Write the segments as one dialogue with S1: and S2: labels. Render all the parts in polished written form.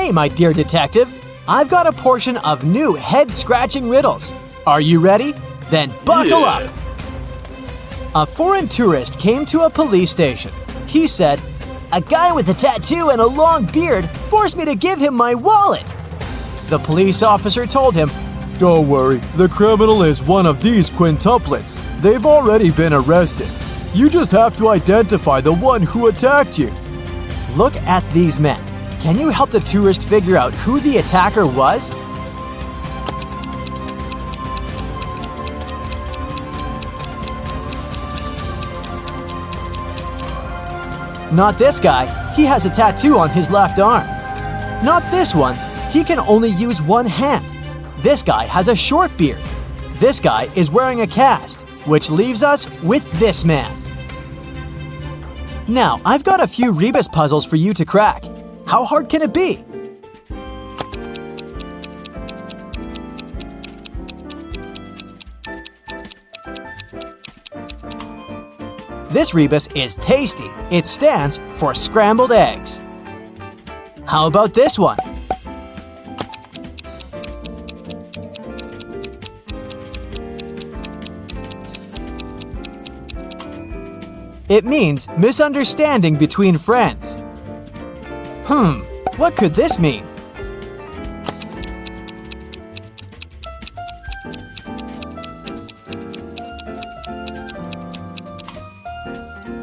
S1: Hey, my dear detective, I've got a portion of new head-scratching riddles. Are you ready? Then buckle up! A foreign tourist came to a police station. He said, "A guy with a tattoo and a long beard forced me to give him my wallet." The police officer told him, "Don't worry, the criminal is one of these quintuplets. They've already been arrested. You just have to identify the one who attacked you." Look at these men. Can you help the tourist figure out who the attacker was? Not this guy. He has a tattoo on his left arm. Not this one. He can only use one hand. This guy has a short beard. This guy is wearing a cast, which leaves us with this man. Now, I've got a few rebus puzzles for you to crack. How hard can it be? This rebus is tasty. It stands for scrambled eggs. How about this one? It means misunderstanding between friends. What could this mean?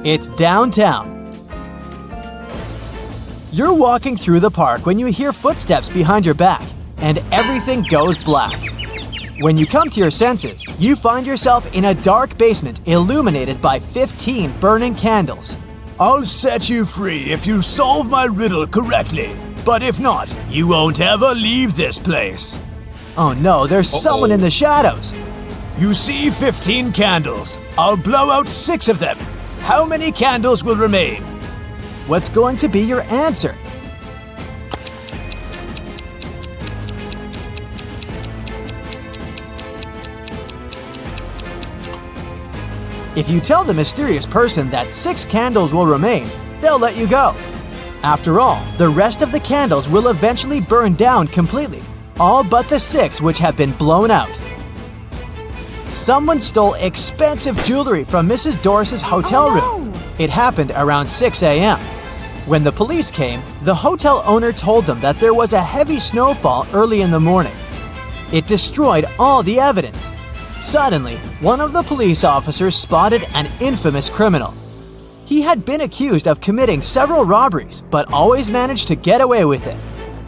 S1: It's downtown. You're walking through the park when you hear footsteps behind your back, and everything goes black. When you come to your senses, you find yourself in a dark basement illuminated by 15 burning candles.
S2: I'll set you free if you solve my riddle correctly. But if not, you won't ever leave this place.
S1: Oh no, there's someone in the shadows.
S2: You see 15 candles. I'll blow out 6 of them. How many candles will remain?
S1: What's going to be your answer? If you tell the mysterious person that 6 candles will remain, they'll let you go. After all, the rest of the candles will eventually burn down completely, all but the 6 which have been blown out. Someone stole expensive jewelry from Mrs. Doris's hotel room. It happened around 6 a.m. When the police came, the hotel owner told them that there was a heavy snowfall early in the morning. It destroyed all the evidence. Suddenly, one of the police officers spotted an infamous criminal. He had been accused of committing several robberies, but always managed to get away with it.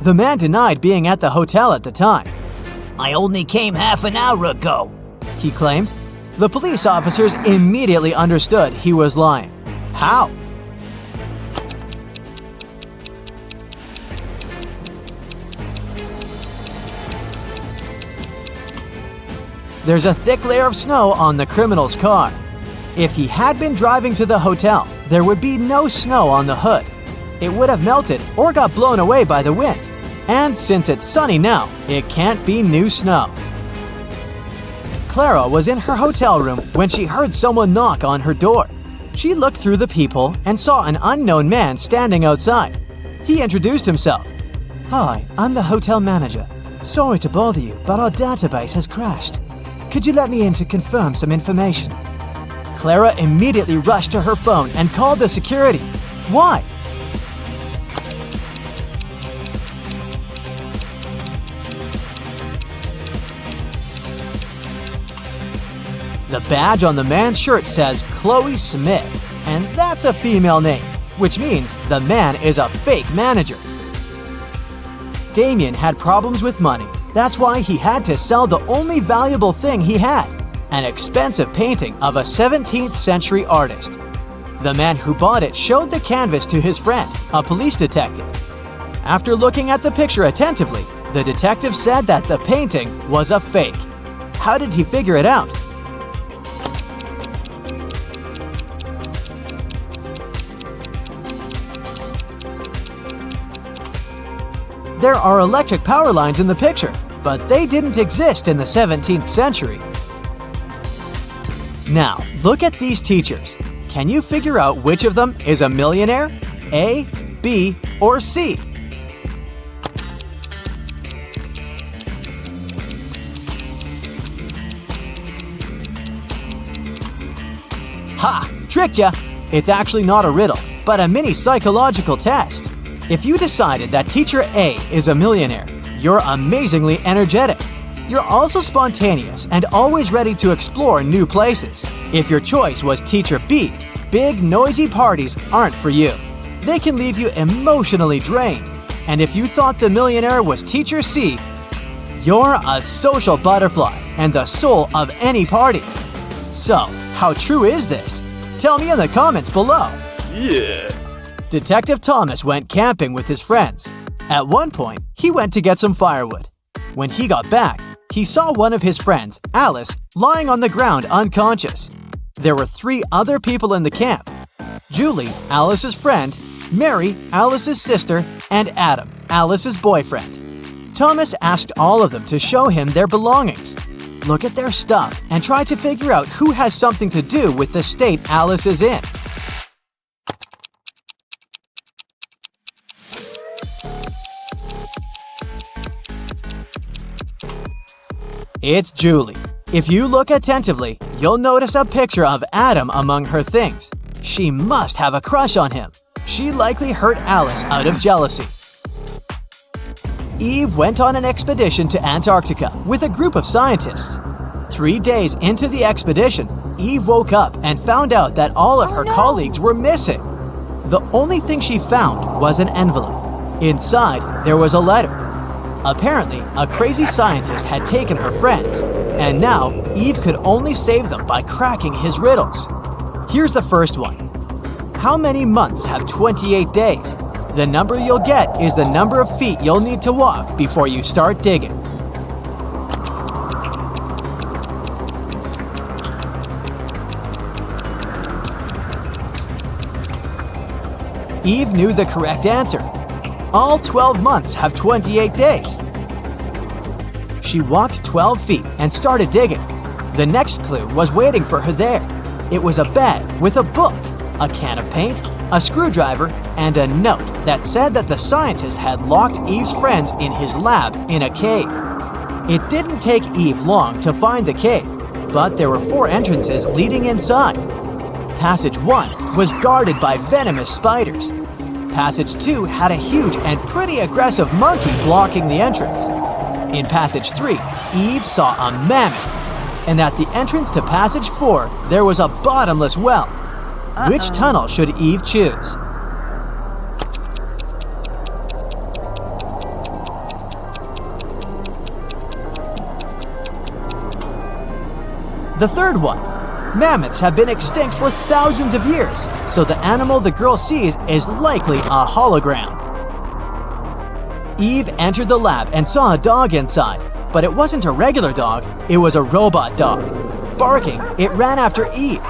S1: The man denied being at the hotel at the time.
S2: "I only came half an hour ago,"
S1: he claimed. The police officers immediately understood he was lying. How? There's a thick layer of snow on the criminal's car. If he had been driving to the hotel, there would be no snow on the hood. It would have melted or got blown away by the wind. And since it's sunny now, it can't be new snow. Clara was in her hotel room when she heard someone knock on her door. She looked through the peephole and saw an unknown man standing outside. He introduced himself. "Hi, I'm the hotel manager. Sorry to bother you, but our database has crashed. Could you let me in to confirm some information?" Clara immediately rushed to her phone and called the security. Why? The badge on the man's shirt says Chloe Smith, and that's a female name, which means the man is a fake manager. Damien had problems with money. That's why he had to sell the only valuable thing he had, an expensive painting of a 17th century artist. The man who bought it showed the canvas to his friend, a police detective. After looking at the picture attentively, the detective said that the painting was a fake. How did he figure it out? There are electric power lines in the picture, but they didn't exist in the 17th century. Now, look at these teachers. Can you figure out which of them is a millionaire? A, B, or C? Ha! Tricked ya! It's actually not a riddle, but a mini psychological test. If you decided that Teacher A is a millionaire, you're amazingly energetic. You're also spontaneous and always ready to explore new places. If your choice was Teacher B, big, noisy parties aren't for you. They can leave you emotionally drained. And if you thought the millionaire was Teacher C, you're a social butterfly and the soul of any party. So, how true is this? Tell me in the comments below.
S3: Yeah.
S1: Detective Thomas went camping with his friends. At one point, he went to get some firewood. When he got back, he saw one of his friends, Alice, lying on the ground unconscious. There were 3 other people in the camp: Julie, Alice's friend, Mary, Alice's sister, and Adam, Alice's boyfriend. Thomas asked all of them to show him their belongings. Look at their stuff and try to figure out who has something to do with the state Alice is in. It's Julie. If you look attentively, you'll notice a picture of Adam among her things. She must have a crush on him. She likely hurt Alice out of jealousy. Eve went on an expedition to Antarctica with a group of scientists. 3 days into the expedition, Eve woke up and found out that all of her colleagues were missing. The only thing she found was an envelope. Inside, there was a letter. Apparently, a crazy scientist had taken her friends, and now Eve could only save them by cracking his riddles. Here's the first one. How many months have 28 days? The number you'll get is the number of feet you'll need to walk before you start digging. Eve knew the correct answer. All 12 months have 28 days. She walked 12 feet and started digging. The next clue was waiting for her there. It was a bag with a book, a can of paint, a screwdriver, and a note that said that the scientist had locked Eve's friends in his lab in a cave. It didn't take Eve long to find the cave, but there were 4 entrances leading inside. Passage 1 was guarded by venomous spiders. Passage 2 had a huge and pretty aggressive monkey blocking the entrance. In Passage 3, Eve saw a mammoth. And at the entrance to Passage 4, there was a bottomless well. Which tunnel should Eve choose? The third one. Mammoths have been extinct for thousands of years, so the animal the girl sees is likely a hologram. Eve entered the lab and saw a dog inside, but it wasn't a regular dog, it was a robot dog. Barking, it ran after Eve.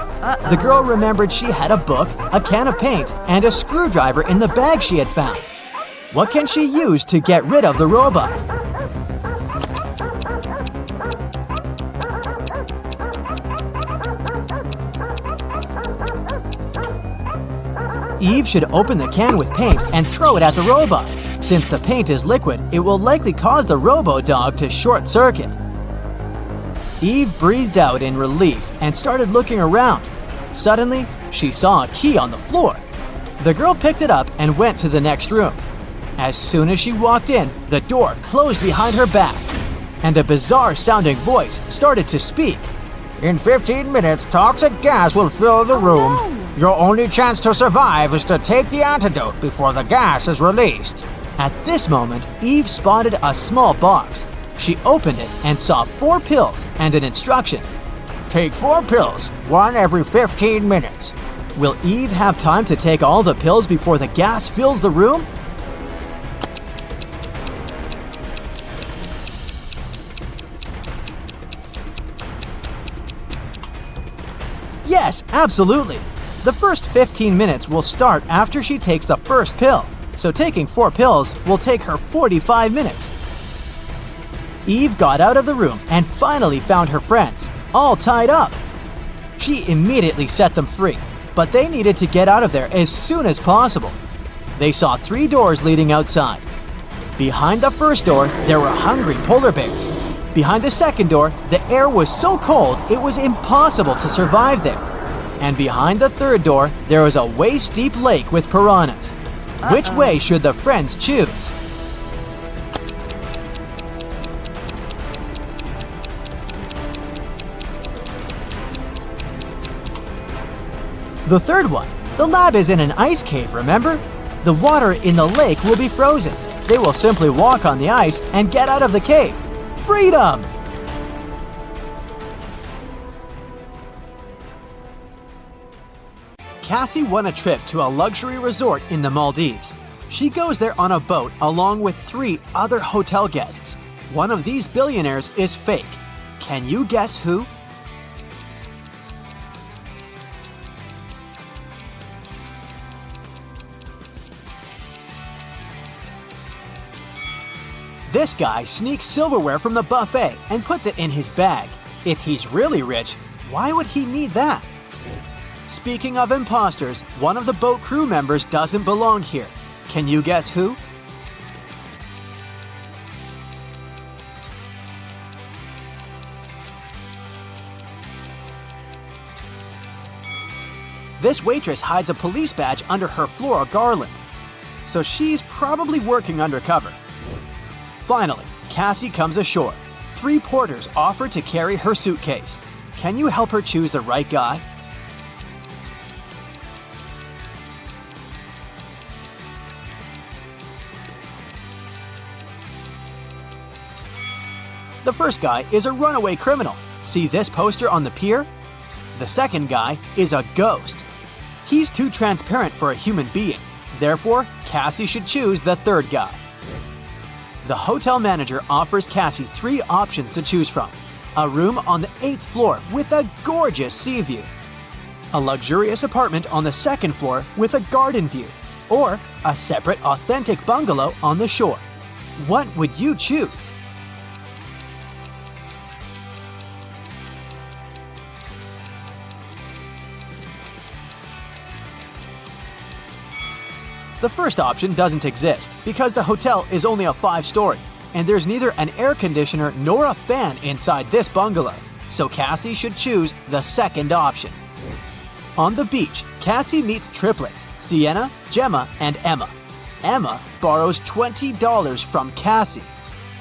S1: The girl remembered she had a book, a can of paint, and a screwdriver in the bag she had found. What can she use to get rid of the robot? Eve should open the can with paint and throw it at the robot. Since the paint is liquid, it will likely cause the robo-dog to short-circuit. Eve breathed out in relief and started looking around. Suddenly, she saw a key on the floor. The girl picked it up and went to the next room. As soon as she walked in, the door closed behind her back, and a bizarre-sounding voice started to speak. In 15 minutes, toxic gas will fill the room. Your only chance to survive is to take the antidote before the gas is released. At this moment, Eve spotted a small box. She opened it and saw 4 pills and an instruction. Take 4 pills, 1 every 15 minutes. Will Eve have time to take all the pills before the gas fills the room? Yes, absolutely. The first 15 minutes will start after she takes the first pill, so taking 4 pills will take her 45 minutes. Eve got out of the room and finally found her friends, all tied up. She immediately set them free, but they needed to get out of there as soon as possible. They saw 3 doors leading outside. Behind the first door, there were hungry polar bears. Behind the second door, the air was so cold it was impossible to survive there. And behind the third door, there is a waist-deep lake with piranhas. Which way should the friends choose? The third one. The lab is in an ice cave, remember? The water in the lake will be frozen. They will simply walk on the ice and get out of the cave. Freedom! Cassie won a trip to a luxury resort in the Maldives. She goes there on a boat along with 3 other hotel guests. One of these billionaires is fake. Can you guess who? This guy sneaks silverware from the buffet and puts it in his bag. If he's really rich, why would he need that? Speaking of imposters, one of the boat crew members doesn't belong here. Can you guess who? This waitress hides a police badge under her floral garland, so she's probably working undercover. Finally, Cassie comes ashore. 3 porters offer to carry her suitcase. Can you help her choose the right guy? The first guy is a runaway criminal. See this poster on the pier? The second guy is a ghost. He's too transparent for a human being. Therefore, Cassie should choose the third guy. The hotel manager offers Cassie 3 options to choose from. A room on the 8th floor with a gorgeous sea view. A luxurious apartment on the 2nd floor with a garden view. Or a separate authentic bungalow on the shore. What would you choose? The first option doesn't exist because the hotel is only a 5-story, and there's neither an air conditioner nor a fan inside this bungalow, so Cassie should choose the second option. On the beach, Cassie meets triplets, Sienna, Gemma, and Emma. Emma borrows $20 from Cassie.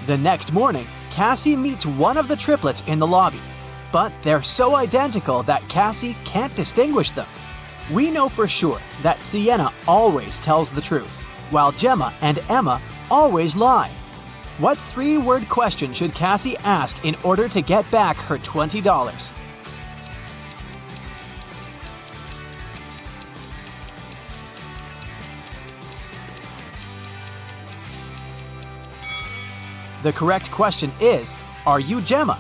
S1: The next morning, Cassie meets one of the triplets in the lobby, but they're so identical that Cassie can't distinguish them. We know for sure that Sienna always tells the truth, while Gemma and Emma always lie. What 3-word question should Cassie ask in order to get back her $20? The correct question is, are you Gemma?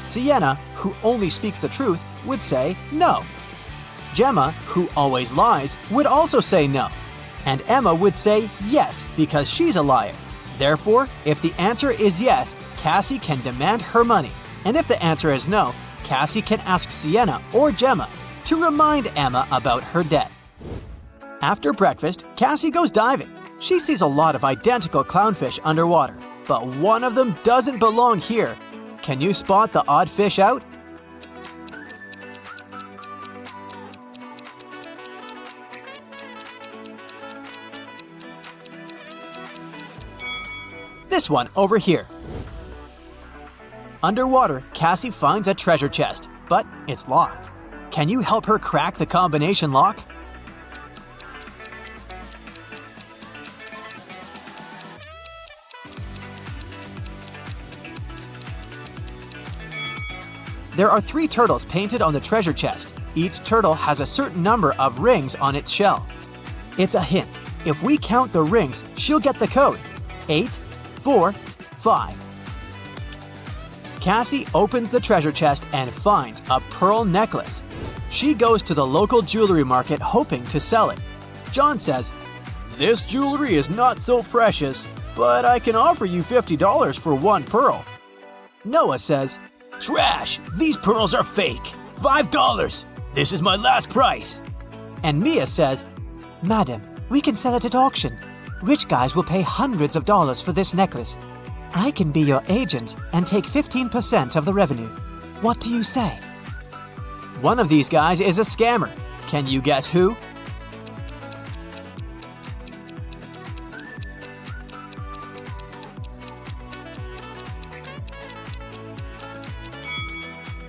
S1: Sienna, who only speaks the truth, would say no. Gemma, who always lies, would also say no. And Emma would say yes because she's a liar. Therefore, if the answer is yes, Cassie can demand her money. And if the answer is no, Cassie can ask Sienna or Gemma to remind Emma about her debt. After breakfast, Cassie goes diving. She sees a lot of identical clownfish underwater, but one of them doesn't belong here. Can you spot the odd fish out? This one over here. Underwater, Cassie finds a treasure chest, but it's locked. Can you help her crack the combination lock? There are 3 turtles painted on the treasure chest. Each turtle has a certain number of rings on its shell. It's a hint. If we count the rings, she'll get the code. 8, 4, 5. Cassie opens the treasure chest and finds a pearl necklace. She goes to the local jewelry market hoping to sell it. John says, "This jewelry is not so precious, but I can offer you $50 for 1 pearl." Noah says,
S2: Trash! These pearls are fake! $5! This is my last price!
S1: And Mia says,
S3: "Madam, we can sell it at auction. Rich guys will pay hundreds of dollars for this necklace. I can be your agent and take 15% of the revenue. What do you say?"
S1: one of these guys is a scammer. Can you guess who?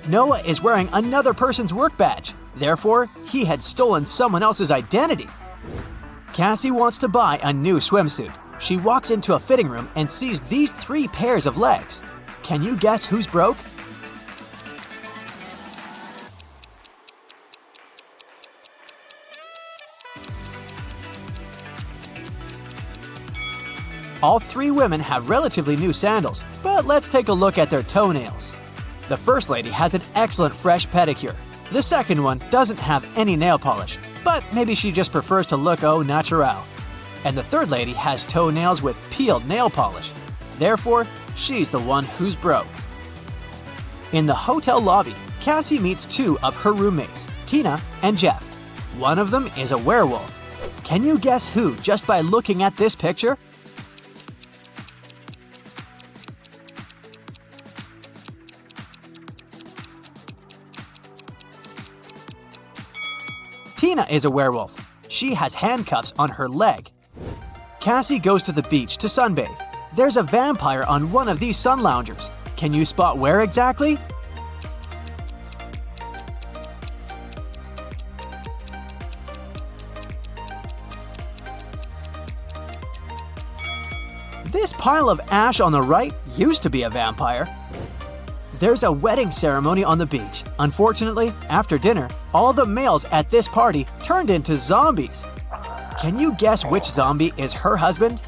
S1: Noah is wearing another person's work badge. Therefore, he had stolen someone else's identity. Cassie wants to buy a new swimsuit. She walks into a fitting room and sees these 3 pairs of legs. Can you guess who's broke? All 3 women have relatively new sandals, but let's take a look at their toenails. The first lady has an excellent fresh pedicure. The second one doesn't have any nail polish, but maybe she just prefers to look au naturel. And the third lady has toenails with peeled nail polish. Therefore, she's the one who's broke. In the hotel lobby, Cassie meets 2 of her roommates, Tina and Jeff. One of them is a werewolf. Can you guess who just by looking at this picture? Tina is a werewolf. She has handcuffs on her leg. Cassie goes to the beach to sunbathe. There's a vampire on one of these sun loungers. Can you spot where exactly? This pile of ash on the right used to be a vampire. There's a wedding ceremony on the beach. Unfortunately, after dinner, all the males at this party turned into zombies. Can you guess which zombie is her husband?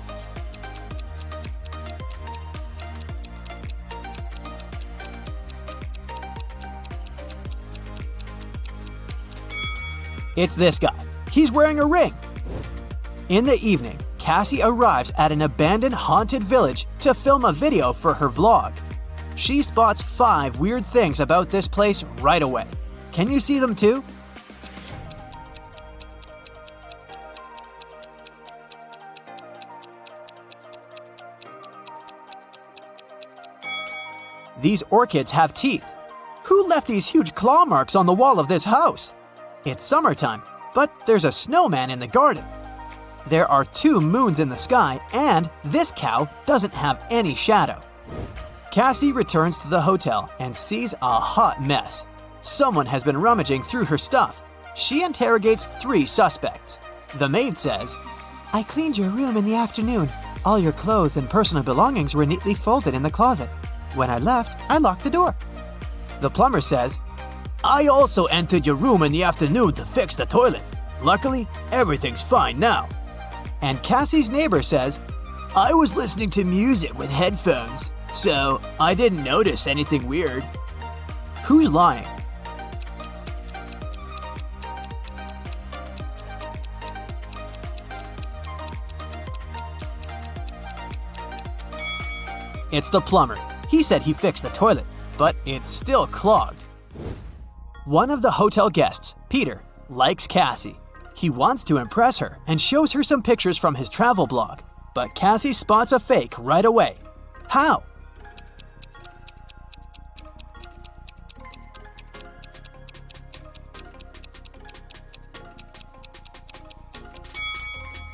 S1: It's this guy. He's wearing a ring. In the evening, Cassie arrives at an abandoned haunted village to film a video for her vlog. She spots 5 weird things about this place right away. Can you see them too? These orchids have teeth. Who left these huge claw marks on the wall of this house? It's summertime, but there's a snowman in the garden. There are 2 moons in the sky, and this cow doesn't have any shadow. Cassie returns to the hotel and sees a hot mess. Someone has been rummaging through her stuff. She interrogates 3 suspects. The maid says,
S3: I cleaned your room in the afternoon. All your clothes and personal belongings were neatly folded in the closet. When I left, I locked the door.
S1: The plumber says,
S2: I also entered your room in the afternoon to fix the toilet. Luckily, everything's fine now.
S1: And Cassie's neighbor says,
S2: I was listening to music with headphones, so I didn't notice anything weird.
S1: Who's lying? It's the plumber. He said he fixed the toilet, but it's still clogged. One of the hotel guests, Peter, likes Cassie. He wants to impress her and shows her some pictures from his travel blog, but Cassie spots a fake right away. How?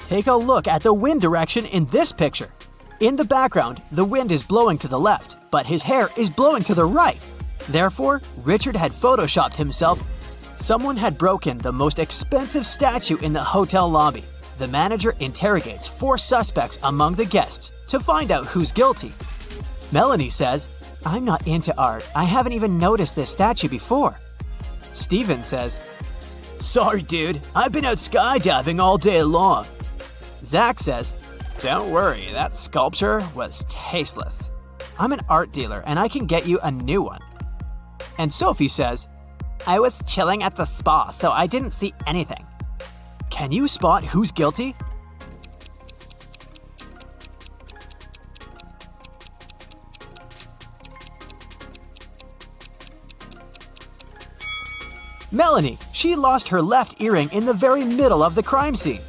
S1: Take a look at the wind direction in this picture. In the background, the wind is blowing to the left, but his hair is blowing to the right. Therefore, Richard had photoshopped himself. Someone had broken the most expensive statue in the hotel lobby. The manager interrogates 4 suspects among the guests to find out who's guilty. Melanie says,
S3: I'm not into art. I haven't even noticed this statue before.
S1: Steven says,
S2: Sorry, dude. I've been out skydiving all day long.
S1: Zach says, Don't worry, that sculpture was tasteless. I'm an art dealer and I can get you a new one. And Sophie says, I was chilling at the spa, so I didn't see anything. Can you spot who's guilty? Melanie, she lost her left earring in the very middle of the crime scene.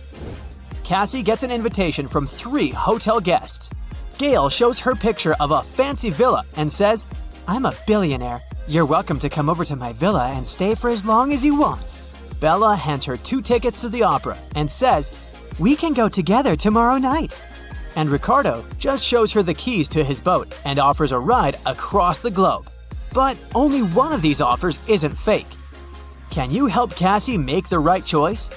S1: Cassie gets an invitation from 3 hotel guests. Gail shows her picture of a fancy villa and says,
S3: I'm a billionaire. You're welcome to come over to my villa and stay for as long as you want.
S1: Bella hands her 2 tickets to the opera and says, "We can go together tomorrow night." And Ricardo just shows her the keys to his boat and offers a ride across the globe. But only one of these offers isn't fake. Can you help Cassie make the right choice?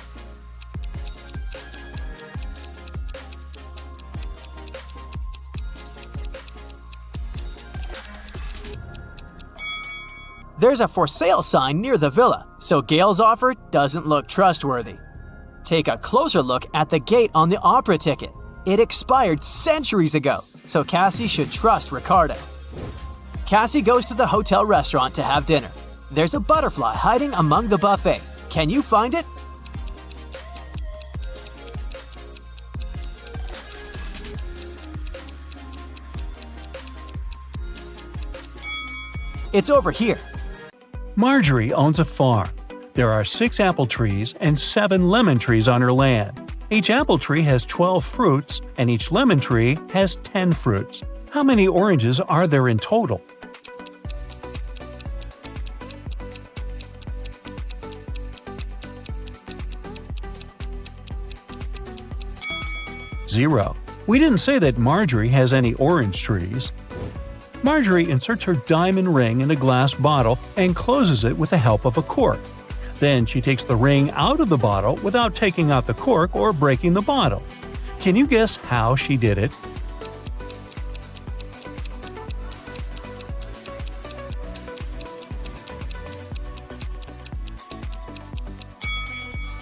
S1: There's a for sale sign near the villa, so Gail's offer doesn't look trustworthy. Take a closer look at the gate on the opera ticket. It expired centuries ago, so Cassie should trust Ricardo. Cassie goes to the hotel restaurant to have dinner. There's a butterfly hiding among the buffet. Can you find it? It's over here.
S4: Marjorie owns a farm. There are 6 apple trees and 7 lemon trees on her land. Each apple tree has 12 fruits, and each lemon tree has 10 fruits. How many oranges are there in total? Zero. We didn't say that Marjorie has any orange trees. Marjorie inserts her diamond ring in a glass bottle and closes it with the help of a cork. Then she takes the ring out of the bottle without taking out the cork or breaking the bottle. Can you guess how she did it?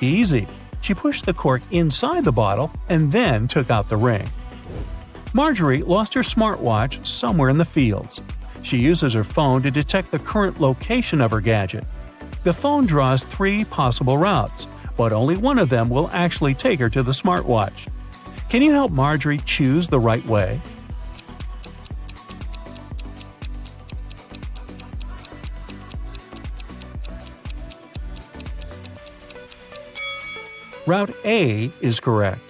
S4: Easy. She pushed the cork inside the bottle and then took out the ring. Marjorie lost her smartwatch somewhere in the fields. She uses her phone to detect the current location of her gadget. The phone draws 3 possible routes, but only one of them will actually take her to the smartwatch. Can you help Marjorie choose the right way? Route A is correct.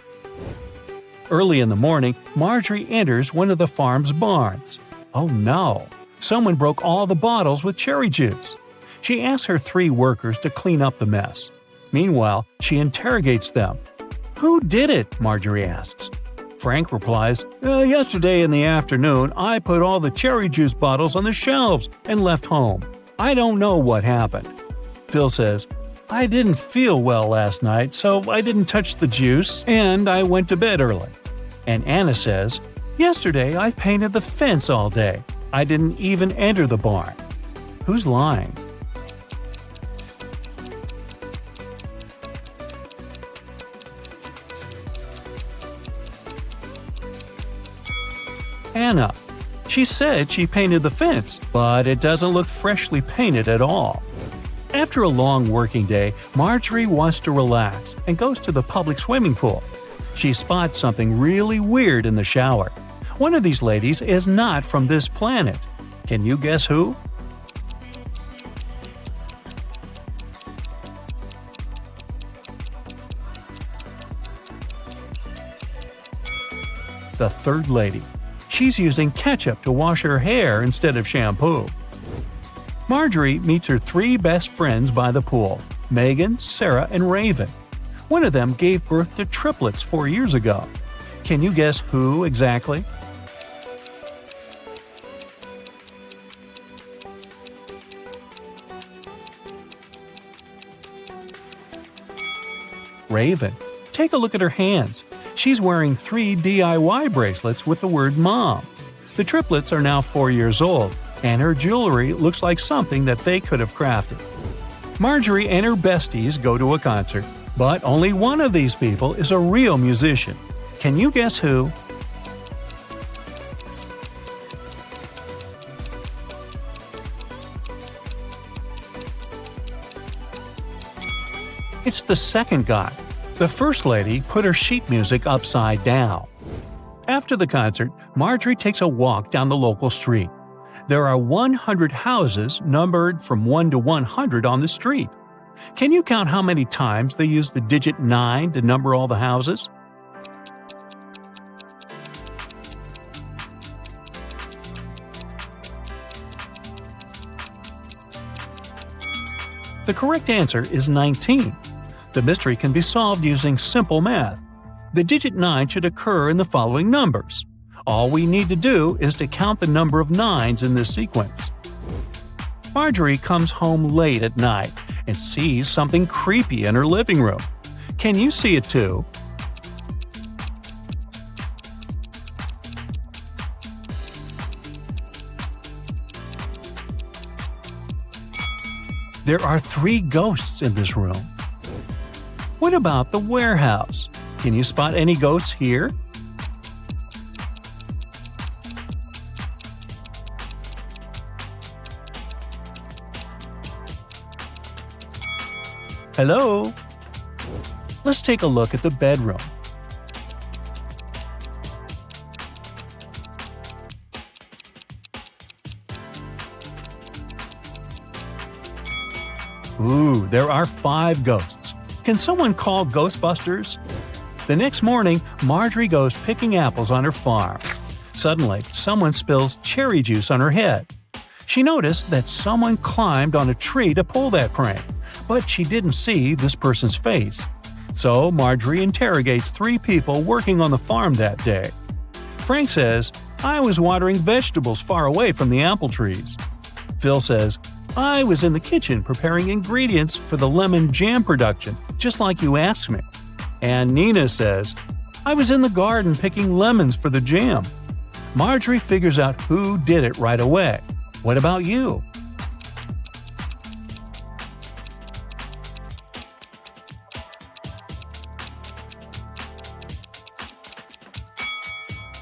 S4: Early in the morning, Marjorie enters one of the farm's barns. Oh no! Someone broke all the bottles with cherry juice. She asks her 3 workers to clean up the mess. Meanwhile, she interrogates them. "Who did it?" Marjorie asks. Frank replies, "Yesterday in the afternoon, I put all the cherry juice bottles on the shelves and left home. I don't know what happened." Phil says, "I didn't feel well last night, so I didn't touch the juice, and I went to bed early." And Anna says, "Yesterday I painted the fence all day. I didn't even enter the barn." Who's lying? Anna. She said she painted the fence, but it doesn't look freshly painted at all. After a long working day, Marjorie wants to relax and goes to the public swimming pool. She spots something really weird in the shower. One of these ladies is not from this planet. Can you guess who? The third lady. She's using ketchup to wash her hair instead of shampoo. Marjorie meets her 3 best friends by the pool, Megan, Sarah, and Raven. One of them gave birth to triplets 4 years ago. Can you guess who exactly? Raven. Take a look at her hands. She's wearing 3 DIY bracelets with the word Mom. The triplets are now 4 years old, and her jewelry looks like something that they could have crafted. Marjorie and her besties go to a concert, but only one of these people is a real musician. Can you guess who? It's the second guy. The first lady put her sheet music upside down. After the concert, Marjorie takes a walk down the local street. There are 100 houses numbered from 1 to 100 on the street. Can you count how many times they use the digit 9 to number all the houses? The correct answer is 19. The mystery can be solved using simple math. The digit 9 should occur in the following numbers. All we need to do is to count the number of 9s in this sequence. Marjorie comes home late at night and sees something creepy in her living room. Can you see it too? There are 3 ghosts in this room. What about the warehouse? Can you spot any ghosts here? Hello? Let's take a look at the bedroom. Ooh, there are 5 ghosts. Can someone call Ghostbusters? The next morning, Marjorie goes picking apples on her farm. Suddenly, someone spills cherry juice on her head. She noticed that someone climbed on a tree to pull that prank, but she didn't see this person's face. So Marjorie interrogates 3 people working on the farm that day. Frank says, "I was watering vegetables far away from the apple trees." Phil says, "I was in the kitchen preparing ingredients for the lemon jam production, just like you asked me." And Nina says, "I was in the garden picking lemons for the jam." Marjorie figures out who did it right away. What about you?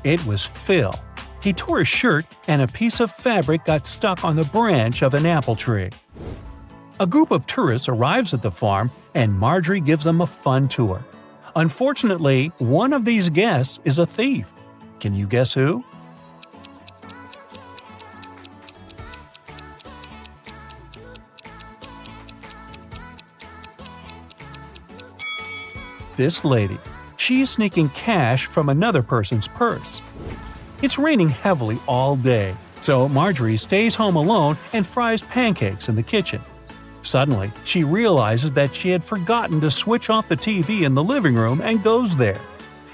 S4: It was Phil. He tore his shirt and a piece of fabric got stuck on the branch of an apple tree. A group of tourists arrives at the farm and Marjorie gives them a fun tour. Unfortunately, one of these guests is a thief. Can you guess who? This lady. She's sneaking cash from another person's purse. It's raining heavily all day, so Marjorie stays home alone and fries pancakes in the kitchen. Suddenly, she realizes that she had forgotten to switch off the TV in the living room and goes there.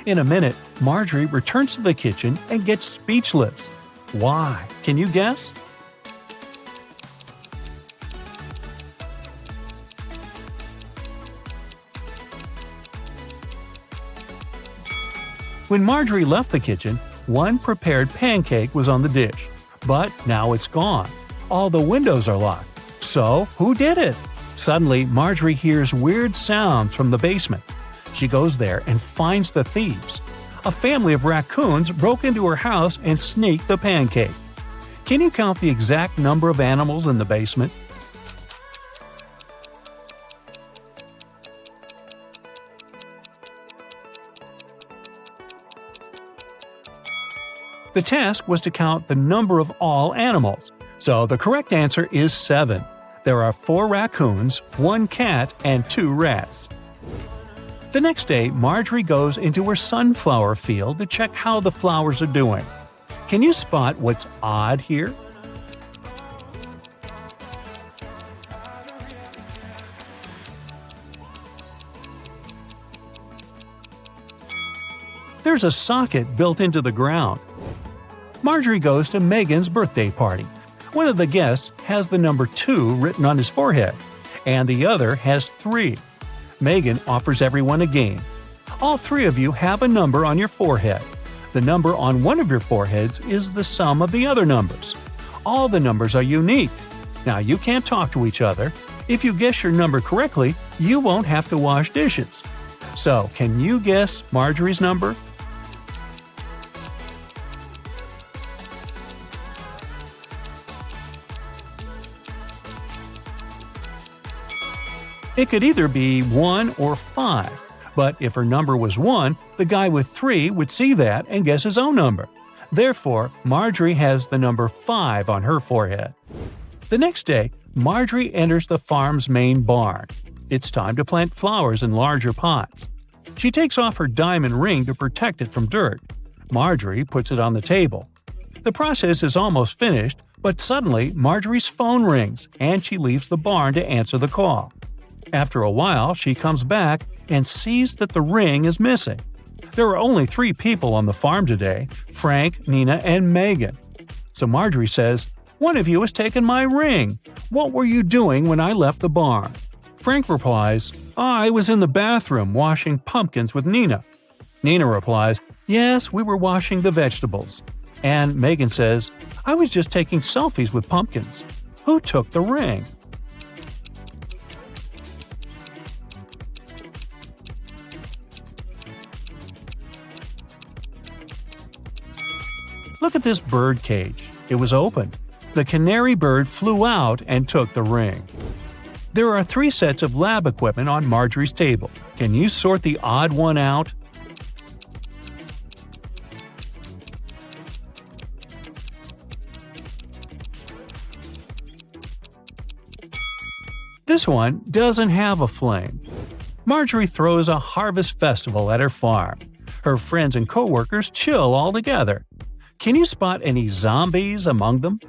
S4: In a minute, Marjorie returns to the kitchen and gets speechless. Why? Can you guess? When Marjorie left the kitchen, one prepared pancake was on the dish, but now it's gone. All the windows are locked. So, who did it? Suddenly, Marjorie hears weird sounds from the basement. She goes there and finds the thieves. A family of raccoons broke into her house and sneaked the pancake. Can you count the exact number of animals in the basement? The task was to count the number of all animals, so the correct answer is 7. There are 4 raccoons, 1 cat, and 2 rats. The next day, Marjorie goes into her sunflower field to check how the flowers are doing. Can you spot what's odd here? There's a socket built into the ground. Marjorie goes to Megan's birthday party. One of the guests has the number 2 written on his forehead, and the other has 3. Megan offers everyone a game. All 3 of you have a number on your forehead. The number on one of your foreheads is the sum of the other numbers. All the numbers are unique. Now, you can't talk to each other. If you guess your number correctly, you won't have to wash dishes. So, can you guess Marjorie's number? It could either be 1 or 5, but if her number was 1, the guy with 3 would see that and guess his own number. Therefore, Marjorie has the number 5 on her forehead. The next day, Marjorie enters the farm's main barn. It's time to plant flowers in larger pots. She takes off her diamond ring to protect it from dirt. Marjorie puts it on the table. The process is almost finished, But suddenly, Marjorie's phone rings and she leaves the barn to answer the call. After a while, she comes back and sees that the ring is missing. There are only 3 people on the farm today: Frank, Nina, and Megan. So Marjorie says, "One of you has taken my ring. What were you doing when I left the barn?" Frank replies, "I was in the bathroom washing pumpkins with Nina." Nina replies, "Yes, we were washing the vegetables." And Megan says, "I was just taking selfies with pumpkins. Who took the ring?" Look at this bird cage. It was opened. The canary bird flew out and took the ring. There are 3 sets of lab equipment on Marjorie's table. Can you sort the odd one out? This one doesn't have a flame. Marjorie throws a harvest festival at her farm. Her friends and coworkers chill all together. Can you spot any zombies among them?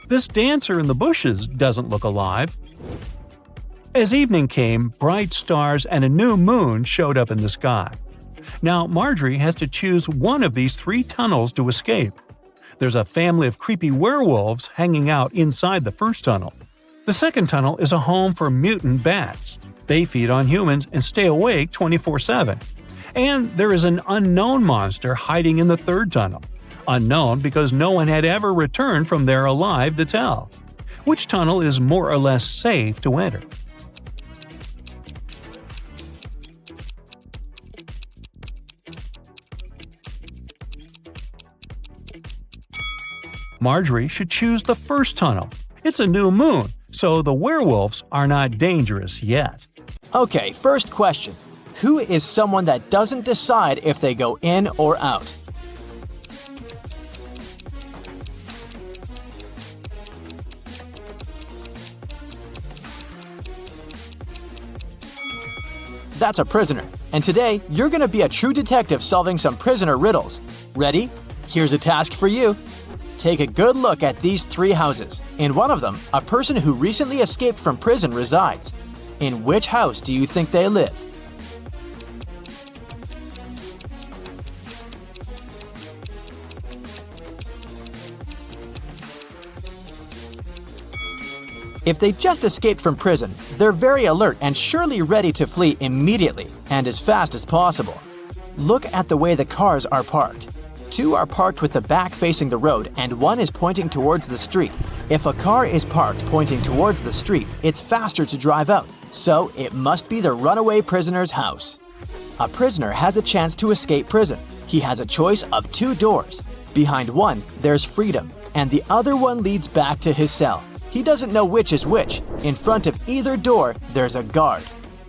S4: This dancer in the bushes doesn't look alive. As evening came, bright stars and a new moon showed up in the sky. Now Marjorie has to choose one of these 3 tunnels to escape. There's a family of creepy werewolves hanging out inside the first tunnel. The second tunnel is a home for mutant bats. They feed on humans and stay awake 24/7. And there is an unknown monster hiding in the third tunnel. Unknown because no one had ever returned from there alive to tell. Which tunnel is more or less safe to enter? Marjorie should choose the first tunnel. It's a new moon, so the werewolves are not dangerous yet.
S1: Okay, first question. Who is someone that doesn't decide if they go in or out? That's a prisoner. And today, you're going to be a true detective solving some prisoner riddles. Ready? Here's a task for you. Take a good look at these 3 houses. In one of them, a person who recently escaped from prison resides. In which house do you think they live? If they just escaped from prison, they're very alert and surely ready to flee immediately and as fast as possible. Look at the way the cars are parked. 2 are parked with the back facing the road and 1 is pointing towards the street. If a car is parked pointing towards the street, it's faster to drive out, so it must be the runaway prisoner's house. A prisoner has a chance to escape prison. He has a choice of 2 doors. Behind one, there's freedom, and the other one leads back to his cell. He doesn't know which is which. In front of either door, there's a guard.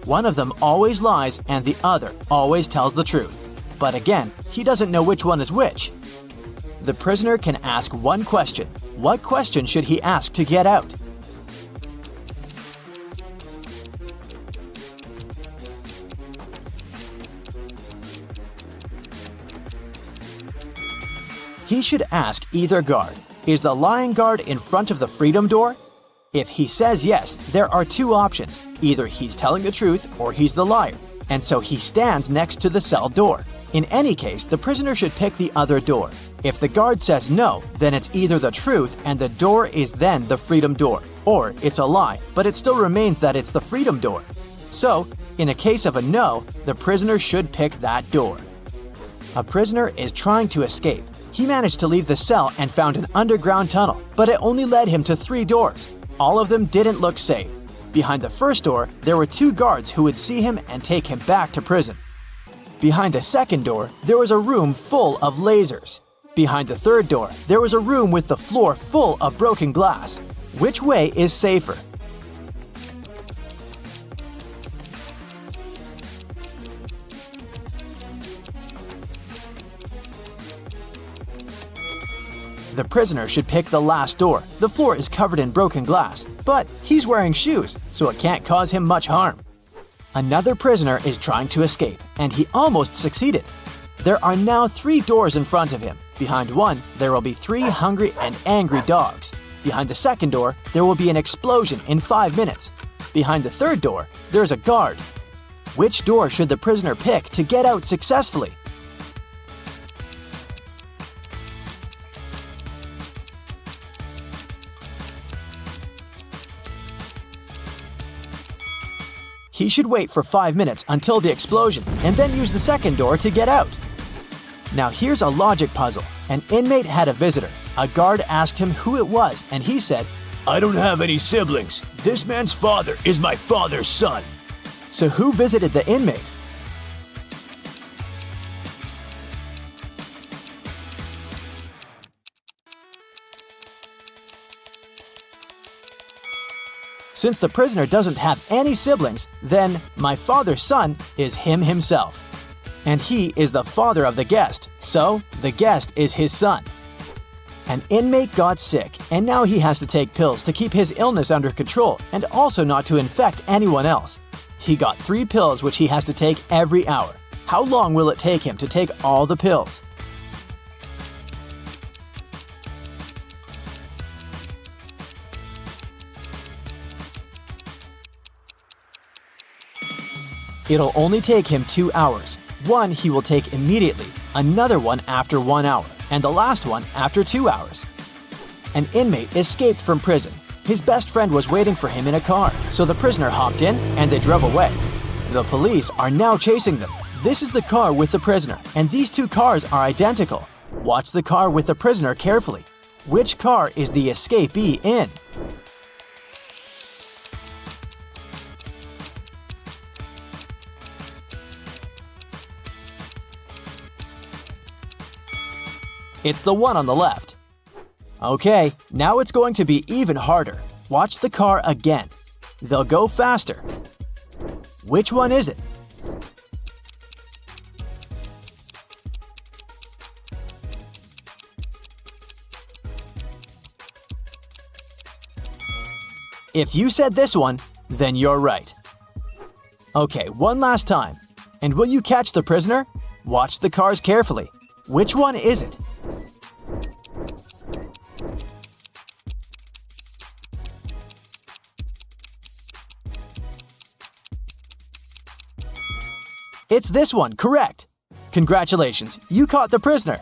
S1: One of them always lies and the other always tells the truth. But again, he doesn't know which one is which. The prisoner can ask one question. What question should he ask to get out? He should ask either guard. Is the lying guard in front of the freedom door? If he says yes, there are 2 options. Either he's telling the truth or he's the liar. And so he stands next to the cell door. In any case, the prisoner should pick the other door. If the guard says no, then it's either the truth and the door is then the freedom door, or it's a lie, but it still remains that it's the freedom door. So, in a case of a no, the prisoner should pick that door. A prisoner is trying to escape. He managed to leave the cell and found an underground tunnel, but it only led him to 3 doors. All of them didn't look safe. Behind the first door, there were 2 guards who would see him and take him back to prison. Behind the second door, there was a room full of lasers. Behind the third door, there was a room with the floor full of broken glass. Which way is safer? The prisoner should pick the last door. The floor is covered in broken glass, but he's wearing shoes, so it can't cause him much harm. Another prisoner is trying to escape, and he almost succeeded. There are now 3 doors in front of him. Behind one, there will be 3 hungry and angry dogs. Behind the second door, there will be an explosion in 5 minutes. Behind the third door, there's a guard. Which door should the prisoner pick to get out successfully? He should wait for 5 minutes until the explosion and then use the second door to get out. Now here's a logic puzzle. An inmate had a visitor. A guard asked him who it was, and he said,
S2: I don't have any siblings. This man's father is my father's son.
S1: So who visited the inmate? Since the prisoner doesn't have any siblings, then my father's son is him himself. And he is the father of the guest, so the guest is his son. An inmate got sick, and now he has to take pills to keep his illness under control and also not to infect anyone else. He got 3 pills which he has to take every hour. How long will it take him to take all the pills? It'll only take him 2 hours. One he will take immediately, another one after 1 hour, and the last one after 2 hours. An inmate escaped from prison. His best friend was waiting for him in a car, so the prisoner hopped in and they drove away. The police are now chasing them. This is the car with the prisoner, and these 2 cars are identical. Watch the car with the prisoner carefully. Which car is the escapee in? It's the one on the left. Okay, now it's going to be even harder. Watch the car again. They'll go faster. Which one is it? If you said this one, then you're right. Okay, one last time. And will you catch the prisoner? Watch the cars carefully. Which one is it? It's this one, correct! Congratulations, you caught the prisoner!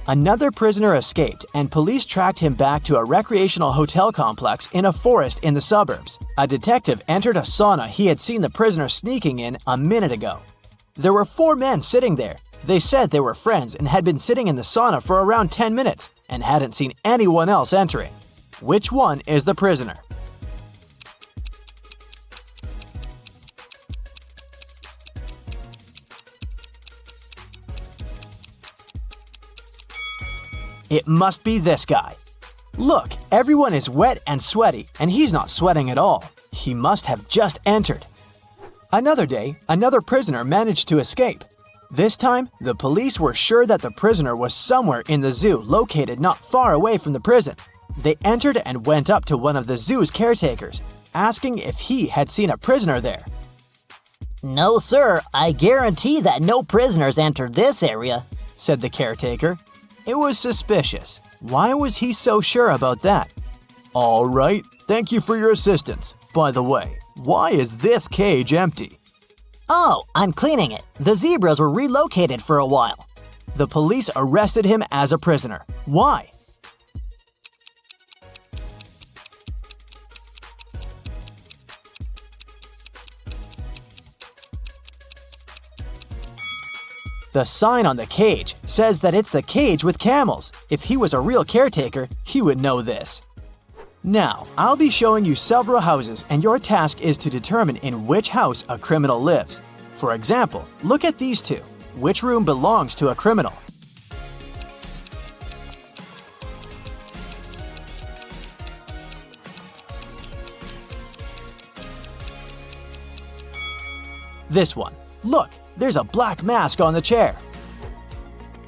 S1: Another prisoner escaped, and police tracked him back to a recreational hotel complex in a forest in the suburbs. A detective entered a sauna he had seen the prisoner sneaking in a minute ago. There were 4 men sitting there. They said they were friends and had been sitting in the sauna for around 10 minutes and hadn't seen anyone else entering. Which one is the prisoner? It must be this guy. Look, everyone is wet and sweaty, and he's not sweating at all. He must have just entered. Another day, another prisoner managed to escape. This time, the police were sure that the prisoner was somewhere in the zoo located not far away from the prison. They entered and went up to one of the zoo's caretakers, asking if he had seen a prisoner there.
S5: No, sir, I guarantee that no prisoners entered this area,
S1: said the caretaker. It was suspicious. Why was he so sure about that? All right, thank you for your assistance. By the way, why is this cage empty?
S5: Oh, I'm cleaning it. The zebras were relocated for a while.
S1: The police arrested him as a prisoner. Why? The sign on the cage says that it's the cage with camels. If he was a real caretaker, he would know this. Now, I'll be showing you several houses, and your task is to determine in which house a criminal lives. For example, look at these 2. Which room belongs to a criminal? This one. Look, there's a black mask on the chair.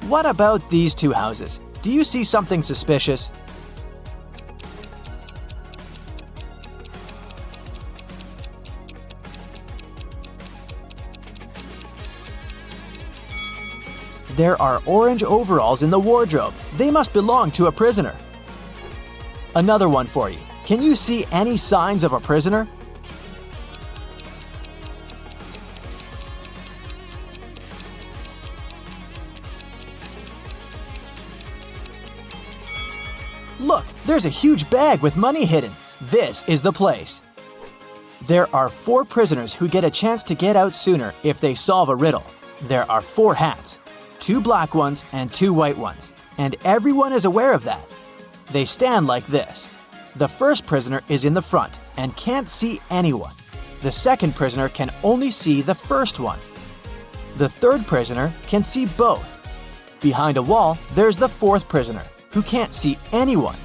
S1: What about these 2 houses? Do you see something suspicious? There are orange overalls in the wardrobe. They must belong to a prisoner. Another one for you. Can you see any signs of a prisoner? Look, there's a huge bag with money hidden. This is the place. There are 4 prisoners who get a chance to get out sooner if they solve a riddle. There are 4 hats, 2 black ones and 2 white ones, and everyone is aware of that. They stand like this. The first prisoner is in the front and can't see anyone. The second prisoner can only see the first one. The third prisoner can see both. Behind a wall, there's the fourth prisoner, who can't see anyone.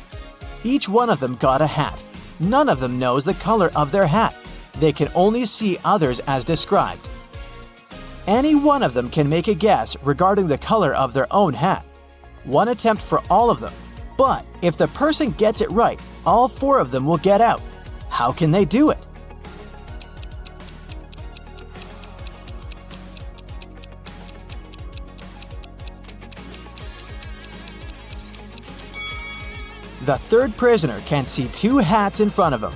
S1: Each one of them got a hat. None of them knows the color of their hat. They can only see others as described. Any one of them can make a guess regarding the color of their own hat. One attempt for all of them. But if the person gets it right, all 4 of them will get out. How can they do it? The third prisoner can see 2 hats in front of him.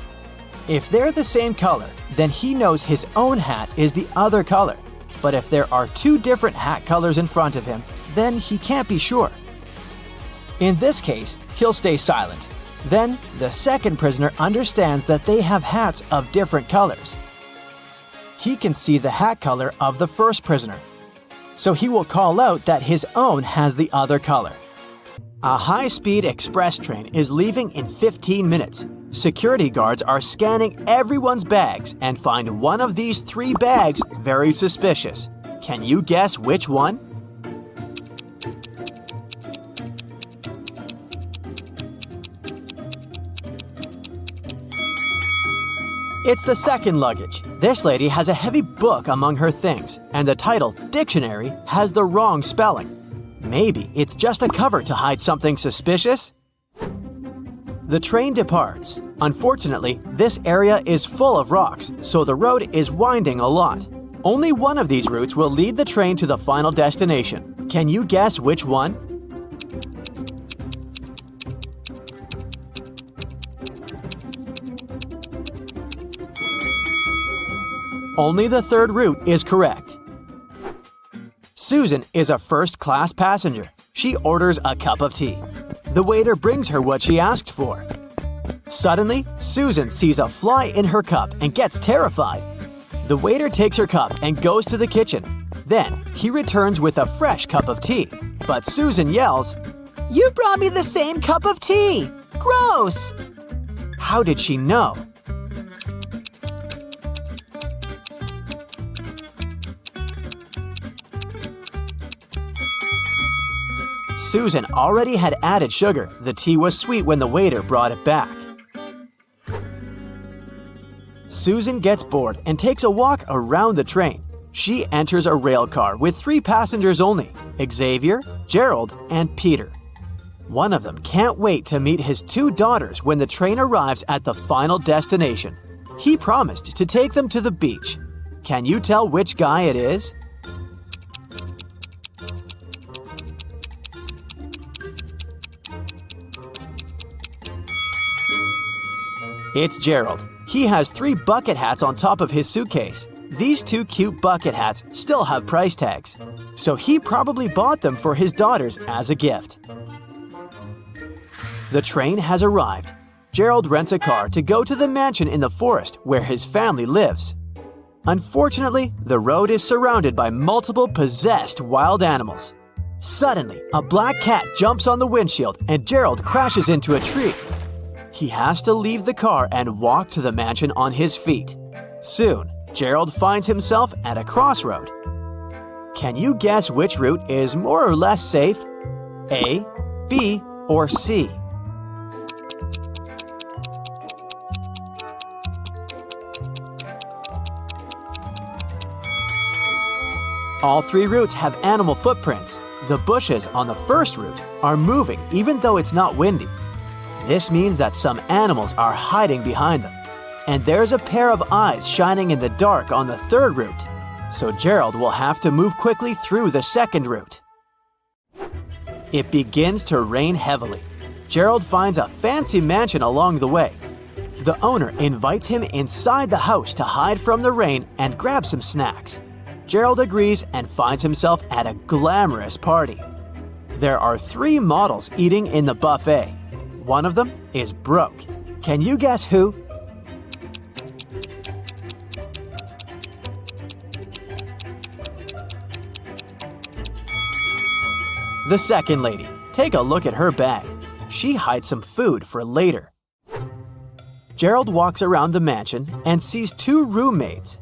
S1: If they're the same color, then he knows his own hat is the other color. But if there are 2 different hat colors in front of him, then he can't be sure. In this case, he'll stay silent. Then, the second prisoner understands that they have hats of different colors. He can see the hat color of the first prisoner, so he will call out that his own has the other color. A high-speed express train is leaving in 15 minutes. Security guards are scanning everyone's bags and find one of these 3 bags very suspicious. Can you guess which one? It's the second luggage. This lady has a heavy book among her things, and the title, Dictionary, has the wrong spelling. Maybe it's just a cover to hide something suspicious? The train departs. Unfortunately, this area is full of rocks, so the road is winding a lot. Only one of these routes will lead the train to the final destination. Can you guess which one? Only the third route is correct. Susan is a first-class passenger. She orders a cup of tea. The waiter brings her what she asked for. Suddenly, Susan sees a fly in her cup and gets terrified. The waiter takes her cup and goes to the kitchen. Then, he returns with a fresh cup of tea. But Susan yells, "You brought me the same cup of tea! Gross!" How did she know? Susan already had added sugar. The tea was sweet when the waiter brought it back. Susan gets bored and takes a walk around the train. She enters a rail car with 3 passengers only, Xavier, Gerald, and Peter. One of them can't wait to meet his 2 daughters when the train arrives at the final destination. He promised to take them to the beach. Can you tell which guy it is? It's Gerald. He has 3 bucket hats on top of his suitcase. These 2 cute bucket hats still have price tags, so he probably bought them for his daughters as a gift. The train has arrived. Gerald rents a car to go to the mansion in the forest where his family lives. Unfortunately, the road is surrounded by multiple possessed wild animals. Suddenly, a black cat jumps on the windshield and Gerald crashes into a tree. He has to leave the car and walk to the mansion on his feet. Soon, Gerald finds himself at a crossroad. Can you guess which route is more or less safe? A, B, or C? All 3 routes have animal footprints. The bushes on the first route are moving even though it's not windy. This means that some animals are hiding behind them. And there's a pair of eyes shining in the dark on the third route. So Gerald will have to move quickly through the second route. It begins to rain heavily. Gerald finds a fancy mansion along the way. The owner invites him inside the house to hide from the rain and grab some snacks. Gerald agrees and finds himself at a glamorous party. There are 3 models eating in the buffet. One of them is broke. Can you guess who? The second lady. Take a look at her bag. She hides some food for later. Gerald walks around the mansion and sees 2 roommates.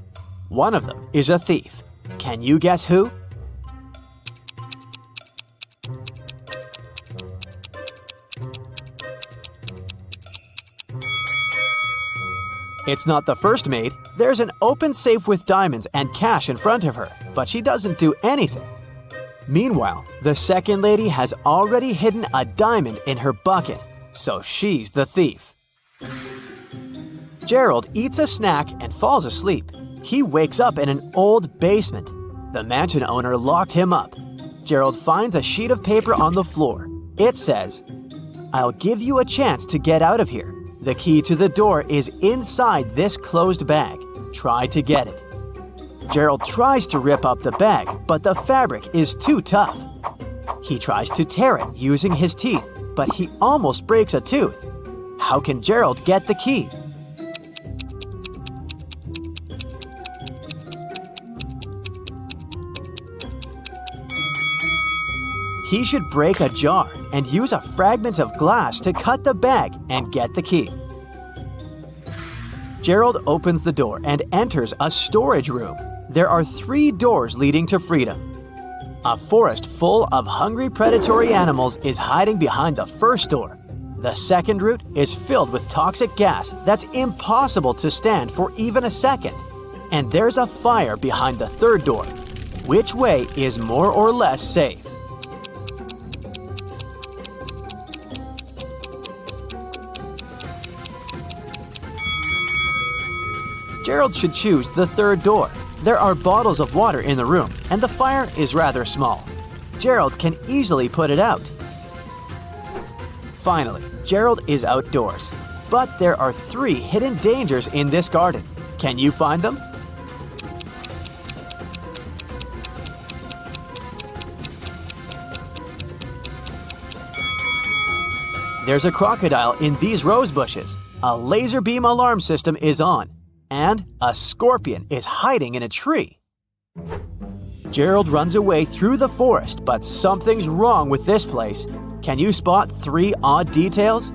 S1: One of them is a thief. Can you guess who? It's not the first maid. There's an open safe with diamonds and cash in front of her, but she doesn't do anything. Meanwhile, the second lady has already hidden a diamond in her bucket, so she's the thief. Gerald eats a snack and falls asleep. He wakes up in an old basement. The mansion owner locked him up. Gerald finds a sheet of paper on the floor. It says, "I'll give you a chance to get out of here. The key to the door is inside this closed bag. Try to get it." Gerald tries to rip up the bag, but the fabric is too tough. He tries to tear it using his teeth, but he almost breaks a tooth. How can Gerald get the key? He should break a jar and use a fragment of glass to cut the bag and get the key. Gerald opens the door and enters a storage room. There are 3 doors leading to freedom. A forest full of hungry predatory animals is hiding behind the first door. The second route is filled with toxic gas that's impossible to stand for even a second. And there's a fire behind the third door. Which way is more or less safe? Gerald should choose the third door. There are bottles of water in the room, and the fire is rather small. Gerald can easily put it out. Finally, Gerald is outdoors. But there are 3 hidden dangers in this garden. Can you find them? There's a crocodile in these rose bushes. A laser beam alarm system is on. And a scorpion is hiding in a tree. Gerald runs away through the forest, but something's wrong with this place. Can you spot 3 odd details?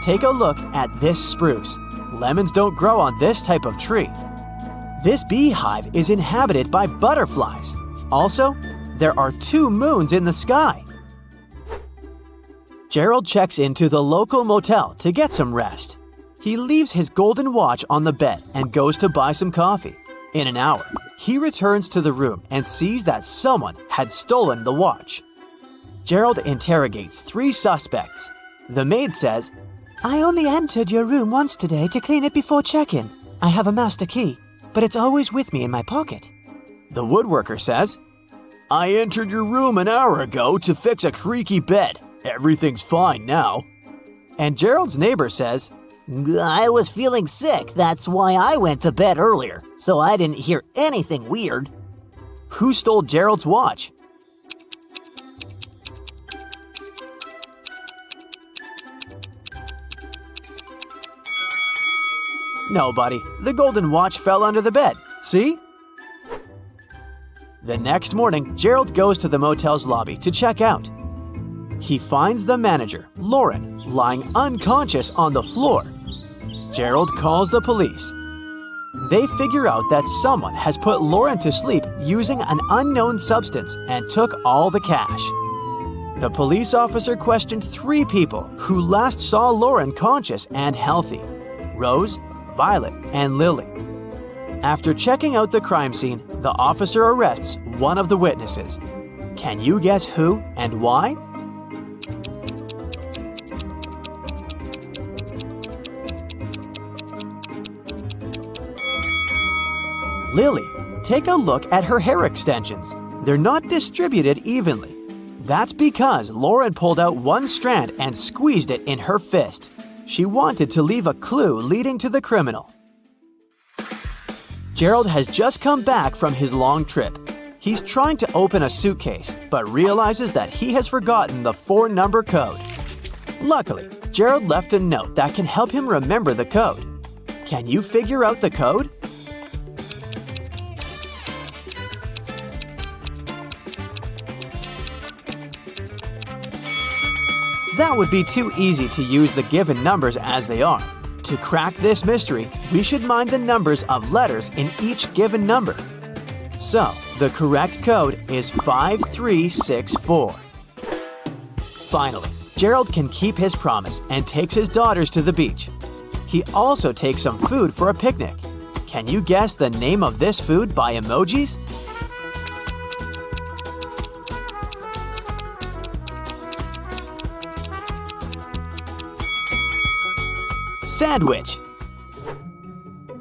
S1: Take a look at this spruce. Lemons don't grow on this type of tree. This beehive is inhabited by butterflies. Also, there are 2 moons in the sky. Gerald checks into the local motel to get some rest. He leaves his golden watch on the bed and goes to buy some coffee. In an hour, he returns to the room and sees that someone had stolen the watch. Gerald interrogates 3 suspects. The maid says,
S3: I only entered your room once today to clean it before check-in. I have a master key, but it's always with me in my pocket.
S1: The woodworker says,
S2: I entered your room an hour ago to fix a creaky bed. Everything's fine now.
S1: And Gerald's neighbor says,
S5: I was feeling sick, that's why I went to bed earlier, so I didn't hear anything weird.
S1: Who stole Gerald's watch? Nobody. The golden watch fell under the bed. See? The next morning, Gerald goes to the motel's lobby to check out. He finds the manager, Lauren, lying unconscious on the floor. Gerald calls the police. They figure out that someone has put Lauren to sleep using an unknown substance and took all the cash. The police officer questioned 3 people who last saw Lauren conscious and healthy: Rose, Violet, and Lily. After checking out the crime scene, the officer arrests one of the witnesses. Can you guess who and why? Lily, take a look at her hair extensions. They're not distributed evenly. That's because Lauren pulled out one strand and squeezed it in her fist. She wanted to leave a clue leading to the criminal. Gerald has just come back from his long trip. He's trying to open a suitcase, but realizes that he has forgotten the 4-number code. Luckily, Gerald left a note that can help him remember the code. Can you figure out the code? That would be too easy to use the given numbers as they are. To crack this mystery, we should mind the numbers of letters in each given number. So, the correct code is 5364. Finally, Gerald can keep his promise and takes his daughters to the beach. He also takes some food for a picnic. Can you guess the name of this food by emojis? Sandwich.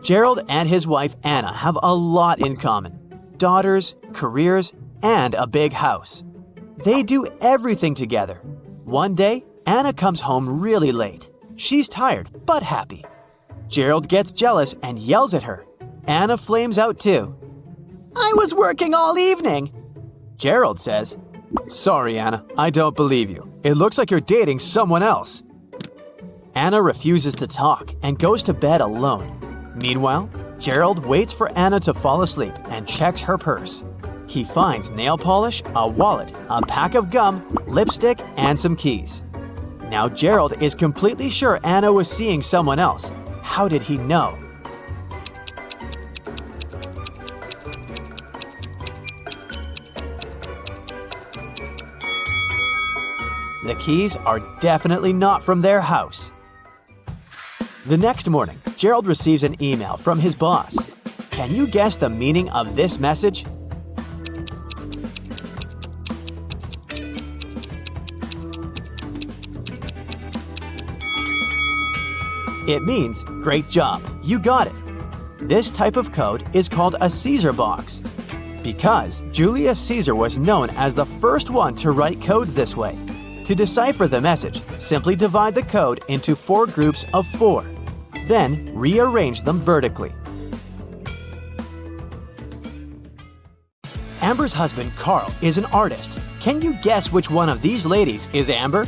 S1: Gerald and his wife Anna have a lot in common. Daughters, careers, and a big house. They do everything together. One day, Anna comes home really late. She's tired, but happy. Gerald gets jealous and yells at her. Anna flames out too. "I was working all evening." Gerald says, "Sorry, Anna, I don't believe you. It looks like you're dating someone else." Anna refuses to talk and goes to bed alone. Meanwhile, Gerald waits for Anna to fall asleep and checks her purse. He finds nail polish, a wallet, a pack of gum, lipstick, and some keys. Now Gerald is completely sure Anna was seeing someone else. How did he know? The keys are definitely not from their house. The next morning, Gerald receives an email from his boss. Can you guess the meaning of this message? It means, "Great job, you got it." This type of code is called a Caesar box. Because Julius Caesar was known as the first one to write codes this way. To decipher the message, simply divide the code into 4 groups of 4. Then rearrange them vertically. Amber's husband, Carl, is an artist. Can you guess which one of these ladies is Amber?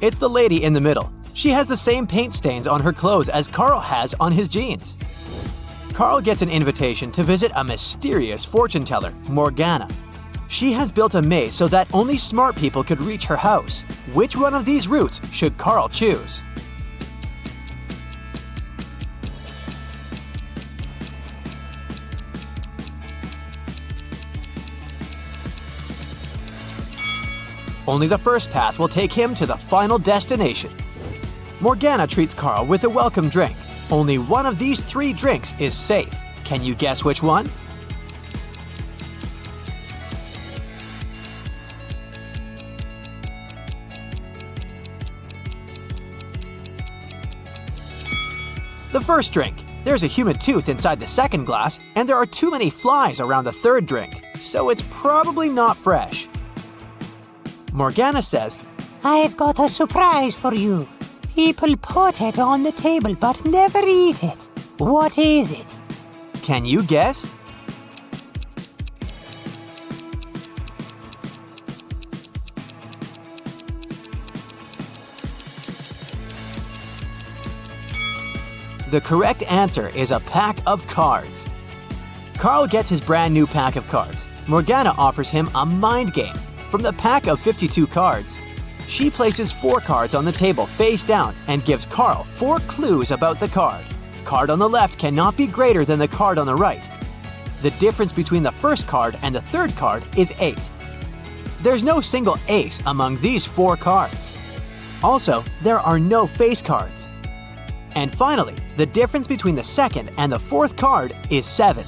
S1: It's the lady in the middle. She has the same paint stains on her clothes as Carl has on his jeans. Carl gets an invitation to visit a mysterious fortune teller, Morgana. She has built a maze so that only smart people could reach her house. Which one of these routes should Carl choose? Only the first path will take him to the final destination. Morgana treats Carl with a welcome drink. Only one of these 3 drinks is safe. Can you guess which one? The first drink. There's a human tooth inside the second glass, and there are too many flies around the third drink, so it's probably not fresh. Morgana says,
S3: I've got a surprise for you. People put it on the table but never eat it. What is it?
S1: Can you guess? The correct answer is a pack of cards. Carl gets his brand new pack of cards. Morgana offers him a mind game. From the pack of 52 cards, she places 4 cards on the table face down and gives Carl 4 clues about the card. Card on the left cannot be greater than the card on the right. The difference between the first card and the third card is 8. There's no single ace among these 4 cards. Also, there are no face cards. And finally, the difference between the second and the fourth card is 7.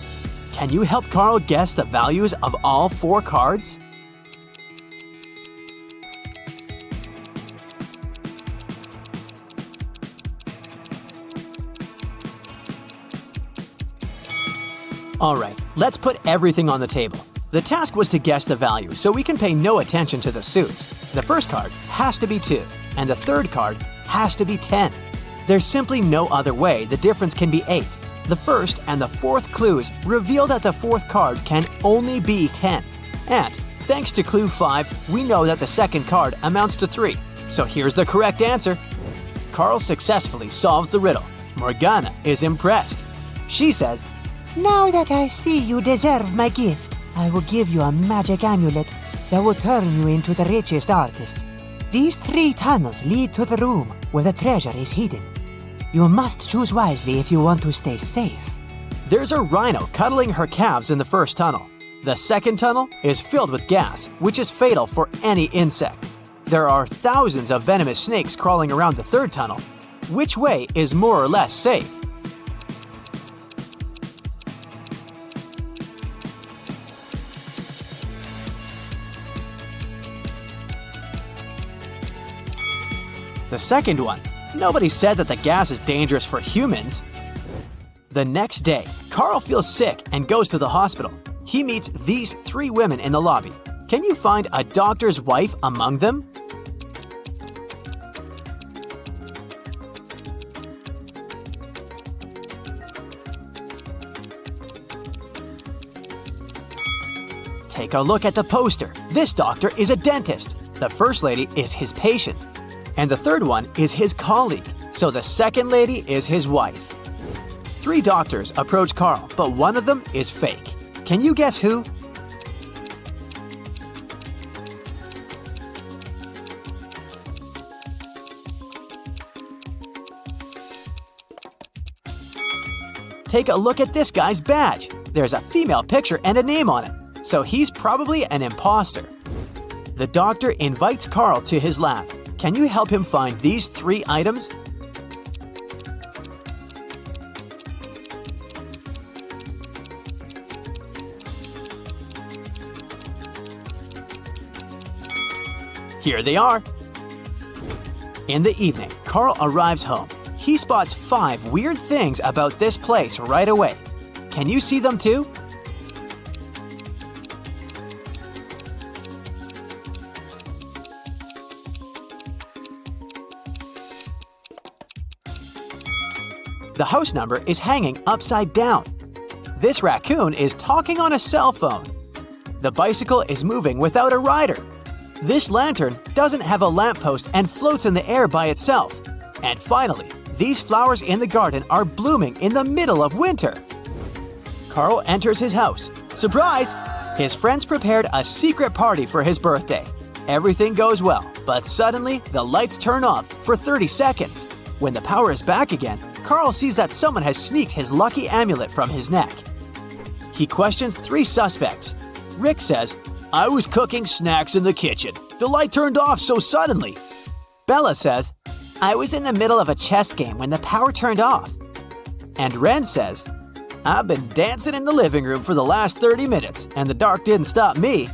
S1: Can you help Carl guess the values of all 4 cards? Alright, let's put everything on the table. The task was to guess the value, so we can pay no attention to the suits. The first card has to be 2, and the third card has to be 10. There's simply no other way the difference can be 8. The first and the fourth clues reveal that the fourth card can only be 10. And, thanks to clue 5, we know that the second card amounts to 3. So here's the correct answer. Carl successfully solves the riddle. Morgana is impressed. She says,
S3: Now that I see you deserve my gift, I will give you a magic amulet that will turn you into the richest artist. These 3 tunnels lead to the room where the treasure is hidden. You must choose wisely if you want to stay safe.
S1: There's a rhino cuddling her calves in the first tunnel. The second tunnel is filled with gas, which is fatal for any insect. There are thousands of venomous snakes crawling around the third tunnel. Which way is more or less safe? The second one. Nobody said that the gas is dangerous for humans. The next day, Carl feels sick and goes to the hospital. He meets these 3 women in the lobby. Can you find a doctor's wife among them? Take a look at the poster. This doctor is a dentist. The first lady is his patient. And the third one is his colleague, so the second lady is his wife. 3 doctors approach Carl, but one of them is fake. Can you guess who? Take a look at this guy's badge. There's a female picture and a name on it, so he's probably an imposter. The doctor invites Carl to his lab. Can you help him find these 3 items? Here they are. In the evening, Carl arrives home. He spots 5 weird things about this place right away. Can you see them too? The house number is hanging upside down. This raccoon is talking on a cell phone. The bicycle is moving without a rider. This lantern doesn't have a lamppost and floats in the air by itself. And finally, these flowers in the garden are blooming in the middle of winter. Carl enters his house. Surprise! His friends prepared a secret party for his birthday. Everything goes well, but suddenly the lights turn off for 30 seconds. When the power is back again, Carl sees that someone has sneaked his lucky amulet from his neck. He questions 3 suspects. Rick says, "I was cooking snacks in the kitchen. The light turned off so suddenly." Bella says, "I was in the middle of a chess game when the power turned off." And Ren says, "I've been dancing in the living room for the last 30 minutes, and the dark didn't stop me."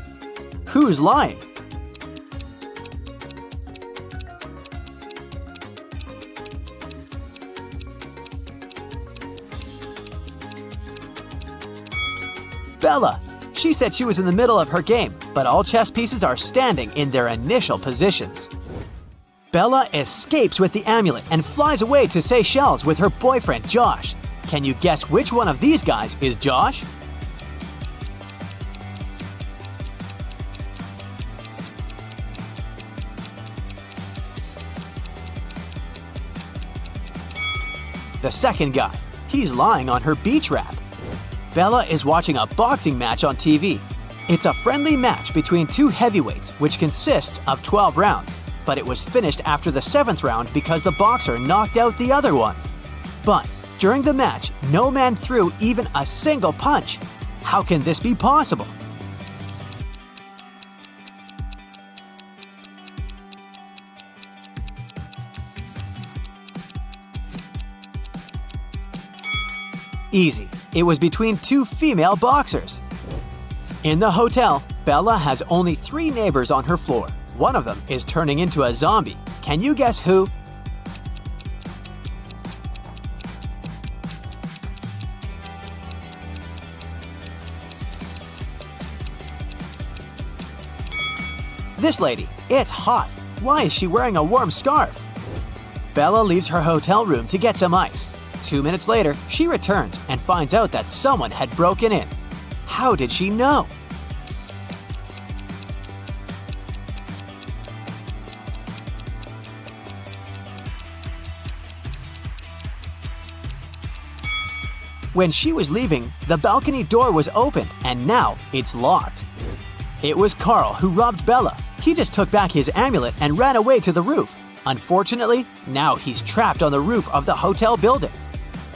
S1: Who's lying? Bella. She said she was in the middle of her game, but all chess pieces are standing in their initial positions. Bella escapes with the amulet and flies away to Seychelles with her boyfriend Josh. Can you guess which one of these guys is Josh? The second guy. He's lying on her beach wrap. Bella is watching a boxing match on TV. It's a friendly match between 2 heavyweights, which consists of 12 rounds, but it was finished after the 7th round because the boxer knocked out the other one. But during the match, no man threw even a single punch. How can this be possible? Easy. It was between 2 female boxers. In the hotel, Bella has only 3 neighbors on her floor. One of them is turning into a zombie. Can you guess who? This lady, it's hot. Why is she wearing a warm scarf? Bella leaves her hotel room to get some ice. 2 minutes later, she returns and finds out that someone had broken in. How did she know? When she was leaving, the balcony door was opened and now it's locked. It was Carl who robbed Bella. He just took back his amulet and ran away to the roof. Unfortunately, now he's trapped on the roof of the hotel building.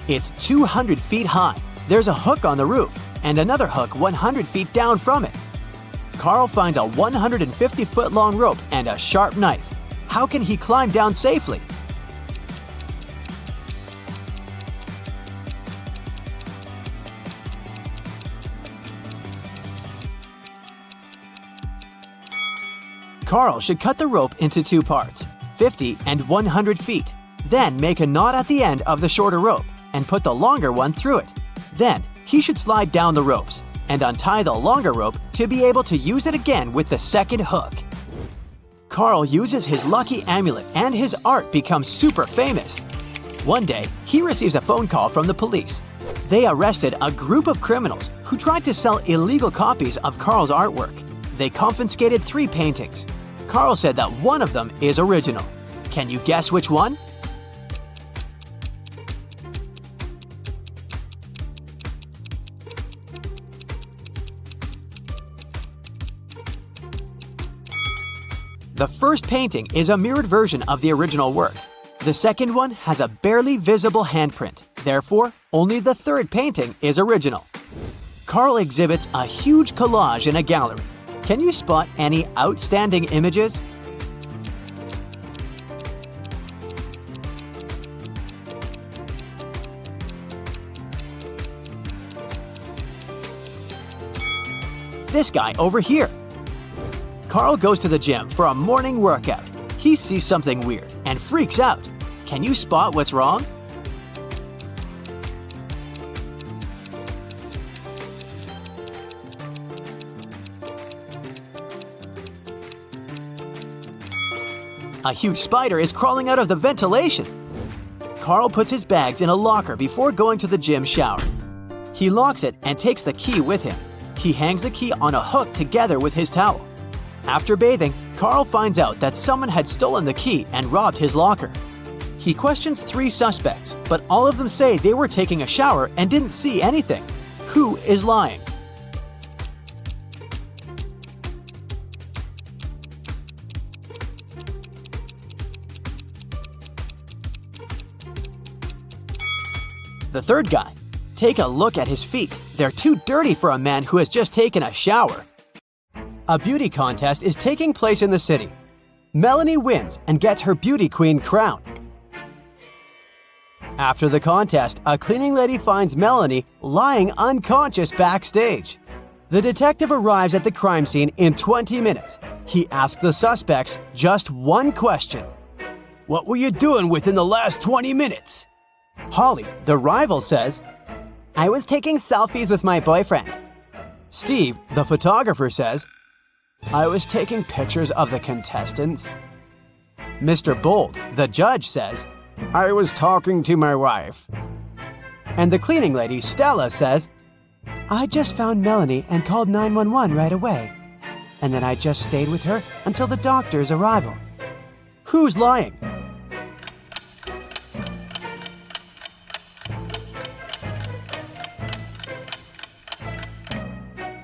S1: It's 200 feet high. There's a hook on the roof and another hook 100 feet down from it. Carl finds a 150-foot-long rope and a sharp knife. How can he climb down safely? Carl should cut the rope into 2 parts, 50 and 100 feet. Then make a knot at the end of the shorter rope and put the longer one through it. Then he should slide down the ropes and untie the longer rope to be able to use it again with the second hook. Carl uses his lucky amulet and his art becomes super famous. One day, he receives a phone call from the police. They arrested a group of criminals who tried to sell illegal copies of Carl's artwork. They confiscated 3 paintings. Carl said that one of them is original. Can you guess which one? The first painting is a mirrored version of the original work. The second one has a barely visible handprint. Therefore, only the third painting is original. Carl exhibits a huge collage in a gallery. Can you spot any outstanding images? This guy over here. Carl goes to the gym for a morning workout. He sees something weird and freaks out. Can you spot what's wrong? A huge spider is crawling out of the ventilation. Carl puts his bags in a locker before going to the gym shower. He locks it and takes the key with him. He hangs the key on a hook together with his towel. After bathing, Carl finds out that someone had stolen the key and robbed his locker. He questions 3 suspects, but all of them say they were taking a shower and didn't see anything. Who is lying? The third guy. Take a look at his feet. They're too dirty for a man who has just taken a shower. A beauty contest is taking place in the city. Melanie wins and gets her beauty queen crown. After the contest, a cleaning lady finds Melanie lying unconscious backstage. The detective arrives at the crime scene in 20 minutes. He asks the suspects just one question.
S2: What were you doing within the last 20 minutes?
S1: Holly, the rival, says,
S3: I was taking selfies with my boyfriend.
S1: Steve, the photographer, says, I was taking pictures of the contestants. Mr. Bold, the judge, says,
S2: I was talking to my wife.
S1: And the cleaning lady, Stella, says,
S3: I just found Melanie and called 911 right away. And then I just stayed with her until the doctor's arrival.
S1: Who's lying?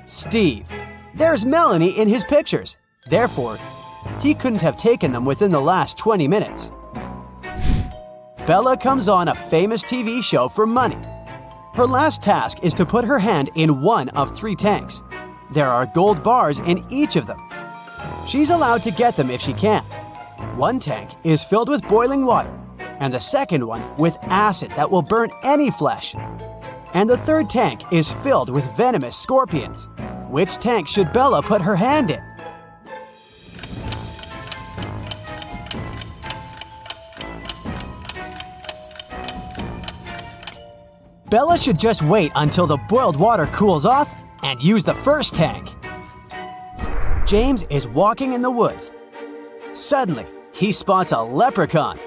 S1: Steve. There's Melanie in his pictures. Therefore, he couldn't have taken them within the last 20 minutes. Bella comes on a famous TV show for money. Her last task is to put her hand in one of 3 tanks. There are gold bars in each of them. She's allowed to get them if she can. One tank is filled with boiling water, and the second one with acid that will burn any flesh. And the third tank is filled with venomous scorpions. Which tank should Bella put her hand in? Bella should just wait until the boiled water cools off and use the first tank. James is walking in the woods. Suddenly, he spots a leprechaun.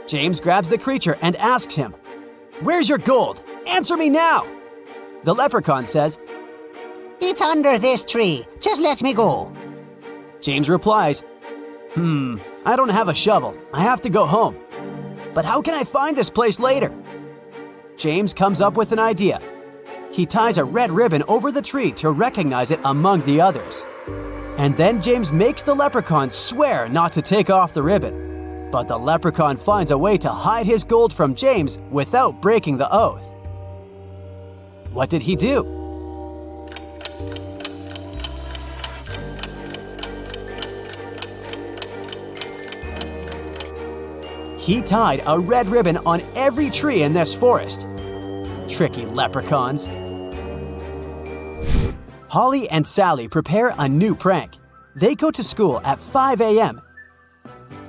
S1: James grabs the creature and asks him, "Where's your gold? Answer me now!" The leprechaun says,
S3: It's under this tree. Just let me go.
S1: James replies, I don't have a shovel. I have to go home. But how can I find this place later? James comes up with an idea. He ties a red ribbon over the tree to recognize it among the others. And then James makes the leprechaun swear not to take off the ribbon. But the leprechaun finds a way to hide his gold from James without breaking the oath. What did he do? He tied a red ribbon on every tree in this forest. Tricky leprechauns. Holly and Sally prepare a new prank. They go to school at 5 a.m.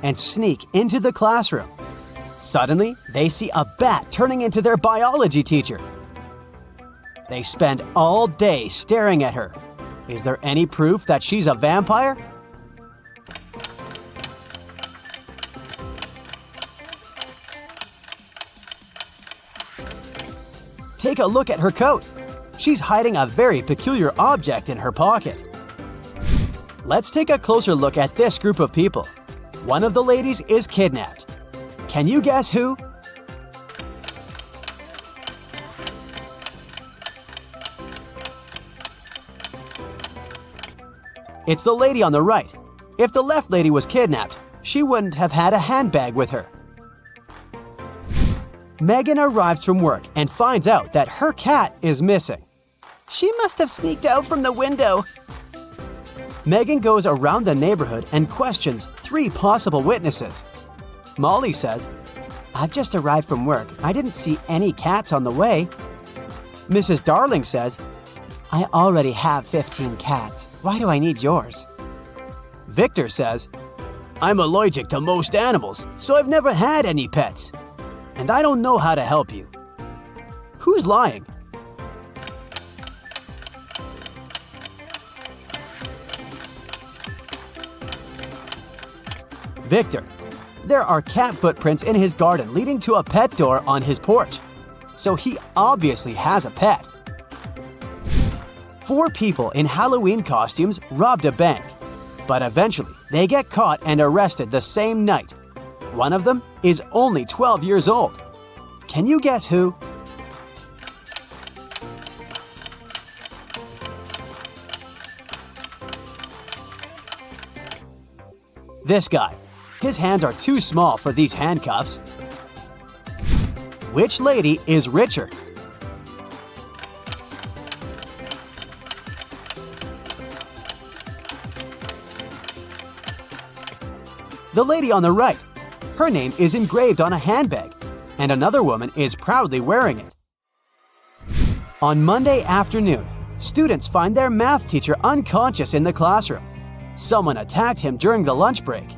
S1: and sneak into the classroom. Suddenly, they see a bat turning into their biology teacher. They spend all day staring at her. Is there any proof that she's a vampire? Take a look at her coat. She's hiding a very peculiar object in her pocket. Let's take a closer look at this group of people. One of the ladies is kidnapped. Can you guess who? It's the lady on the right. If the left lady was kidnapped, she wouldn't have had a handbag with her. Megan arrives from work and finds out that her cat is missing. She must have sneaked out from the window. Megan goes around the neighborhood and questions 3 possible witnesses. Molly says, "I've just arrived from work. I didn't see any cats on the way." Mrs. Darling says, "I already have 15 cats. Why do I need yours?" Victor says, "I'm allergic to most animals, so I've never had any pets. And I don't know how to help you." Who's lying? Victor. There are cat footprints in his garden leading to a pet door on his porch. So he obviously has a pet. 4 people in Halloween costumes robbed a bank. But eventually, they get caught and arrested the same night. One of them is only 12 years old. Can you guess who? This guy. His hands are too small for these handcuffs. Which lady is richer? The lady on the right. Her name is engraved on a handbag, and another woman is proudly wearing it. On Monday afternoon, students find their math teacher unconscious in the classroom. Someone attacked him during the lunch break.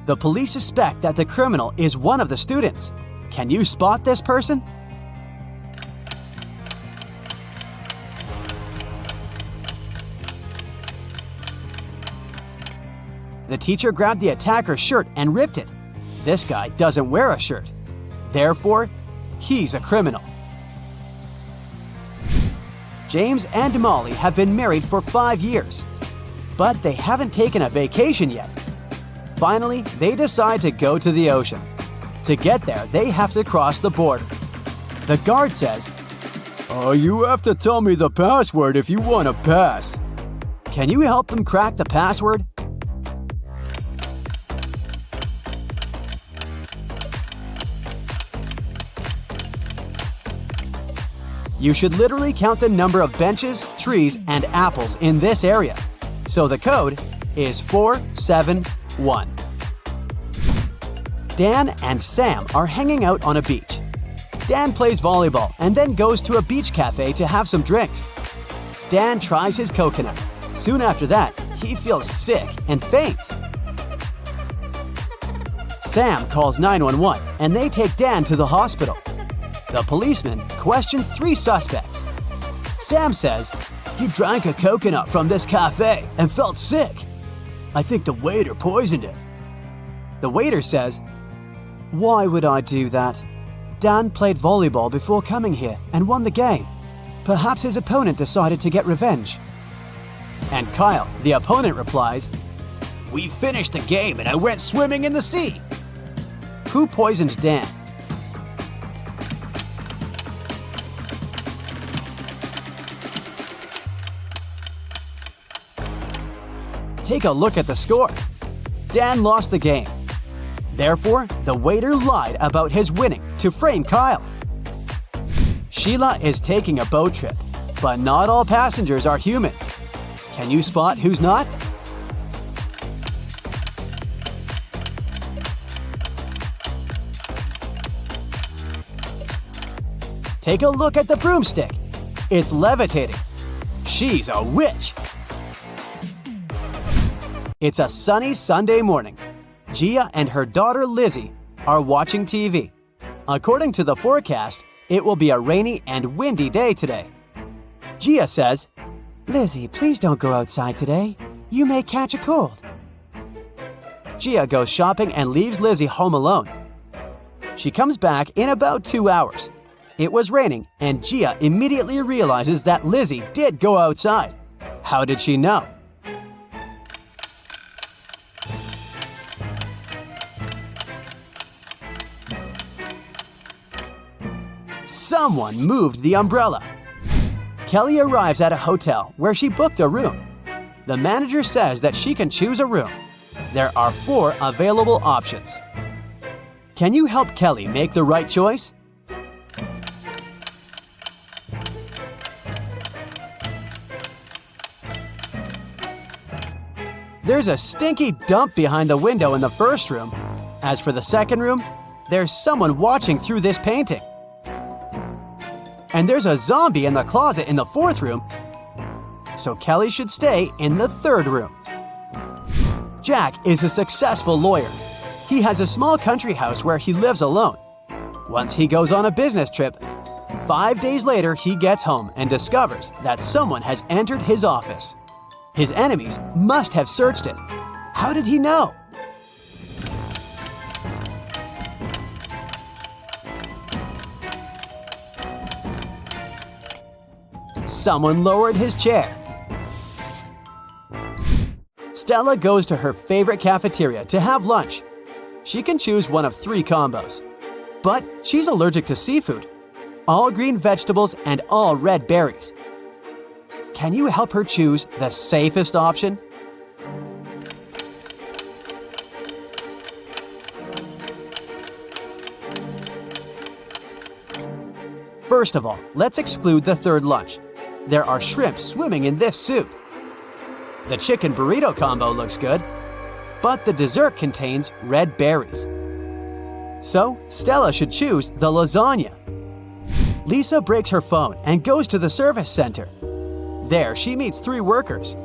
S1: The police suspect that the criminal is one of the students. Can you spot this person? The teacher grabbed the attacker's shirt and ripped it. This guy doesn't wear a shirt. Therefore, he's a criminal. James and Molly have been married for 5 years, but they haven't taken a vacation yet. Finally, they decide to go to the ocean. To get there, they have to cross the border. The guard says,
S2: You have to tell me the password if you want to pass.
S1: "Can you help them crack the password?" You should literally count the number of benches, trees, and apples in this area. So the code is 471. Dan and Sam are hanging out on a beach. Dan plays volleyball and then goes to a beach cafe to have some drinks. Dan tries his coconut. Soon after that, he feels sick and faints. Sam calls 911 and they take Dan to the hospital. The policeman questions 3 suspects. Sam says, "He drank a coconut from this cafe and felt sick.
S2: I think the waiter poisoned it.
S1: The waiter says, "Why would I do that? Dan played volleyball before coming here and won the game. Perhaps his opponent decided to get revenge." And Kyle, the opponent, replies,
S2: We finished the game and I went swimming in the sea.
S1: "Who poisoned Dan?" Take a look at the score. Dan lost the game. Therefore, the waiter lied about his winning to frame Kyle. Sheila is taking a boat trip, but not all passengers are humans. Can you spot who's not? Take a look at the broomstick. It's levitating. She's a witch. It's a sunny Sunday morning. Gia and her daughter Lizzie are watching TV. According to the forecast, it will be a rainy and windy day today. Gia says,
S3: Lizzie, please don't go outside today. You may catch a cold.
S1: Gia goes shopping and leaves Lizzie home alone. She comes back in about 2 hours. It was raining, and Gia immediately realizes that Lizzie did go outside. How did she know? Someone moved the umbrella. Kelly arrives at a hotel where she booked a room. The manager says that she can choose a room. There are 4 available options. Can you help Kelly make the right choice? There's a stinky dump behind the window in the first room. As for the second room, there's someone watching through this painting. And there's a zombie in the closet in the 4th room. So Kelly should stay in the 3rd room. Jack is a successful lawyer. He has a small country house where he lives alone. Once he goes on a business trip, 5 days later he gets home and discovers that someone has entered his office. His enemies must have searched it. How did he know? Someone lowered his chair. Stella goes to her favorite cafeteria to have lunch. She can choose one of 3 combos. But she's allergic to seafood, all green vegetables, and all red berries. Can you help her choose the safest option? First of all, let's exclude the 3rd lunch. There are shrimp swimming in this soup. The chicken burrito combo looks good, but the dessert contains red berries. So, Stella should choose the lasagna. Lisa breaks her phone and goes to the service center. There, she meets 3 workers.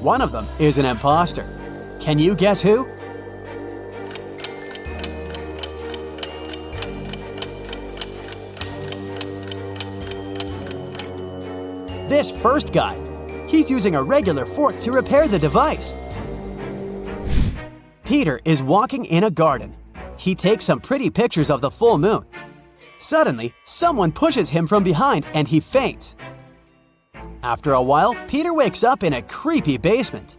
S1: One of them is an imposter. Can you guess who? This first guy. He's using a regular fork to repair the device. Peter is walking in a garden. He takes some pretty pictures of the full moon. Suddenly, someone pushes him from behind and he faints. After a while, Peter wakes up in a creepy basement.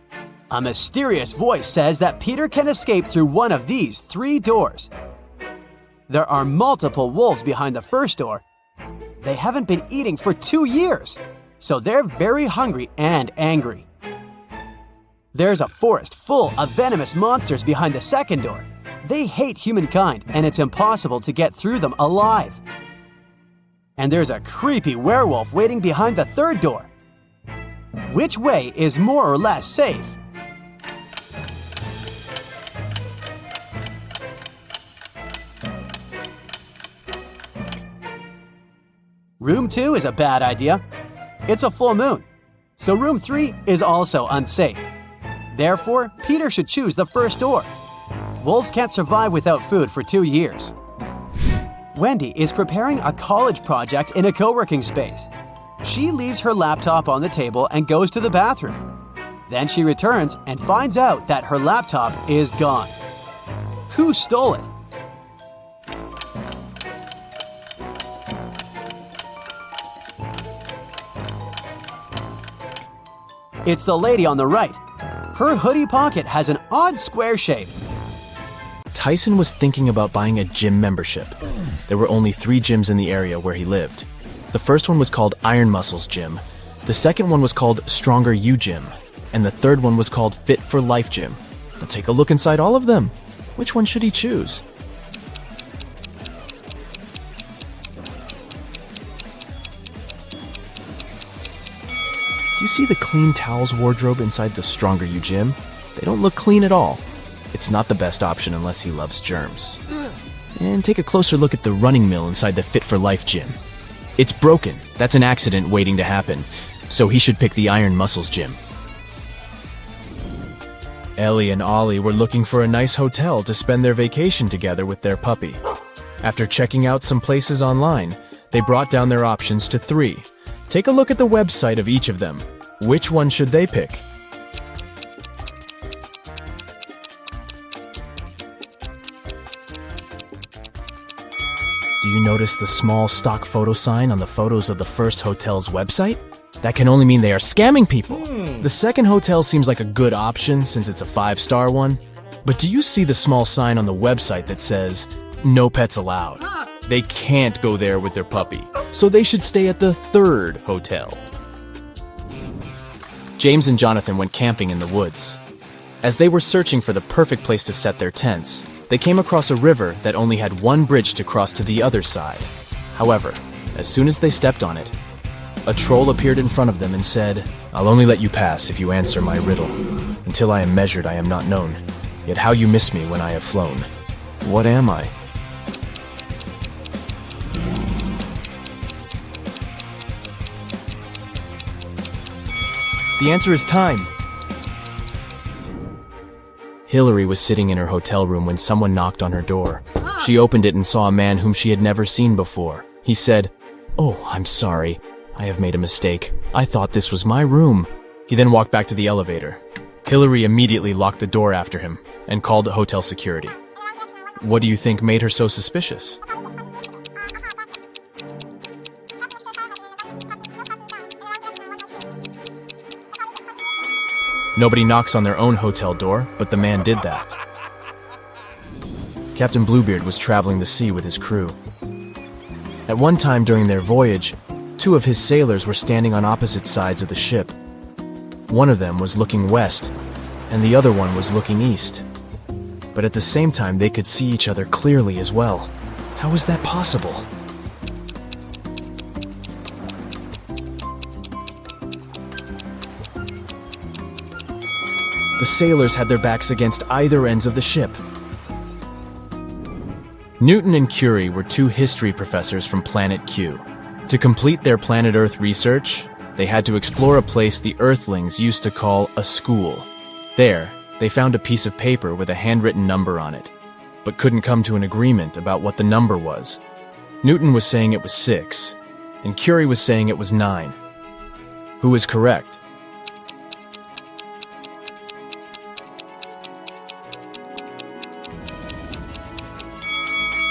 S1: A mysterious voice says that Peter can escape through one of these 3 doors. There are multiple wolves behind the first door. They haven't been eating for 2 years, so they're very hungry and angry. There's a forest full of venomous monsters behind the second door. They hate humankind, and it's impossible to get through them alive. And there's a creepy werewolf waiting behind the 3rd door. Which way is more or less safe? Room 2 is a bad idea. It's a full moon. So room 3 is also unsafe. Therefore, Peter should choose the first door. Wolves can't survive without food for 2 years. Wendy is preparing a college project in a co-working space. She leaves her laptop on the table and goes to the bathroom. Then she returns and finds out that her laptop is gone. Who stole it? It's the lady on the right. Her hoodie pocket has an odd square shape.
S6: Tyson was thinking about buying a gym membership. There were only 3 gyms in the area where he lived. The first one was called Iron Muscles Gym. The second one was called Stronger You Gym. And the third one was called Fit for Life Gym. Now take a look inside all of them. Which one should he choose? Do you see the clean towels wardrobe inside the Stronger You Gym? They don't look clean at all. It's not the best option unless he loves germs. And take a closer look at the running mill inside the Fit for Life Gym. It's broken. That's an accident waiting to happen. So he should pick the Iron Muscles Gym. Ellie and Ollie were looking for a nice hotel to spend their vacation together with their puppy. After checking out some places online, they brought down their options to 3. Take a look at the website of each of them. Which one should they pick? Do you notice the small stock photo sign on the photos of the first hotel's website? That can only mean they are scamming people. The second hotel seems like a good option since it's a 5-star one. But do you see the small sign on the website that says, "No pets allowed"? They can't go there with their puppy, so they should stay at the third hotel. James and Jonathan went camping in the woods. As they were searching for the perfect place to set their tents, they came across a river that only had one bridge to cross to the other side. However, as soon as they stepped on it, a troll appeared in front of them and said, "I'll only let you pass if you answer my riddle. Until I am measured, I am not known. Yet how you miss me when I have flown. What am I?" The answer is time. Hillary was sitting in her hotel room when someone knocked on her door. She opened it and saw a man whom she had never seen before. He said, "Oh, I'm sorry. I have made a mistake. I thought this was my room." He then walked back to the elevator. Hillary immediately locked the door after him and called hotel security. What do you think made her so suspicious? Nobody knocks on their own hotel door, but the man did that. Captain Bluebeard was traveling the sea with his crew. At one time during their voyage, 2 of his sailors were standing on opposite sides of the ship. One of them was looking west, and the other one was looking east. But at the same time, they could see each other clearly as well. How was that possible? The sailors had their backs against either ends of the ship. Newton and Curie were 2 history professors from Planet Q. To complete their planet Earth research, they had to explore a place the Earthlings used to call a school. There, they found a piece of paper with a handwritten number on it, but couldn't come to an agreement about what the number was. Newton was saying it was 6, and Curie was saying it was 9. Who is correct?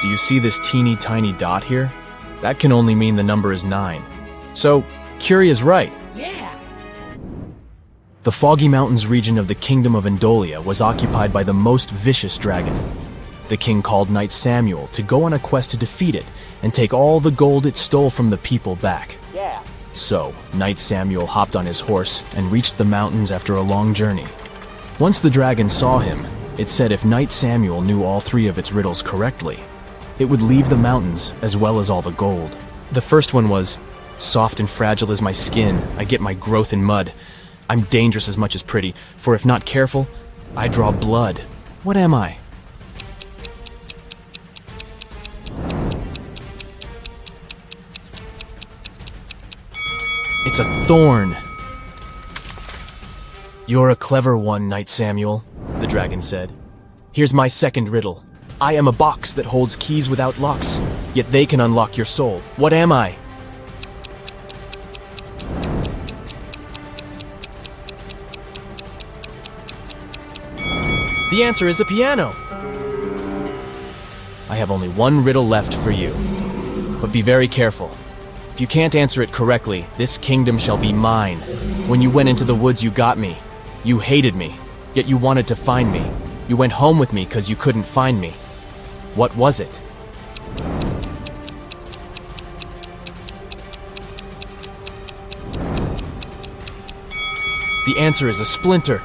S6: Do you see this teeny tiny dot here? That can only mean the number is 9. So, Curie is right. Yeah. The Foggy Mountains region of the Kingdom of Endolia was occupied by the most vicious dragon. The king called Knight Samuel to go on a quest to defeat it and take all the gold it stole from the people back. Yeah. So, Knight Samuel hopped on his horse and reached the mountains after a long journey. Once the dragon saw him, it said if Knight Samuel knew all 3 of its riddles correctly, it would leave the mountains as well as all the gold. The first one was, "Soft and fragile as my skin, I get my growth in mud. I'm dangerous as much as pretty, for if not careful, I draw blood. What am I?" It's a thorn. "You're a clever one, Knight Samuel," the dragon said. "Here's my second riddle. I am a box that holds keys without locks, yet they can unlock your soul. What am I?" The answer is a piano. I have only one riddle left for you. But be very careful. If you can't answer it correctly, this kingdom shall be mine. When you went into the woods, you got me. You hated me, yet you wanted to find me. You went home with me because you couldn't find me. What was it? The answer is a splinter.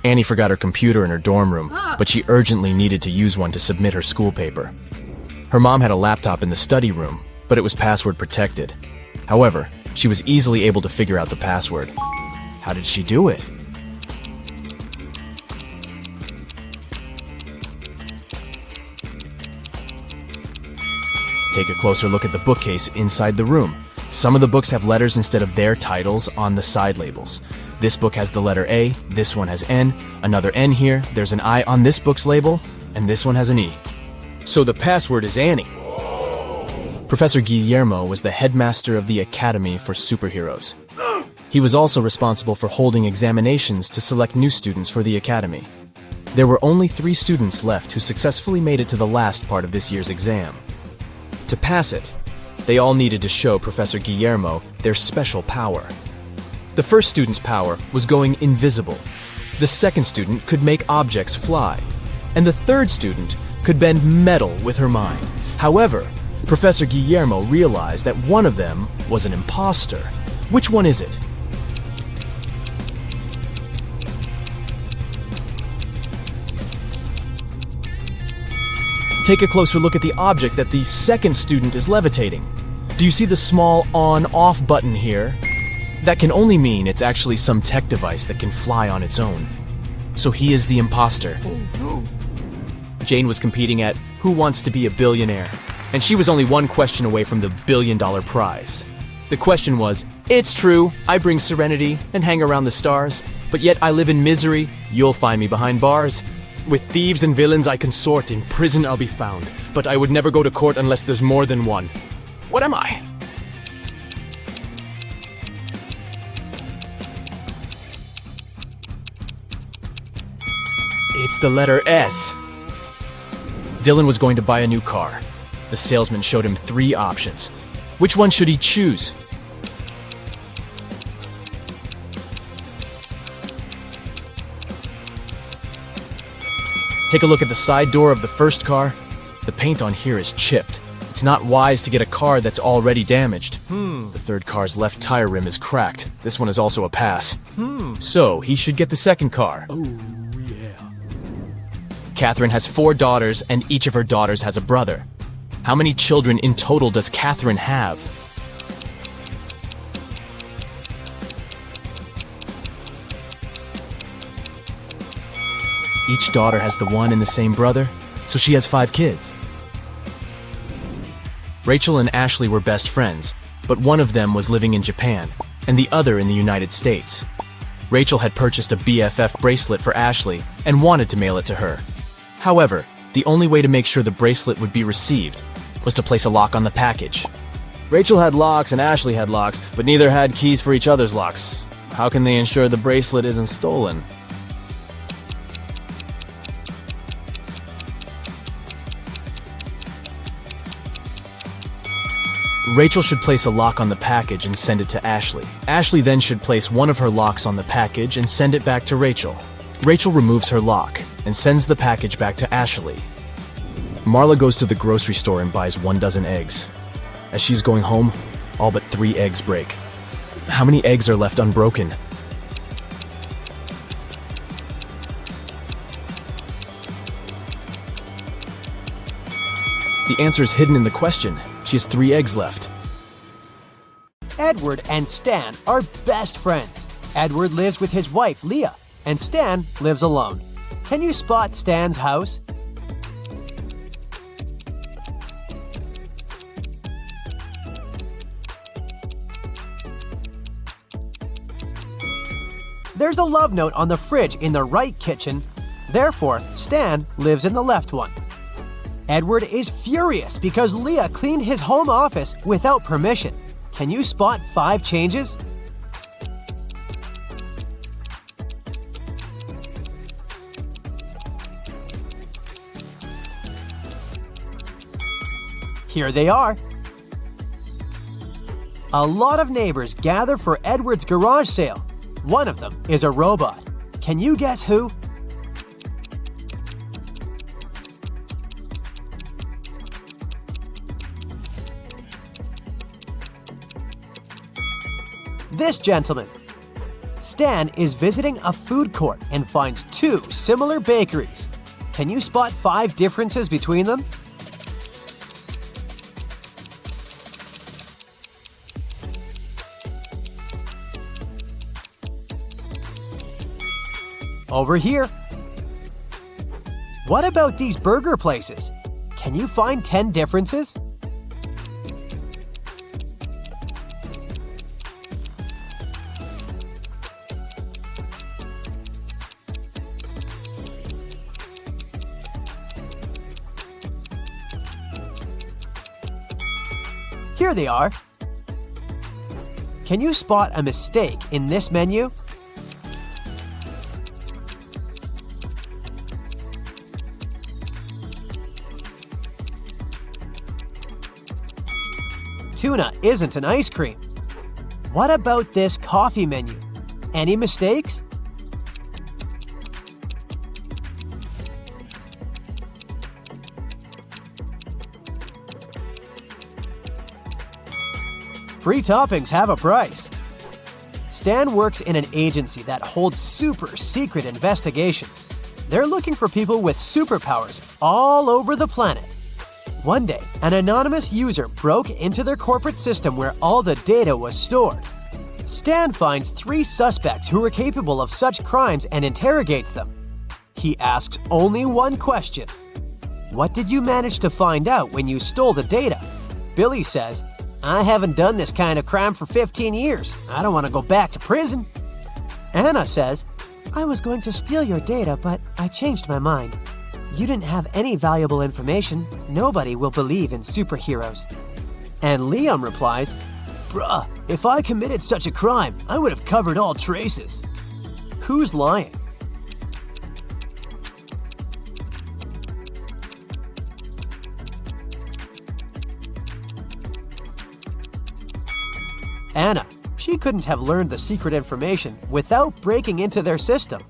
S6: Annie forgot her computer in her dorm room, but she urgently needed to use one to submit her school paper. Her mom had a laptop in the study room, but it was password protected. However, she was easily able to figure out the password. How did she do it? Take a closer look at the bookcase inside the room. Some of the books have letters instead of their titles on the side labels. This book has the letter A, this one has N, another N here, there's an I on this book's label, and this one has an E. So the password is Annie. Professor Guillermo was the headmaster of the Academy for Superheroes. He was also responsible for holding examinations to select new students for the Academy. There were only 3 students left who successfully made it to the last part of this year's exam. To pass it, they all needed to show Professor Guillermo their special power. The first student's power was going invisible. The second student could make objects fly. And the third student could bend metal with her mind. However, Professor Guillermo realized that one of them was an imposter. Which one is it? Take a closer look at the object that the second student is levitating. Do you see the small on-off button here? That can only mean it's actually some tech device that can fly on its own. So he is the imposter. Jane was competing at Who Wants to Be a Billionaire? And she was only one question away from the $1 billion prize. The question was, it's true, I bring serenity and hang around the stars, but yet I live in misery, you'll find me behind bars. With thieves and villains I consort, in prison I'll be found, but I would never go to court unless there's more than one. What am I? It's the letter S. Dylan was going to buy a new car. The salesman showed him 3 options. Which one should he choose? Take a look at the side door of the first car. The paint on here is chipped. It's not wise to get a car that's already damaged. The third car's left tire rim is cracked. This one is also a pass. So he should get the second car. Oh, yeah. Catherine has 4 daughters, and each of her daughters has a brother. How many children in total does Catherine have? Each daughter has the one and the same brother, so she has 5 kids. Rachel and Ashley were best friends, but one of them was living in Japan, and the other in the United States. Rachel had purchased a BFF bracelet for Ashley and wanted to mail it to her. However, the only way to make sure the bracelet would be received was to place a lock on the package. Rachel had locks and Ashley had locks, but neither had keys for each other's locks. How can they ensure the bracelet isn't stolen? Rachel should place a lock on the package and send it to Ashley. Ashley then should place one of her locks on the package and send it back to Rachel. Rachel removes her lock and sends the package back to Ashley. Marla goes to the grocery store and buys 1 dozen eggs. As she's going home, all but 3 eggs break. How many eggs are left unbroken? The answer is hidden in the question. She has 3 eggs left.
S1: Edward and Stan are best friends. Edward lives with his wife, Leah, and Stan lives alone. Can you spot Stan's house? There's a love note on the fridge in the right kitchen. Therefore, Stan lives in the left one. Edward is furious because Leah cleaned his home office without permission. Can you spot 5 changes? Here they are. A lot of neighbors gather for Edward's garage sale. One of them is a robot. Can you guess who? This gentleman. Stan is visiting a food court and finds two similar bakeries. Can you spot 5 differences between them? Over here. What about these burger places? Can you find 10 differences? Here they are. Can you spot a mistake in this menu? Tuna isn't an ice cream. What about this coffee menu? Any mistakes? Free toppings have a price. Stan works in an agency that holds super secret investigations. They're looking for people with superpowers all over the planet. One day, an anonymous user broke into their corporate system where all the data was stored. Stan finds 3 suspects who are capable of such crimes and interrogates them. He asks only one question. What did you manage to find out when you stole the data? Billy says, I haven't done this kind of crime for 15 years. I don't want to go back to prison. Anna says, I was going to steal your data, but I changed my mind. You didn't have any valuable information. Nobody will believe in superheroes. And Liam replies,
S2: Bruh, if I committed such a crime, I would have covered all traces.
S1: Who's lying? Anna. She couldn't have learned the secret information without breaking into their system.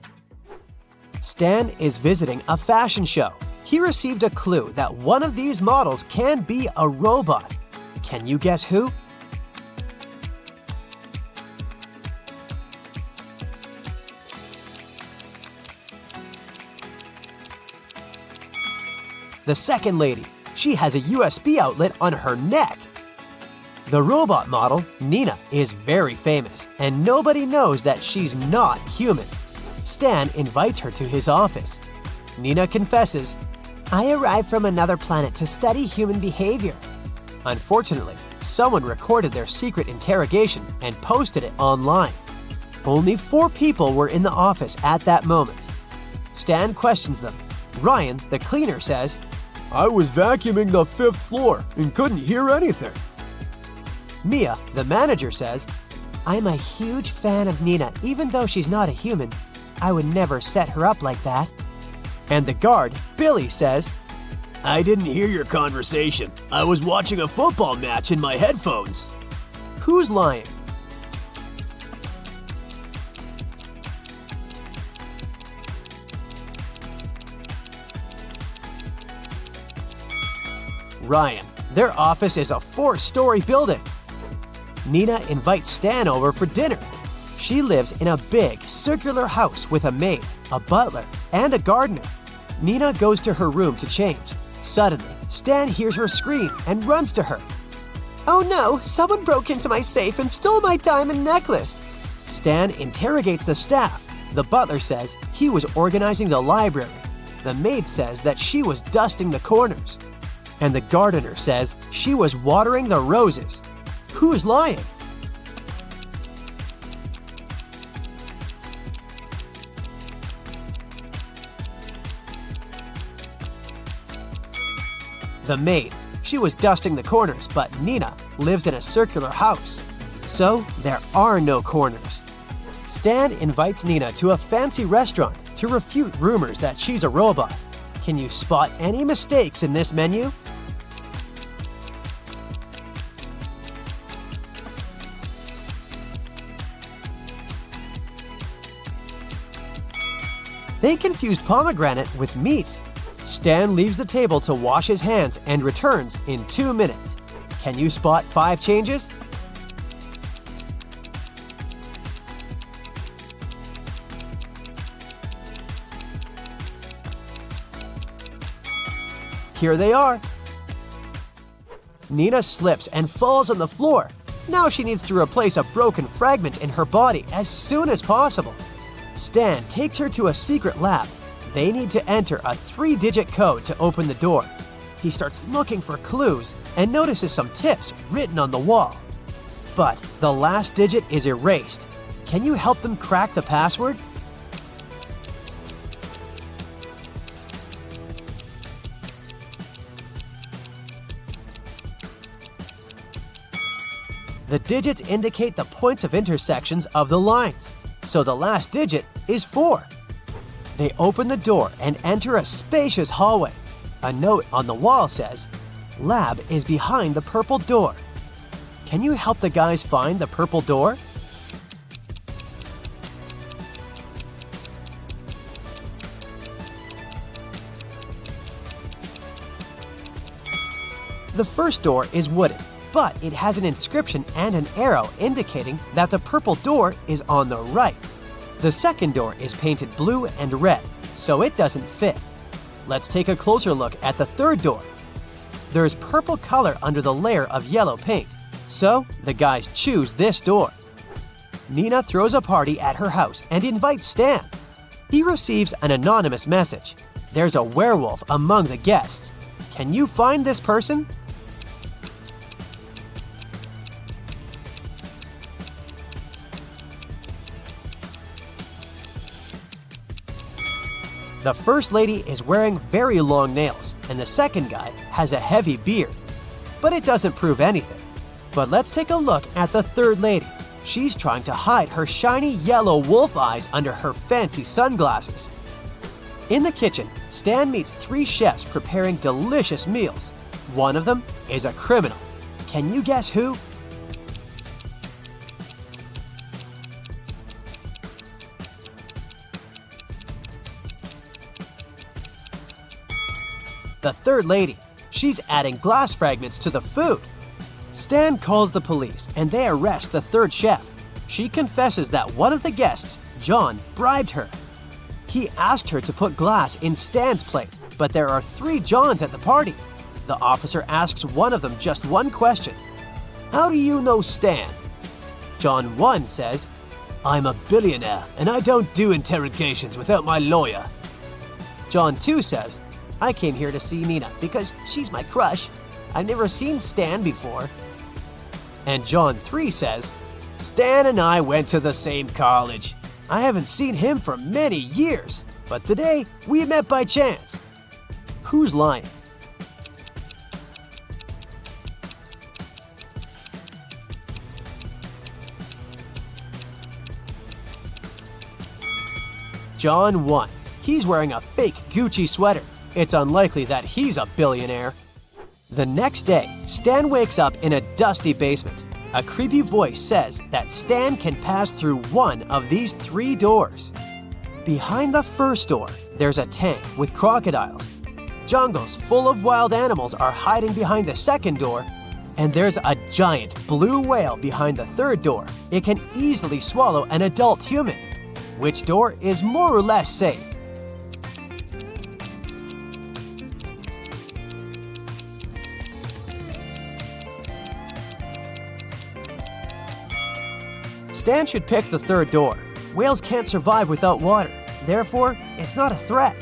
S1: Stan is visiting a fashion show. He received a clue that one of these models can be a robot. Can you guess who? The second lady. She has a USB outlet on her neck. The robot model, Nina, is very famous, and nobody knows that she's not human. Stan invites her to his office. Nina confesses, I arrived from another planet to study human behavior. Unfortunately, someone recorded their secret interrogation and posted it online. Only 4 people were in the office at that moment. Stan questions them. Ryan, the cleaner, says,
S2: I was vacuuming the 5th floor and couldn't hear anything.
S1: Mia, the manager, says, I'm a huge fan of Nina, even though she's not a human. I would never set her up like that. And the guard, Billy, says,
S2: I didn't hear your conversation. I was watching a football match in my headphones.
S1: Who's lying? Ryan. Their office is a 4-story building. Nina invites Stan over for dinner. She lives in a big, circular house with a maid, a butler, and a gardener. Nina goes to her room to change. Suddenly, Stan hears her scream and runs to her. Oh no, someone broke into my safe and stole my diamond necklace. Stan interrogates the staff. The butler says he was organizing the library. The maid says that she was dusting the corners. And the gardener says she was watering the roses. Who's lying? The maid. She was dusting the corners, but Nina lives in a circular house. So there are no corners. Stan invites Nina to a fancy restaurant to refute rumors that she's a robot. Can you spot any mistakes in this menu? They confused pomegranate with meat. Stan leaves the table to wash his hands and returns in 2 minutes. Can you spot 5 changes? Here they are. Nina slips and falls on the floor. Now she needs to replace a broken fragment in her body as soon as possible. Stan takes her to a secret lab. They need to enter a 3-digit code to open the door. He starts looking for clues and notices some tips written on the wall. But the last digit is erased. Can you help them crack the password? The digits indicate the points of intersections of the lines, so the last digit is 4. They open the door and enter a spacious hallway. A note on the wall says, "Lab is behind the purple door." Can you help the guys find the purple door? The first door is wooden, but it has an inscription and an arrow indicating that the purple door is on the right. The second door is painted blue and red, so it doesn't fit. Let's take a closer look at the third door. There's purple color under the layer of yellow paint, so the guys choose this door. Nina throws a party at her house and invites Stan. He receives an anonymous message. There's a werewolf among the guests. Can you find this person? The first lady is wearing very long nails, and the second guy has a heavy beard. But it doesn't prove anything. But let's take a look at the third lady. She's trying to hide her shiny yellow wolf eyes under her fancy sunglasses. In the kitchen, Stan meets 3 chefs preparing delicious meals. One of them is a criminal. Can you guess who? The third lady. She's adding glass fragments to the food. Stan calls the police and they arrest the third chef. She confesses that one of the guests, John, bribed her. He asked her to put glass in Stan's plate, but there are 3 Johns at the party. The officer asks one of them just one question. "How do you know Stan?" John 1 says, "I'm a billionaire and I don't do interrogations without my lawyer." John 2 says, "I came here to see Nina because she's my crush. I've never seen Stan before." And John 3 says, "Stan and I went to the same college. I haven't seen him for many years, but today we met by chance." Who's lying? John 1. He's wearing a fake Gucci sweater. It's unlikely that he's a billionaire. The next day, Stan wakes up in a dusty basement. A creepy voice says that Stan can pass through one of these 3 doors. Behind the first door, there's a tank with crocodiles. Jungles full of wild animals are hiding behind the second door, and there's a giant blue whale behind the third door. It can easily swallow an adult human. Which door is more or less safe? Stan should pick the third door. Whales can't survive without water. Therefore, it's not a threat.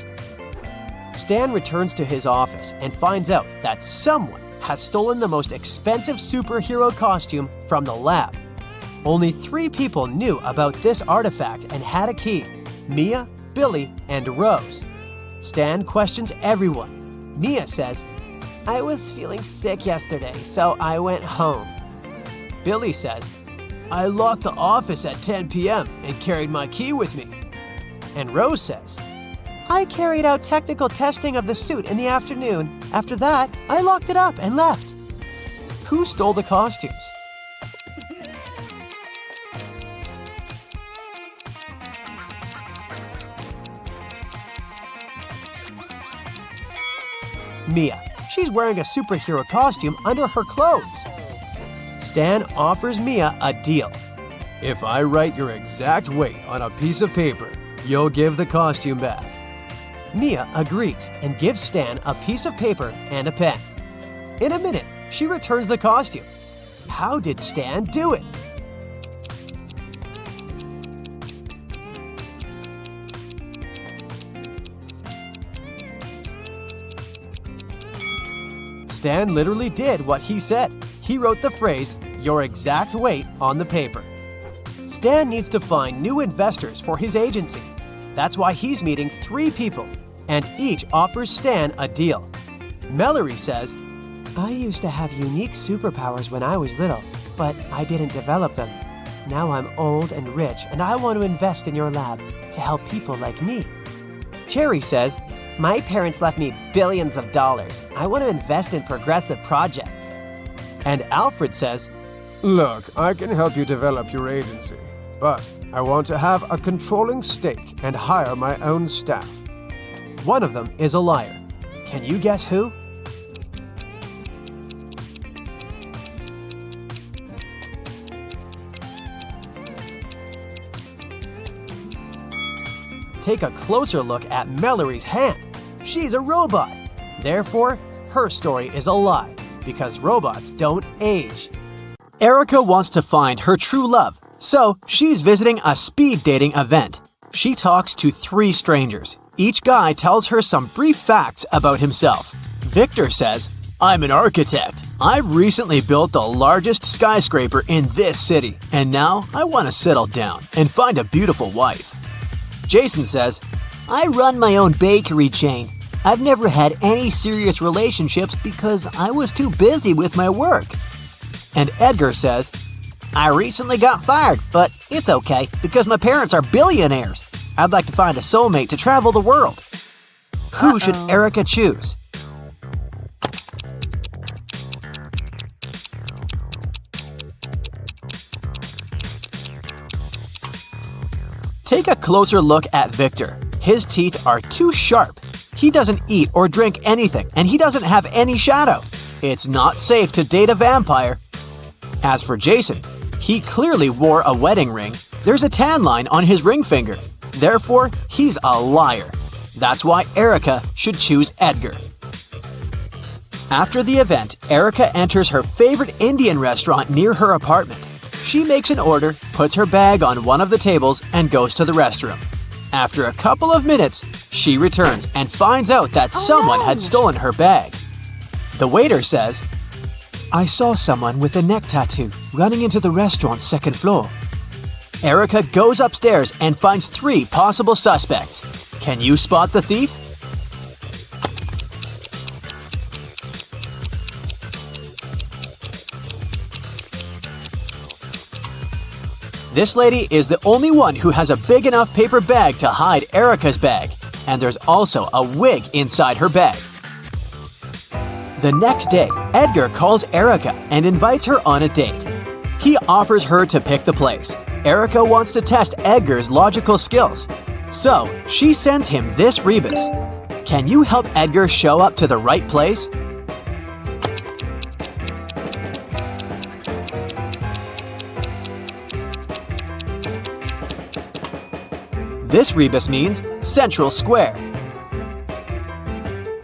S1: Stan returns to his office and finds out that someone has stolen the most expensive superhero costume from the lab. Only 3 people knew about this artifact and had a key: Mia, Billy, and Rose. Stan questions everyone. Mia says, "I was feeling sick yesterday, so I went home." Billy says, "I locked the office at 10 p.m. and carried my key with me." And Rose says, "I carried out technical testing of the suit in the afternoon. After that, I locked it up and left." Who stole the costumes? Mia. She's wearing a superhero costume under her clothes. Stan offers Mia a deal.
S2: If I write your exact weight on a piece of paper, you'll give the costume back.
S1: Mia agrees and gives Stan a piece of paper and a pen. In a minute, she returns the costume. How did Stan do it? Stan literally did what he said. He wrote the phrase, "your exact weight," on the paper. Stan needs to find new investors for his agency. That's why he's meeting 3 people, and each offers Stan a deal. Mallory says,
S3: I used to have unique superpowers when I was little, but I didn't develop them. Now I'm old and rich, and I want to invest in your lab to help people like me.
S1: Cherry says, my parents left me billions of dollars. I want to invest in progressive projects. And Alfred says,
S2: Look, I can help you develop your agency, but I want to have a controlling stake and hire my own staff.
S1: One of them is a liar. Can you guess who? Take a closer look at Mallory's hand. She's a robot. Therefore, her story is a lie, because robots don't age. Erica wants to find her true love, so she's visiting a speed dating event. She talks to 3 strangers. Each guy tells her some brief facts about himself. Victor says, I'm an architect. I've recently built the largest skyscraper in this city, and now I want to settle down and find a beautiful wife. Jason says, I run my own bakery chain. I've never had any serious relationships because I was too busy with my work. And Edgar says, I recently got fired, but it's okay because my parents are billionaires. I'd like to find a soulmate to travel the world. Who should Erica choose? Take a closer look at Victor. His teeth are too sharp. He doesn't eat or drink anything, and he doesn't have any shadow. It's not safe to date a vampire. As for Jason, he clearly wore a wedding ring. There's a tan line on his ring finger. Therefore, he's a liar. That's why Erica should choose Edgar. After the event, Erica enters her favorite Indian restaurant near her apartment. She makes an order, puts her bag on one of the tables, and goes to the restroom. After a couple of minutes, she returns and finds out that someone had stolen her bag. The waiter says, I saw someone with a neck tattoo running into the restaurant's 2nd floor. Erica goes upstairs and finds 3 possible suspects. Can you spot the thief? This lady is the only one who has a big enough paper bag to hide Erica's bag, and there's also a wig inside her bag. The next day, Edgar calls Erica and invites her on a date. He offers her to pick the place. Erica wants to test Edgar's logical skills, so she sends him this rebus. Can you help Edgar show up to the right place? This rebus means Central Square.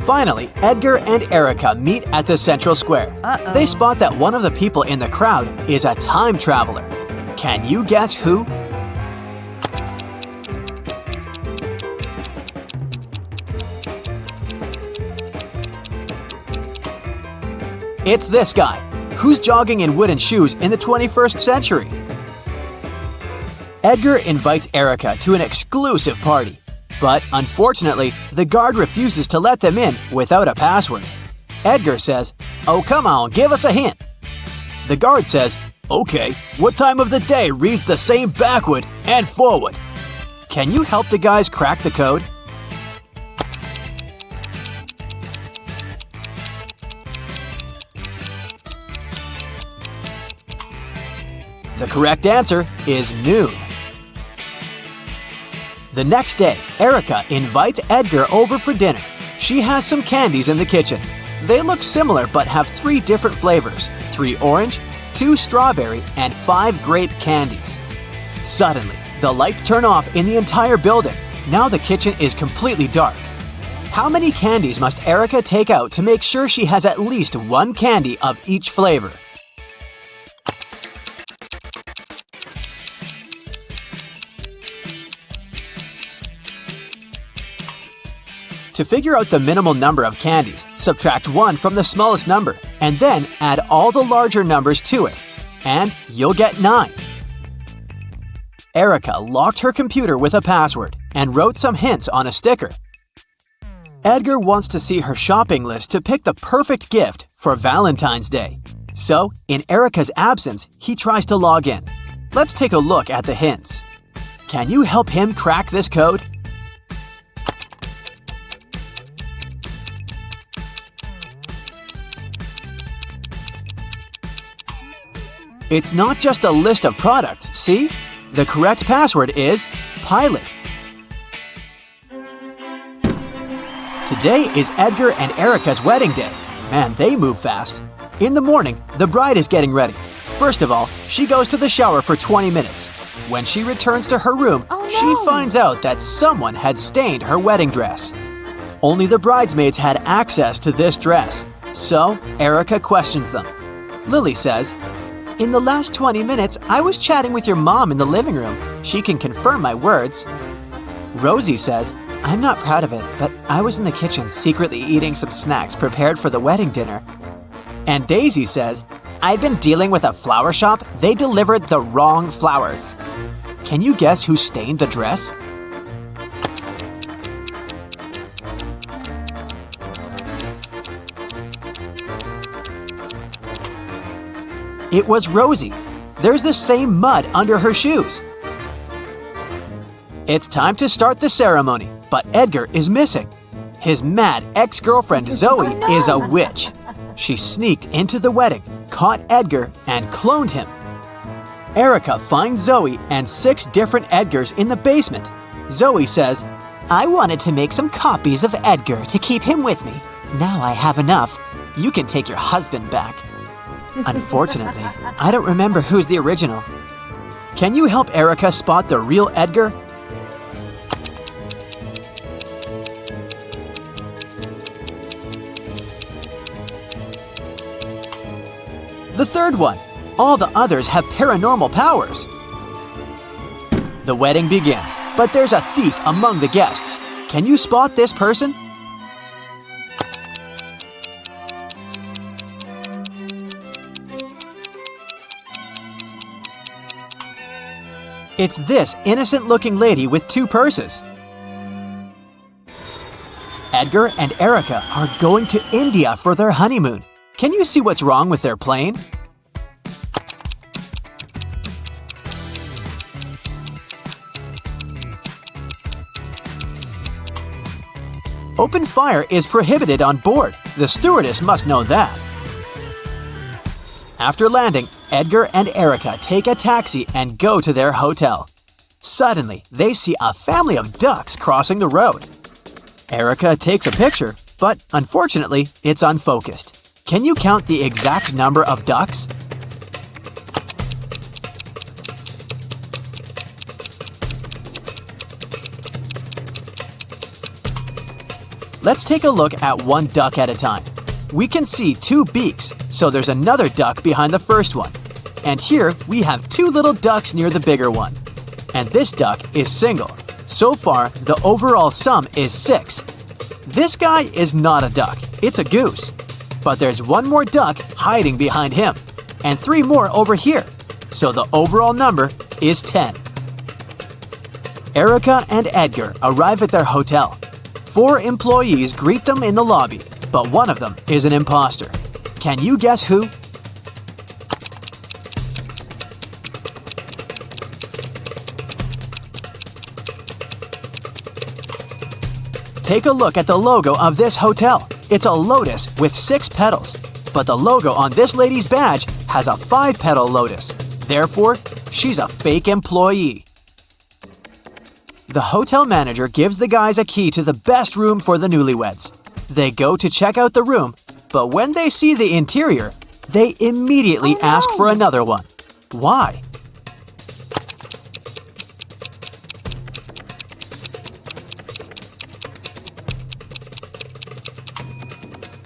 S1: Finally, Edgar and Erica meet at the Central Square. They spot that one of the people in the crowd is a time traveler. Can you guess who? It's this guy, who's jogging in wooden shoes in the 21st century. Edgar invites Erica to an exclusive party, but unfortunately, the guard refuses to let them in without a password. Edgar says, "Oh, come on, give us a hint." The guard says, "Okay, what time of the day reads the same backward and forward?" Can you help the guys crack the code? The correct answer is noon. The next day, Erica invites Edgar over for dinner. She has some candies in the kitchen. They look similar but have 3 different flavors: 3 orange, 2 strawberry, and 5 grape candies. Suddenly, the lights turn off in the entire building. Now the kitchen is completely dark. How many candies must Erica take out to make sure she has at least 1 candy of each flavor? To figure out the minimal number of candies, subtract 1 from the smallest number, and then add all the larger numbers to it, and you'll get 9. Erica locked her computer with a password and wrote some hints on a sticker. Edgar wants to see her shopping list to pick the perfect gift for Valentine's Day. So, in Erica's absence, he tries to log in. Let's take a look at the hints. Can you help him crack this code? It's not just a list of products, see? The correct password is pilot. Today is Edgar and Erica's wedding day. Man, they move fast. In the morning, the bride is getting ready. First of all, she goes to the shower for 20 minutes. When she returns to her room, she finds out that someone had stained her wedding dress. Only the bridesmaids had access to this dress. So, Erica questions them. Lily says, "In the last 20 minutes, I was chatting with your mom in the living room. She can confirm my words." Rosie says, "I'm not proud of it, but I was in the kitchen secretly eating some snacks prepared for the wedding dinner." And Daisy says, "I've been dealing with a flower shop. They delivered the wrong flowers." Can you guess who stained the dress? It was Rosie. There's the same mud under her shoes. It's time to start the ceremony, but Edgar is missing. His mad ex-girlfriend Zoe is a witch. She sneaked into the wedding, caught Edgar, and cloned him. Erica finds Zoe and 6 different Edgars in the basement. Zoe says, "I wanted to make some copies of Edgar to keep him with me. Now I have enough. You can take your husband back." Unfortunately, I don't remember who's the original. Can you help Erica spot the real Edgar? The third one. All the others have paranormal powers. The wedding begins, but there's a thief among the guests. Can you spot this person? It's this innocent-looking lady with 2 purses. Edgar and Erica are going to India for their honeymoon. Can you see what's wrong with their plane? Open fire is prohibited on board. The stewardess must know that. After landing, Edgar and Erica take a taxi and go to their hotel. Suddenly, they see a family of ducks crossing the road. Erica takes a picture, but unfortunately, it's unfocused. Can you count the exact number of ducks? Let's take a look at one duck at a time. We can see 2 beaks, so there's another duck behind the first one. And here we have 2 little ducks near the bigger one. And this duck is single. So far, the overall sum is 6. This guy is not a duck, it's a goose. But there's 1 more duck hiding behind him, and 3 more over here. So the overall number is 10. Erica and Edgar arrive at their hotel. 4 employees greet them in the lobby, but one of them is an imposter. Can you guess who? Take a look at the logo of this hotel. It's a lotus with 6 petals, but the logo on this lady's badge has a 5-petal lotus. Therefore, she's a fake employee. The hotel manager gives the guys a key to the best room for the newlyweds. They go to check out the room, But when they see the interior, they immediately ask for another one. Why?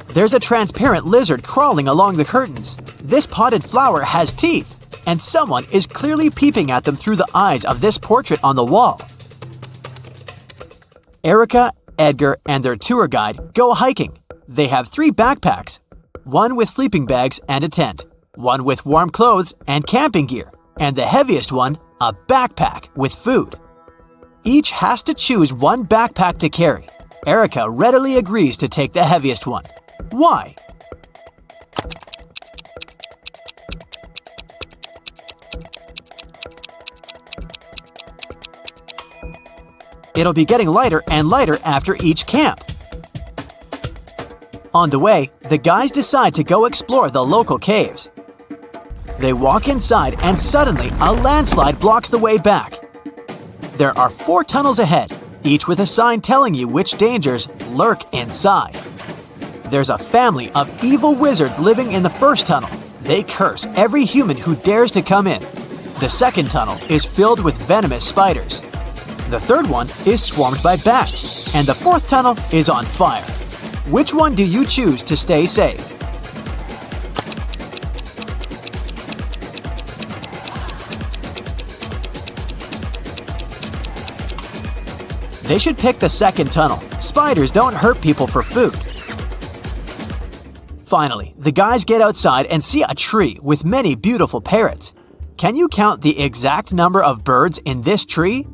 S1: There's a transparent lizard crawling along the curtains. This potted flower has teeth, and someone is clearly peeping at them through the eyes of this portrait on the wall. Erica, Edgar, and their tour guide go hiking. They have 3 backpacks, one with sleeping bags and a tent, one with warm clothes and camping gear, and the heaviest one, a backpack with food. Each has to choose one backpack to carry. Erica readily agrees to take the heaviest one. Why? It'll be getting lighter and lighter after each camp. On the way, the guys decide to go explore the local caves. They walk inside and suddenly a landslide blocks the way back. There are 4 tunnels ahead, each with a sign telling you which dangers lurk inside. There's a family of evil wizards living in the first tunnel. They curse every human who dares to come in. The second tunnel is filled with venomous spiders. The third one is swarmed by bats. And the fourth tunnel is on fire. Which one do you choose to stay safe? They should pick the second tunnel. Spiders don't hurt people for food. Finally, the guys get outside and see a tree with many beautiful parrots. Can you count the exact number of birds in this tree?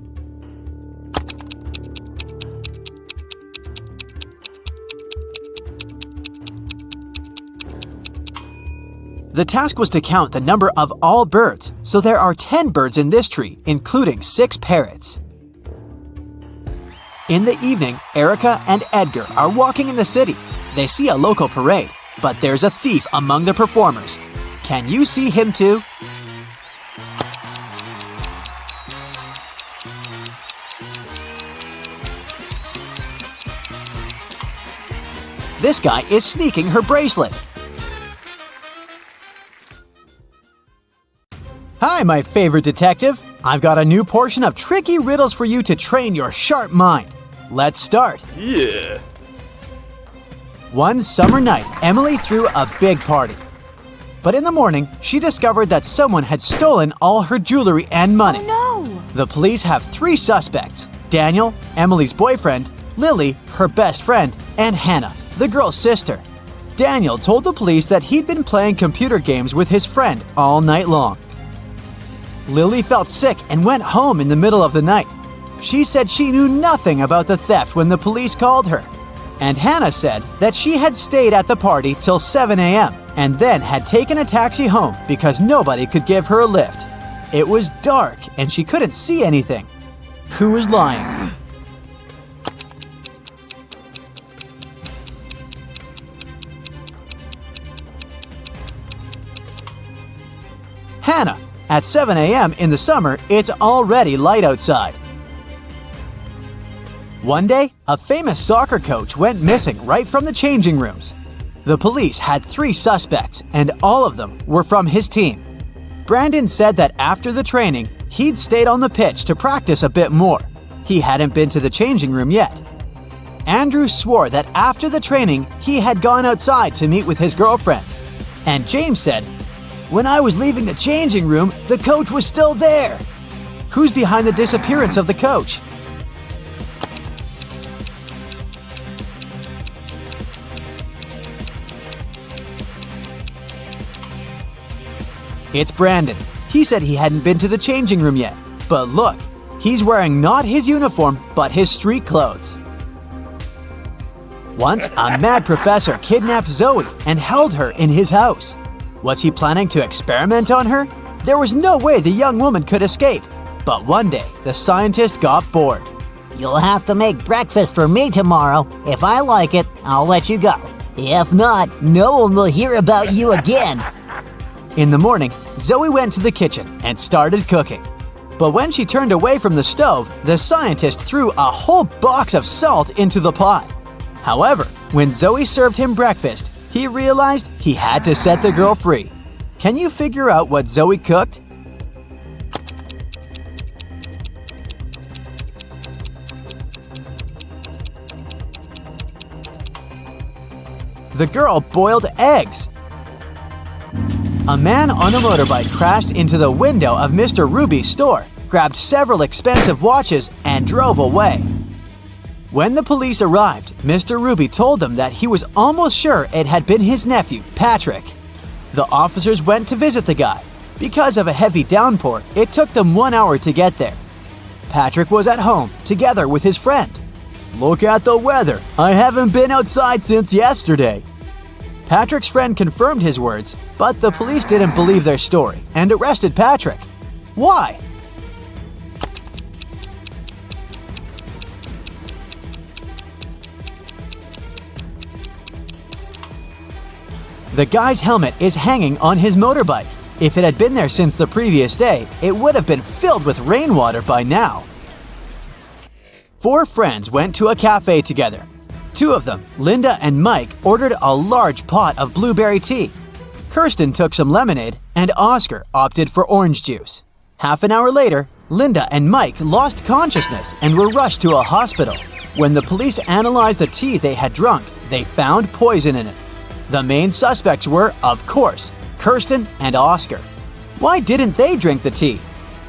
S1: The task was to count the number of all birds, so there are 10 birds in this tree, including 6 parrots. In the evening, Erica and Edgar are walking in the city. They see a local parade, but there's a thief among the performers. Can you see him too? This guy is sneaking her bracelet. Hi, my favorite detective. I've got a new portion of tricky riddles for you to train your sharp mind. Let's start.
S7: Yeah.
S1: One summer night, Emily threw a big party. But in the morning, she discovered that someone had stolen all her jewelry and money.
S8: Oh no!
S1: The police have 3 suspects: Daniel, Emily's boyfriend, Lily, her best friend, and Hannah, the girl's sister. Daniel told the police that he'd been playing computer games with his friend all night long. Lily felt sick and went home in the middle of the night. She said she knew nothing about the theft when the police called her. And Hannah said that she had stayed at the party till 7 a.m. and then had taken a taxi home because nobody could give her a lift. It was dark and she couldn't see anything. Who was lying? Hannah. At 7 a.m. in the summer, it's already light outside. One day, a famous soccer coach went missing right from the changing rooms. The police had 3 suspects, and all of them were from his team. Brandon said that after the training, he'd stayed on the pitch to practice a bit more. He hadn't been to the changing room yet. Andrew swore that after the training, he had gone outside to meet with his girlfriend. And James said, "When I was leaving the changing room, the coach was still there." Who's behind the disappearance of the coach? It's Brandon. He said he hadn't been to the changing room yet. But look, he's wearing not his uniform, but his street clothes. Once, a mad professor kidnapped Zoe and held her in his house. Was he planning to experiment on her? There was no way the young woman could escape. But one day, the scientist got bored.
S5: You'll have to make breakfast for me tomorrow. If I like it, I'll let you go. If not, no one will hear about you again.
S1: In the morning, Zoe went to the kitchen and started cooking. But when she turned away from the stove, the scientist threw a whole box of salt into the pot. However, when Zoe served him breakfast, He realized he had to set the girl free. Can you figure out what Zoe cooked? The girl boiled eggs. A man on a motorbike crashed into the window of Mr. Ruby's store, grabbed several expensive watches, and drove away. When the police arrived, Mr. Ruby told them that he was almost sure it had been his nephew, Patrick. The officers went to visit the guy. Because of a heavy downpour, it took them 1 hour to get there. Patrick was at home, together with his friend. "Look at the weather. I haven't been outside since yesterday." Patrick's friend confirmed his words, but the police didn't believe their story and arrested Patrick. Why? The guy's helmet is hanging on his motorbike. If it had been there since the previous day, it would have been filled with rainwater by now. 4 friends went to a cafe together. 2 of them, Linda and Mike, ordered a large pot of blueberry tea. Kirsten took some lemonade, and Oscar opted for orange juice. Half an hour later, Linda and Mike lost consciousness and were rushed to a hospital. When the police analyzed the tea they had drunk, they found poison in it. The main suspects were, of course, Kirsten and Oscar. Why didn't they drink the tea?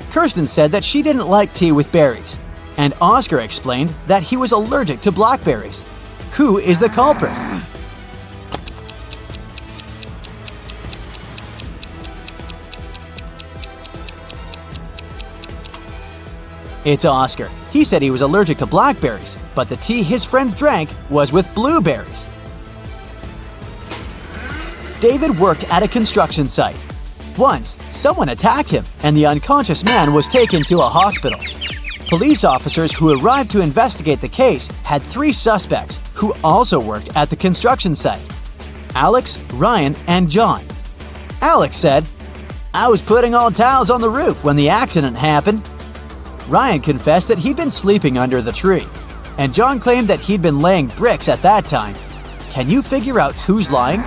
S1: Kirsten said that she didn't like tea with berries, and Oscar explained that he was allergic to blackberries. Who is the culprit? It's Oscar. He said he was allergic to blackberries, but the tea his friends drank was with blueberries. David worked at a construction site. Once, someone attacked him, and the unconscious man was taken to a hospital. Police officers who arrived to investigate the case had 3 suspects who also worked at the construction site: Alex, Ryan, and John. Alex said, "I was putting all tiles on the roof when the accident happened." Ryan confessed that he'd been sleeping under the tree, and John claimed that he'd been laying bricks at that time. Can you figure out who's lying?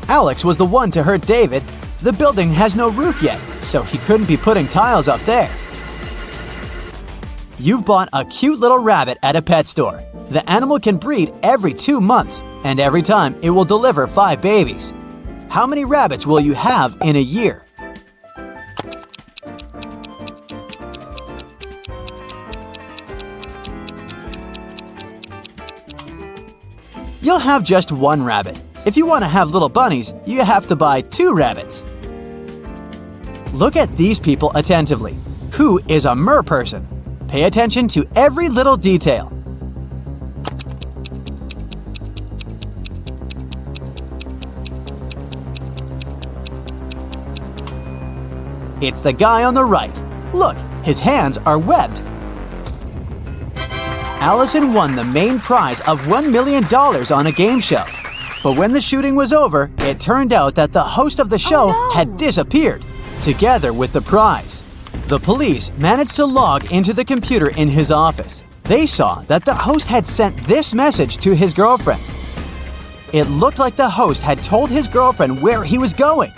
S1: Alex was the one to hurt David. The building has no roof yet, so he couldn't be putting tiles up there. You've bought a cute little rabbit at a pet store. The animal can breed every 2 months, and every time it will deliver 5 babies. How many rabbits will you have in a year? You'll have just 1 rabbit. If you want to have little bunnies, you have to buy 2 rabbits. Look at these people attentively. Who is a mer person? Pay attention to every little detail. It's the guy on the right. Look, his hands are webbed. Allison won the main prize of $1 million on a game show. But when the shooting was over, it turned out that the host of the show had disappeared, together with the prize. The police managed to log into the computer in his office. They saw that the host had sent this message to his girlfriend. It looked like the host had told his girlfriend where he was going.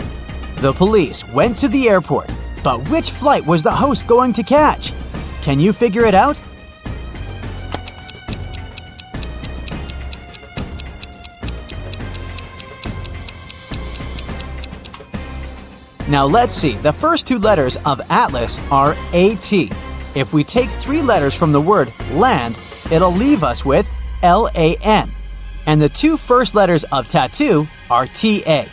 S1: The police went to the airport, but which flight was the host going to catch? Can you figure it out? Now let's see, the first 2 letters of Atlas are AT. If we take 3 letters from the word land, it'll leave us with LAN. And the 2 first letters of tattoo are TA.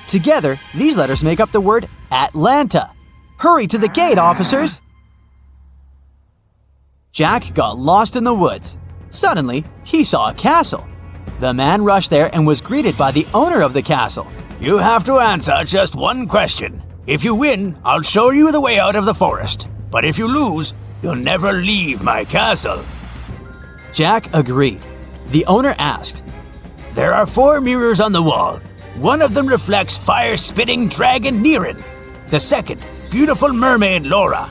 S1: Together, these letters make up the word Atlanta. Hurry to the gate, officers! Jack got lost in the woods. Suddenly, he saw a castle. The man rushed there and was greeted by the owner of the castle.
S2: You have to answer just 1 question. If you win, I'll show you the way out of the forest. But if you lose, you'll never leave my castle.
S1: Jack agreed. The owner asked,
S2: There are 4 mirrors on the wall. One of them reflects fire-spitting dragon Niren. The second, beautiful mermaid Laura.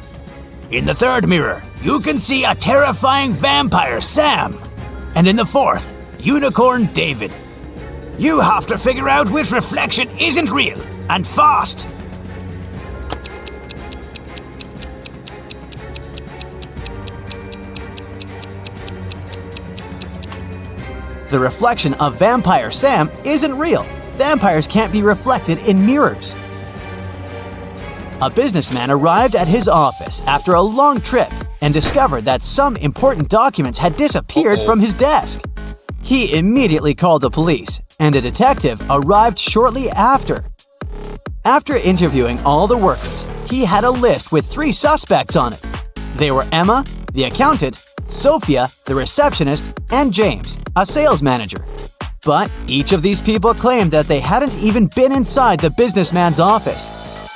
S2: In the third mirror, you can see a terrifying vampire, Sam. And in the fourth, unicorn David. You have to figure out which reflection isn't real, and fast.
S1: The reflection of Vampire Sam isn't real. Vampires can't be reflected in mirrors. A businessman arrived at his office after a long trip and discovered that some important documents had disappeared from his desk. He immediately called the police, and a detective arrived shortly after. After interviewing all the workers, he had a list with 3 suspects on it. They were Emma, the accountant, Sophia, the receptionist, and James, a sales manager. But each of these people claimed that they hadn't even been inside the businessman's office.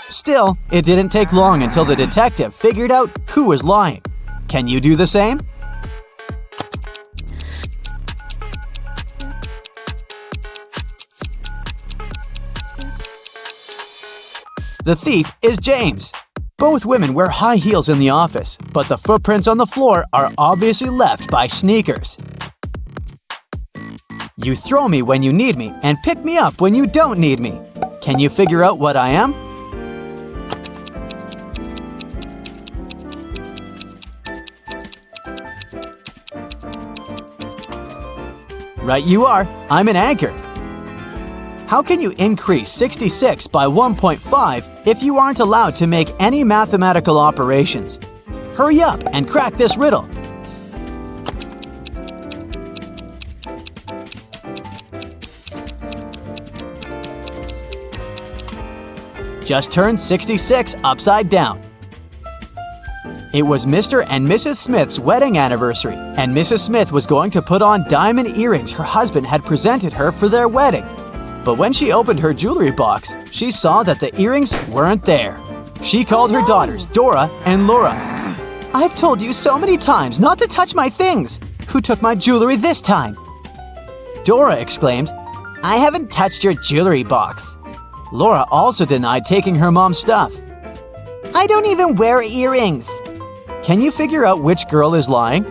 S1: Still, it didn't take long until the detective figured out who was lying. Can you do the same? The thief is James. Both women wear high heels in the office, but the footprints on the floor are obviously left by sneakers. You throw me when you need me and pick me up when you don't need me. Can you figure out what I am? Right you are. I'm an anchor. How can you increase 66 by 1.5 if you aren't allowed to make any mathematical operations? Hurry up and crack this riddle. Just turn 66 upside down. It was Mr. and Mrs. Smith's wedding anniversary, and Mrs. Smith was going to put on diamond earrings her husband had presented her for their wedding. But when she opened her jewelry box, she saw that the earrings weren't there. She called her daughters, Dora and Laura. "I've told you so many times not to touch my things. Who took my jewelry this time?" Dora exclaimed, "I haven't touched your jewelry box." Laura also denied taking her mom's stuff. "I don't even wear earrings." Can you figure out which girl is lying?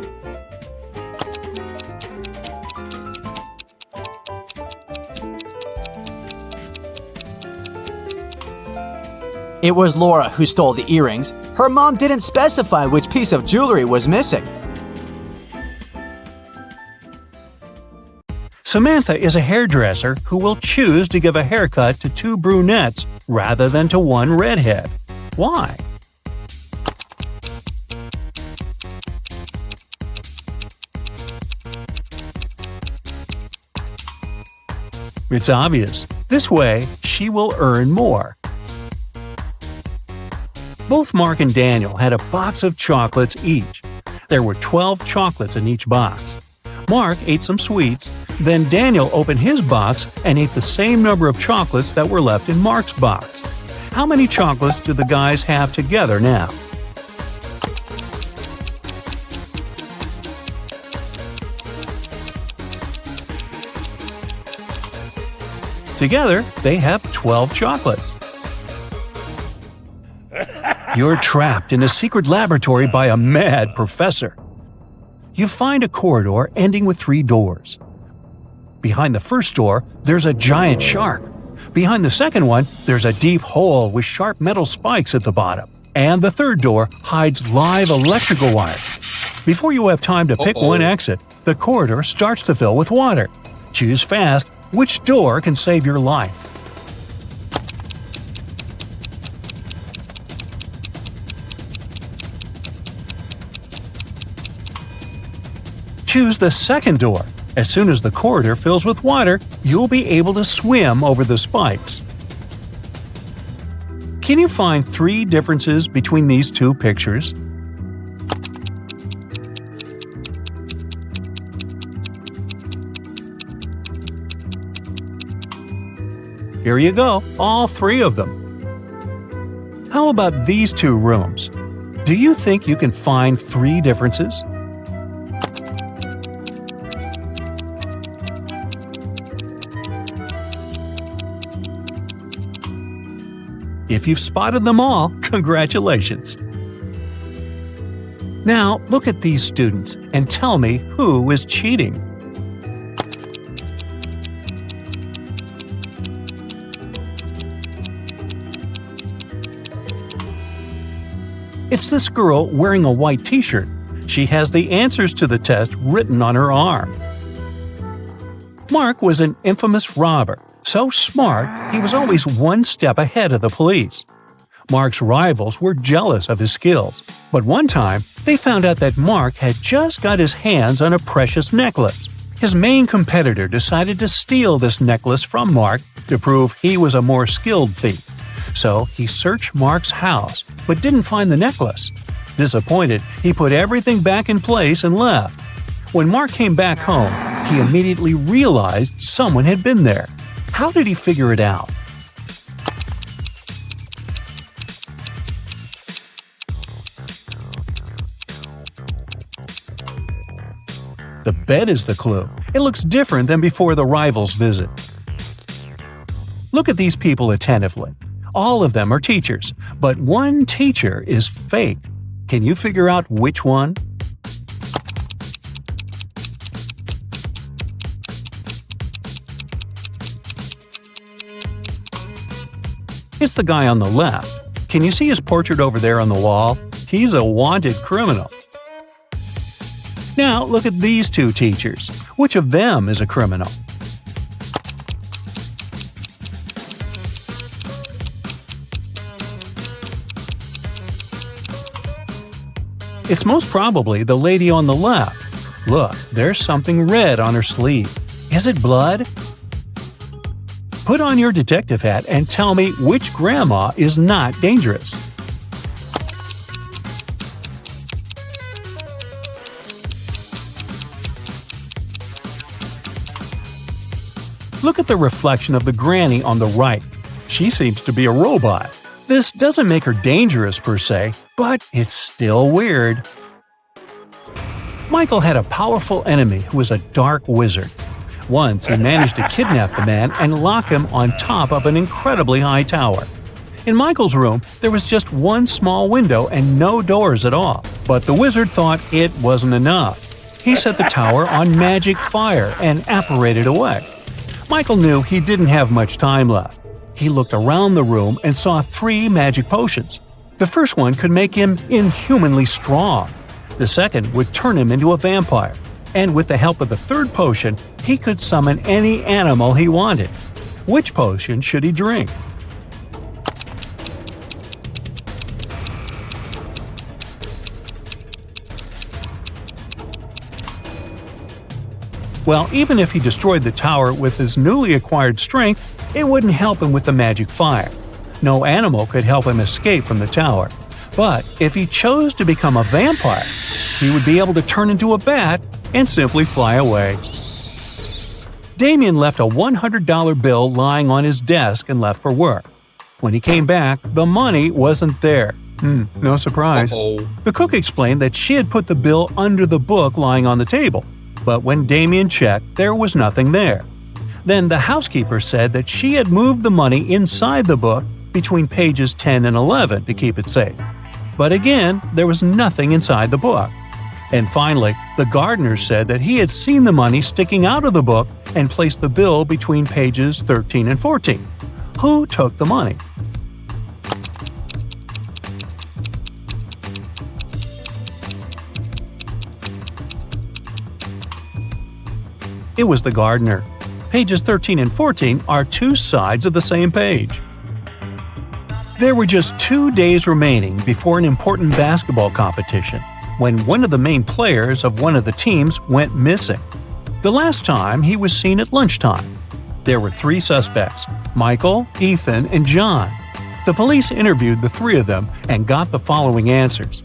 S1: It was Laura who stole the earrings. Her mom didn't specify which piece of jewelry was missing.
S4: Samantha is a hairdresser who will choose to give a haircut to 2 brunettes rather than to 1 redhead. Why? It's obvious. This way, she will earn more. Both Mark and Daniel had a box of chocolates each. There were 12 chocolates in each box. Mark ate some sweets, then Daniel opened his box and ate the same number of chocolates that were left in Mark's box. How many chocolates do the guys have together now? Together, they have 12 chocolates. You're trapped in a secret laboratory by a mad professor. You find a corridor ending with 3 doors. Behind the first door, there's a giant shark. Behind the second one, there's a deep hole with sharp metal spikes at the bottom. And the third door hides live electrical wires. Before you have time to pick one exit, the corridor starts to fill with water. Choose fast which door can save your life. Choose the second door. As soon as the corridor fills with water, you'll be able to swim over the spikes. Can you find 3 differences between these 2 pictures? Here you go, all 3 of them. How about these 2 rooms? Do you think you can find 3 differences? If you've spotted them all, congratulations! Now look at these students and tell me who is cheating. It's this girl wearing a white t-shirt. She has the answers to the test written on her arm. Mark was an infamous robber, so smart he was always one step ahead of the police. Mark's rivals were jealous of his skills, but one time they found out that Mark had just got his hands on a precious necklace. His main competitor decided to steal this necklace from Mark to prove he was a more skilled thief. So he searched Mark's house, but didn't find the necklace. Disappointed, he put everything back in place and left. When Mark came back home, he immediately realized someone had been there. How did he figure it out? The bed is the clue. It looks different than before the rivals' visit. Look at these people attentively. All of them are teachers, but one teacher is fake. Can you figure out which one? It's the guy on the left. Can you see his portrait over there on the wall? He's a wanted criminal. Now look at these two teachers. Which of them is a criminal? It's most probably the lady on the left. Look, there's something red on her sleeve. Is it blood? Put on your detective hat and tell me which grandma is not dangerous. Look at the reflection of the granny on the right. She seems to be a robot. This doesn't make her dangerous per se, but it's still weird. Michael had a powerful enemy who was a dark wizard. Once he managed to kidnap the man and lock him on top of an incredibly high tower. In Michael's room, there was just one small window and no doors at all. But the wizard thought it wasn't enough. He set the tower on magic fire and apparated away. Michael knew he didn't have much time left. He looked around the room and saw 3 magic potions. The first one could make him inhumanly strong. The second would turn him into a vampire. And with the help of the third potion, he could summon any animal he wanted. Which potion should he drink? Well, even if he destroyed the tower with his newly acquired strength, it wouldn't help him with the magic fire. No animal could help him escape from the tower. But if he chose to become a vampire, he would be able to turn into a bat and simply fly away. Damien left a $100 bill lying on his desk and left for work. When he came back, the money wasn't there. No surprise. The cook explained that she had put the bill under the book lying on the table. But when Damien checked, there was nothing there. Then the housekeeper said that she had moved the money inside the book between pages 10 and 11 to keep it safe. But again, there was nothing inside the book. And finally, the gardener said that he had seen the money sticking out of the book and placed the bill between pages 13 and 14. Who took the money? It was the gardener. Pages 13 and 14 are 2 sides of the same page. There were just 2 days remaining before an important basketball competition when one of the main players of one of the teams went missing. The last time he was seen at lunchtime. There were 3 suspects: Michael, Ethan, and John. The police interviewed the 3 of them and got the following answers.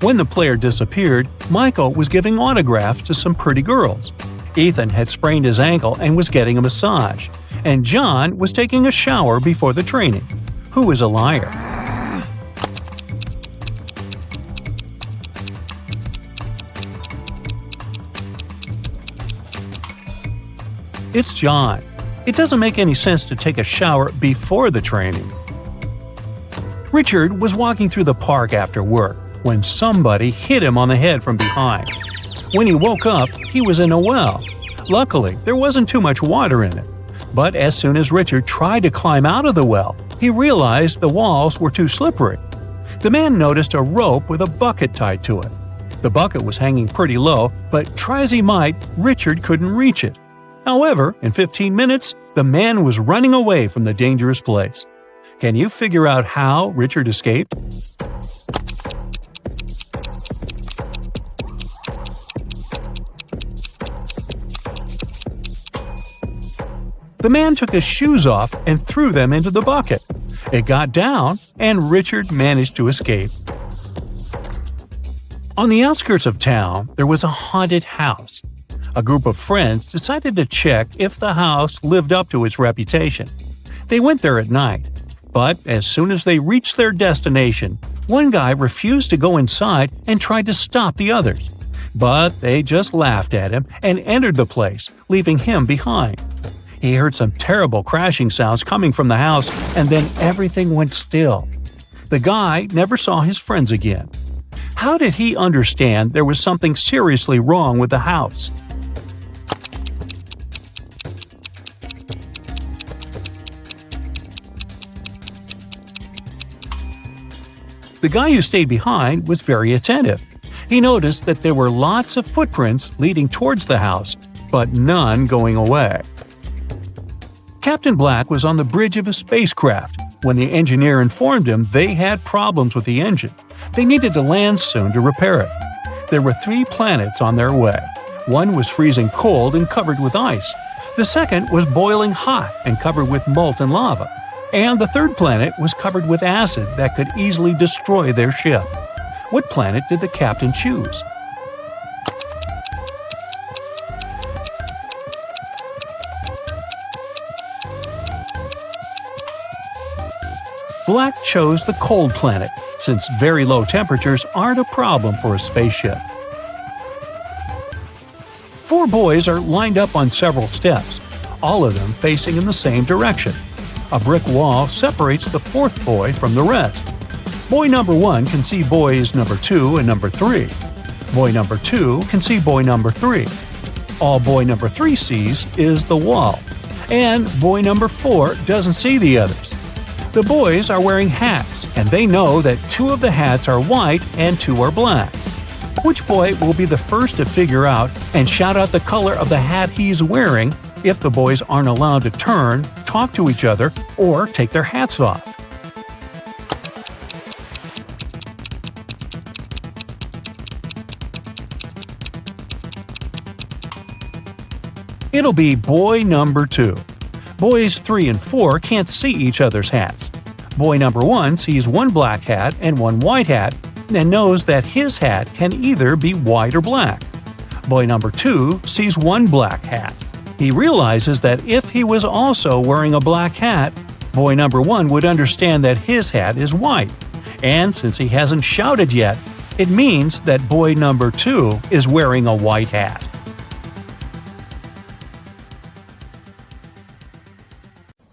S4: When the player disappeared, Michael was giving autographs to some pretty girls. Ethan had sprained his ankle and was getting a massage. And John was taking a shower before the training. Who is a liar? It's John. It doesn't make any sense to take a shower before the training. Richard was walking through the park after work. when somebody hit him on the head from behind. When he woke up, he was in a well. Luckily, there wasn't too much water in it. But as soon as Richard tried to climb out of the well, he realized the walls were too slippery. The man noticed a rope with a bucket tied to it. The bucket was hanging pretty low, but try as he might, Richard couldn't reach it. However, in 15 minutes, the man was running away from the dangerous place. Can you figure out how Richard escaped? The man took his shoes off and threw them into the bucket. It got down, and Richard managed to escape. On the outskirts of town, there was a haunted house. A group of friends decided to check if the house lived up to its reputation. They went there at night, but as soon as they reached their destination, one guy refused to go inside and tried to stop the others. But they just laughed at him and entered the place, leaving him behind. He heard some terrible crashing sounds coming from the house, and then everything went still. The guy never saw his friends again. How did he understand there was something seriously wrong with the house? The guy who stayed behind was very attentive. He noticed that there were lots of footprints leading towards the house, but none going away. Captain Black was on the bridge of a spacecraft when the engineer informed him they had problems with the engine. They needed to land soon to repair it. There were 3 planets on their way. One was freezing cold and covered with ice. The second was boiling hot and covered with molten lava. And the third planet was covered with acid that could easily destroy their ship. What planet did the captain choose? Black chose the cold planet, since very low temperatures aren't a problem for a spaceship. 4 boys are lined up on several steps, all of them facing in the same direction. A brick wall separates the 4th boy from the rest. Boy number 1 can see boys number 2 and number 3. Boy number 2 can see boy number 3. All boy number 3 sees is the wall. And boy number 4 doesn't see the others. The boys are wearing hats, and they know that 2 of the hats are white and 2 are black. Which boy will be the first to figure out and shout out the color of the hat he's wearing if the boys aren't allowed to turn, talk to each other, or take their hats off? It'll be boy number 2. Boys 3 and 4 can't see each other's hats. Boy number 1 sees 1 black hat and 1 white hat and knows that his hat can either be white or black. Boy number 2 sees 1 black hat. He realizes that if he was also wearing a black hat, boy number 1 would understand that his hat is white. And since he hasn't shouted yet, it means that boy number 2 is wearing a white hat.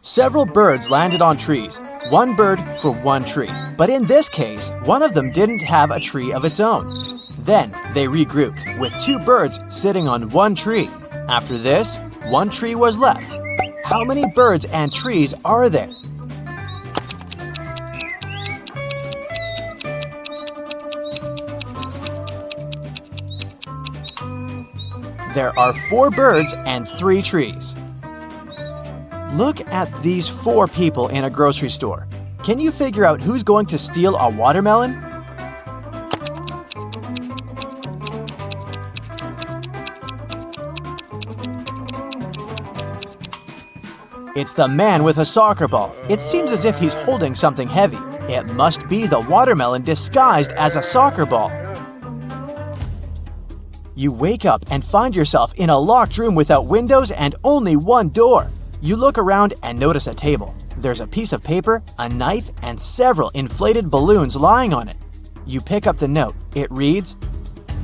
S1: Several birds landed on trees, 1 bird for 1 tree. But in this case, one of them didn't have a tree of its own. Then they regrouped, with 2 birds sitting on 1 tree. After this, 1 tree was left. How many birds and trees are there? There are 4 birds and 3 trees. Look at these 4 people in a grocery store. Can you figure out who's going to steal a watermelon? It's the man with a soccer ball. It seems as if he's holding something heavy. It must be the watermelon disguised as a soccer ball. You wake up and find yourself in a locked room without windows and only 1 door. You look around and notice a table. There's a piece of paper, a knife, and several inflated balloons lying on it. You pick up the note. It reads,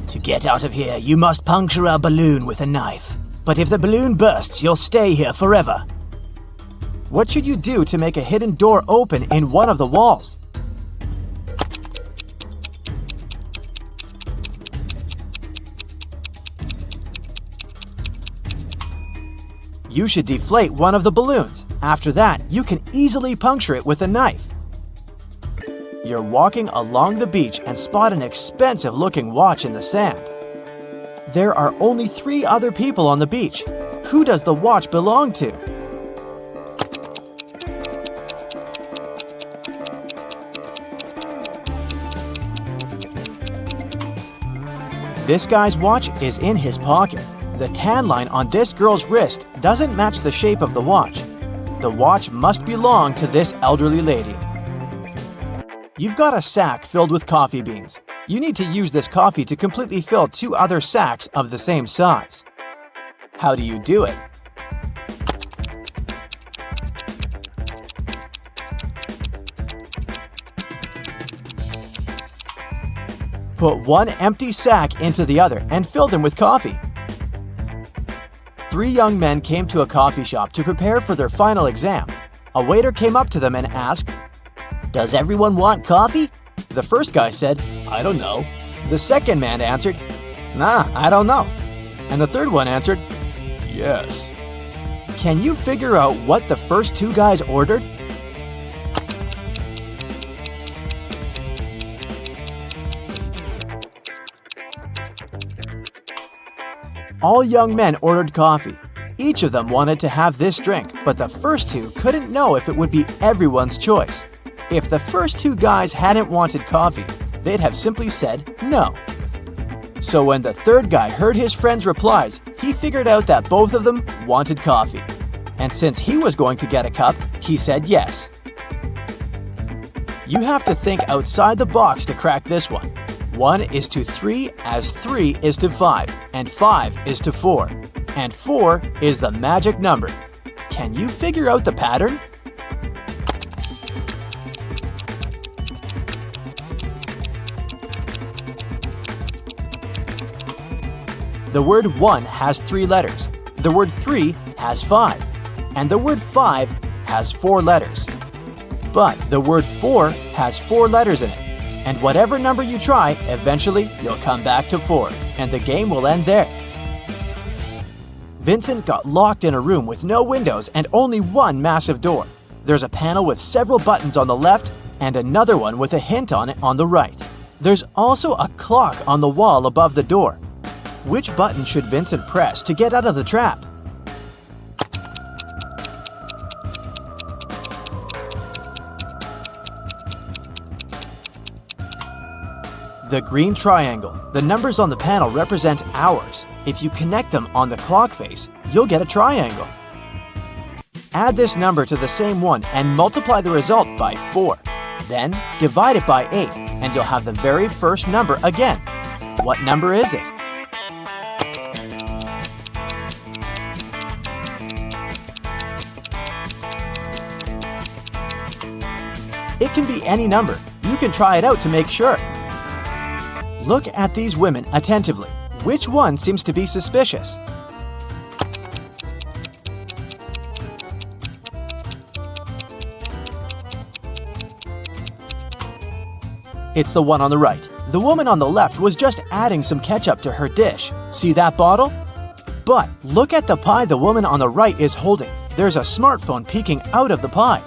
S1: "To get out of here, you must puncture a balloon with a knife. But if the balloon bursts, you'll stay here forever." What should you do to make a hidden door open in one of the walls? You should deflate one of the balloons. After that, you can easily puncture it with a knife. You're walking along the beach and spot an expensive-looking watch in the sand. There are only 3 other people on the beach. Who does the watch belong to? This guy's watch is in his pocket. The tan line on this girl's wrist doesn't match the shape of the watch. The watch must belong to this elderly lady. You've got a sack filled with coffee beans. You need to use this coffee to completely fill 2 other sacks of the same size. How do you do it? Put one empty sack into the other and fill them with coffee. 3 young men came to a coffee shop to prepare for their final exam. A waiter came up to them and asked,
S5: Does everyone want coffee?
S1: The first guy said, "I don't know." The second man answered, "Nah, I don't know." And the third one answered, "Yes." Can you figure out what the first 2 guys ordered? All young men ordered coffee. Each of them wanted to have this drink, but the first 2 couldn't know if it would be everyone's choice. If the first 2 guys hadn't wanted coffee, they'd have simply said no. So when the third guy heard his friend's replies, he figured out that both of them wanted coffee. And since he was going to get a cup, he said yes. You have to think outside the box to crack this one. 1 is to 3 as 3 is to 5, and 5 is to 4. And 4 is the magic number. Can you figure out the pattern? The word 1 has 3 letters. The word 3 has 5. And the word 5 has 4 letters. But the word 4 has 4 letters in it. And whatever number you try, eventually you'll come back to 4, and the game will end there. Vincent got locked in a room with no windows and only one massive door. There's a panel with several buttons on the left and another one with a hint on it on the right. There's also a clock on the wall above the door. Which button should Vincent press to get out of the trap? The green triangle. The numbers on the panel represent hours. If you connect them on the clock face, you'll get a triangle. Add this number to the same one and multiply the result by 4. Then divide it by 8 and you'll have the very first number again. What number is it? It can be any number. You can try it out to make sure. Look at these women attentively. Which one seems to be suspicious? It's the one on the right. The woman on the left was just adding some ketchup to her dish. See that bottle? But look at the pie the woman on the right is holding. There's a smartphone peeking out of the pie.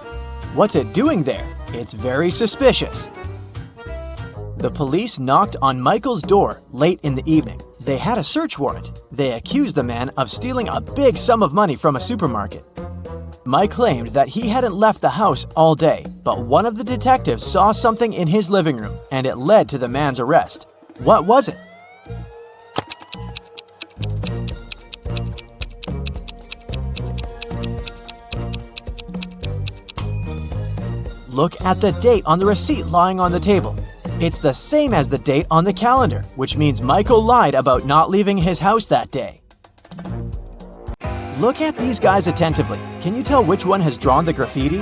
S1: What's it doing there? It's very suspicious. The police knocked on Michael's door late in the evening. They had a search warrant. They accused the man of stealing a big sum of money from a supermarket. Mike claimed that he hadn't left the house all day, but one of the detectives saw something in his living room, and it led to the man's arrest. What was it? Look at the date on the receipt lying on the table. It's the same as the date on the calendar, which means Michael lied about not leaving his house that day. Look at these guys attentively. Can you tell which one has drawn the graffiti?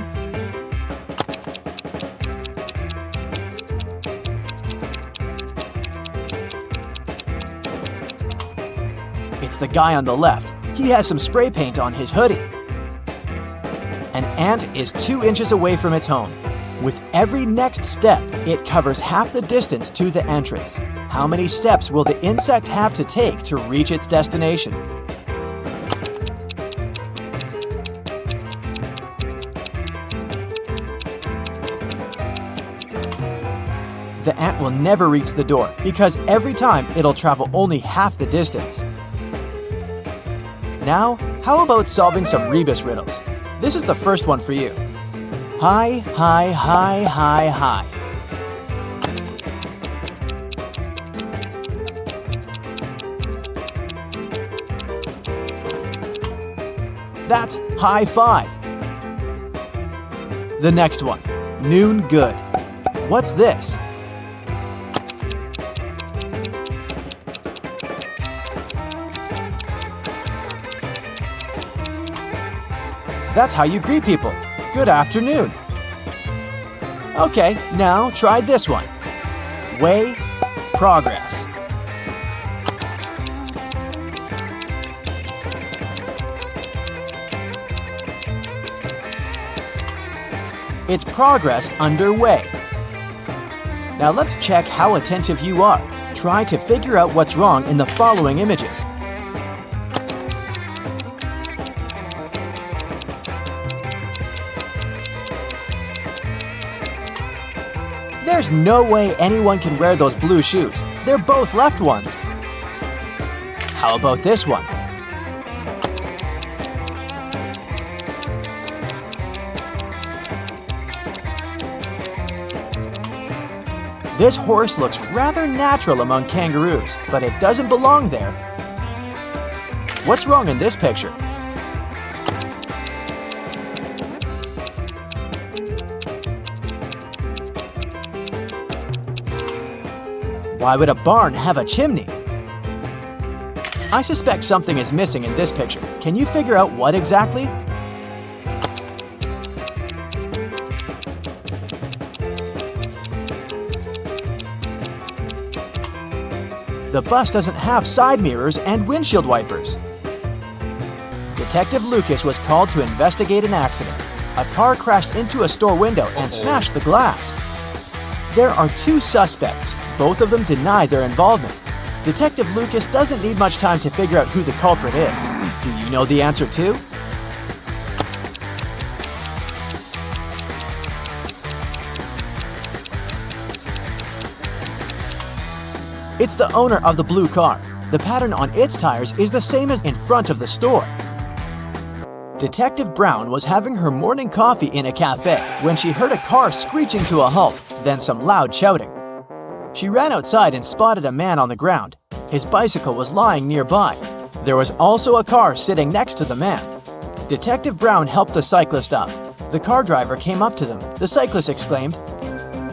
S1: It's the guy on the left. He has some spray paint on his hoodie. An ant is 2 inches away from its home. With every next step, it covers half the distance to the entrance. How many steps will the insect have to take to reach its destination? The ant will never reach the door because every time it'll travel only half the distance. Now, how about solving some rebus riddles? This is the first one for you. High, high, high, high, high. That's high five. The next one, noon good. What's this? That's how you greet people. Good afternoon. Okay, now try this one. Way, progress. It's progress underway. Now let's check how attentive you are. Try to figure out what's wrong in the following images. There's no way anyone can wear those blue shoes. They're both left ones. How about this one? This horse looks rather natural among kangaroos, but it doesn't belong there. What's wrong in this picture? Why would a barn have a chimney? I suspect something is missing in this picture. Can you figure out what exactly? The bus doesn't have side mirrors and windshield wipers. Detective Lucas was called to investigate an accident. A car crashed into a store window and smashed the glass. There are two suspects. Both of them deny their involvement. Detective Lucas doesn't need much time to figure out who the culprit is. Do you know the answer too? It's the owner of the blue car. The pattern on its tires is the same as in front of the store. Detective Brown was having her morning coffee in a cafe when she heard a car screeching to a halt, then some loud shouting. She ran outside and spotted a man on the ground. His bicycle was lying nearby. There was also a car sitting next to the man. Detective Brown helped the cyclist up. The car driver came up to them. The cyclist exclaimed,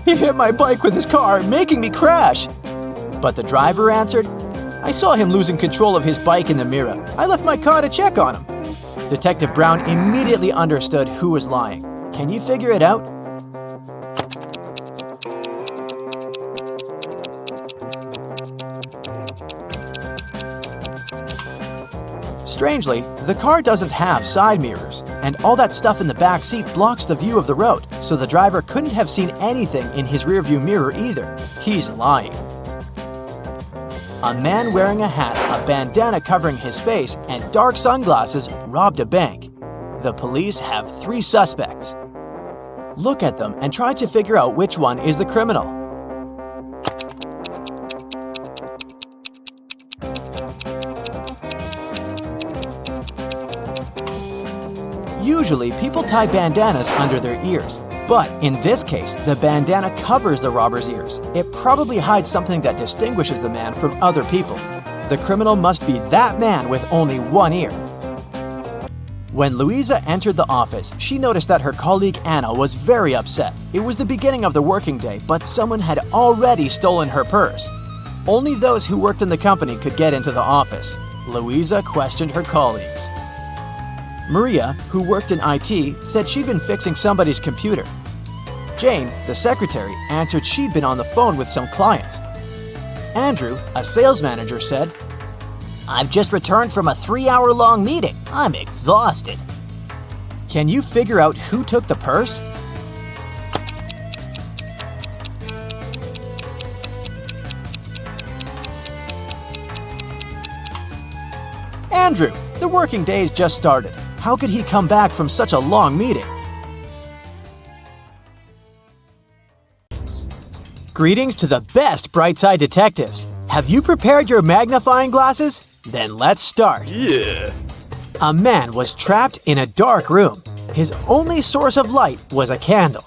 S1: "He hit my bike with his car, making me crash." But the driver answered, "I saw him losing control of his bike in the mirror. I left my car to check on him." Detective Brown immediately understood who was lying. Can you figure it out? Strangely, the car doesn't have side mirrors, and all that stuff in the back seat blocks the view of the road, so the driver couldn't have seen anything in his rearview mirror either. He's lying. A man wearing a hat, a bandana covering his face, and dark sunglasses robbed a bank. The police have 3 suspects. Look at them and try to figure out which one is the criminal. Usually, people tie bandanas under their ears. But in this case, the bandana covers the robber's ears. It probably hides something that distinguishes the man from other people. The criminal must be that man with only one ear. When Louisa entered the office, she noticed that her colleague Anna was very upset. It was the beginning of the working day, but someone had already stolen her purse. Only those who worked in the company could get into the office. Louisa questioned her colleagues. Maria, who worked in IT, said she'd been fixing somebody's computer. Jane, the secretary, answered she'd been on the phone with some clients. Andrew, a sales manager, said,
S5: I've just returned from a 3-hour-long meeting. I'm exhausted.
S1: "Can you figure out who took the purse?" Andrew, the working day's just started. How could he come back from such a long meeting? Greetings to the best Brightside detectives. Have you prepared your magnifying glasses? Then let's start.
S7: Yeah.
S1: A man was trapped in a dark room. His only source of light was a candle.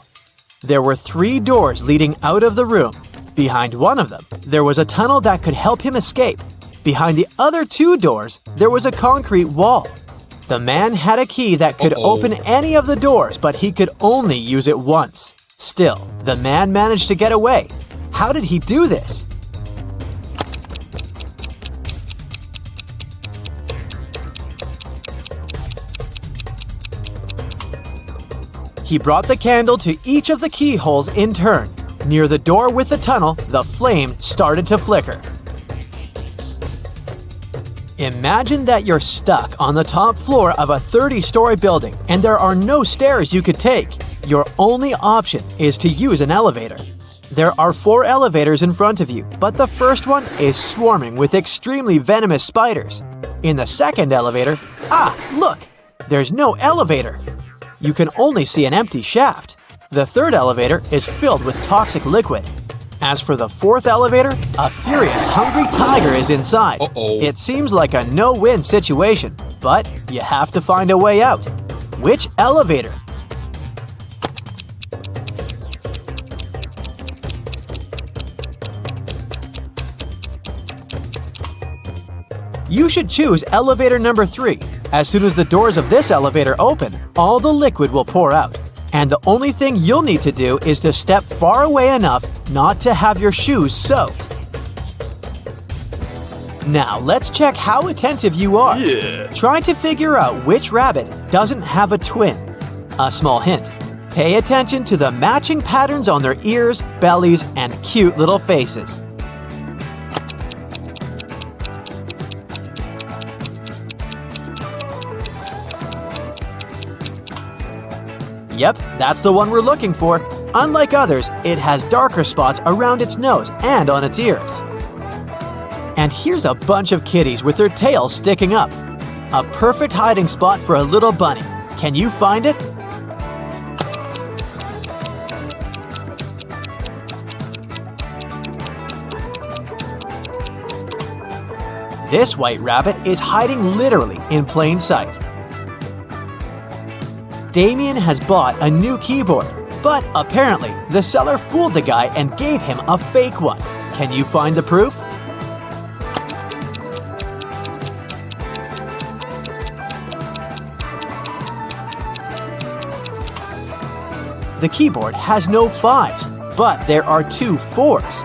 S1: There were 3 doors leading out of the room. Behind one of them, there was a tunnel that could help him escape. Behind the other 2 doors, there was a concrete wall. The man had a key that could open any of the doors, but he could only use it once. Still, the man managed to get away. How did he do this? He brought the candle to each of the keyholes in turn. Near the door with the tunnel, the flame started to flicker. Imagine that you're stuck on the top floor of a 30-story building and there are no stairs you could take. Your only option is to use an elevator. There are 4 elevators in front of you, but the first one is swarming with extremely venomous spiders. In the second elevator, look! There's no elevator. You can only see an empty shaft. The third elevator is filled with toxic liquid. As for the 4th elevator, a furious, hungry tiger is inside. It seems like a no-win situation, but you have to find a way out. Which elevator? You should choose elevator number 3. As soon as the doors of this elevator open, all the liquid will pour out. And the only thing you'll need to do is to step far away enough not to have your shoes soaked. Now let's check how attentive you are.
S7: Yeah.
S1: Try to figure out which rabbit doesn't have a twin. A small hint. Pay attention to the matching patterns on their ears, bellies, and cute little faces. Yep, that's the one we're looking for. Unlike others, it has darker spots around its nose and on its ears. And here's a bunch of kitties with their tails sticking up. A perfect hiding spot for a little bunny. Can you find it? This white rabbit is hiding literally in plain sight. Damien has bought a new keyboard, but apparently the seller fooled the guy and gave him a fake one. Can you find the proof? The keyboard has no 5s, but there are 2 4s.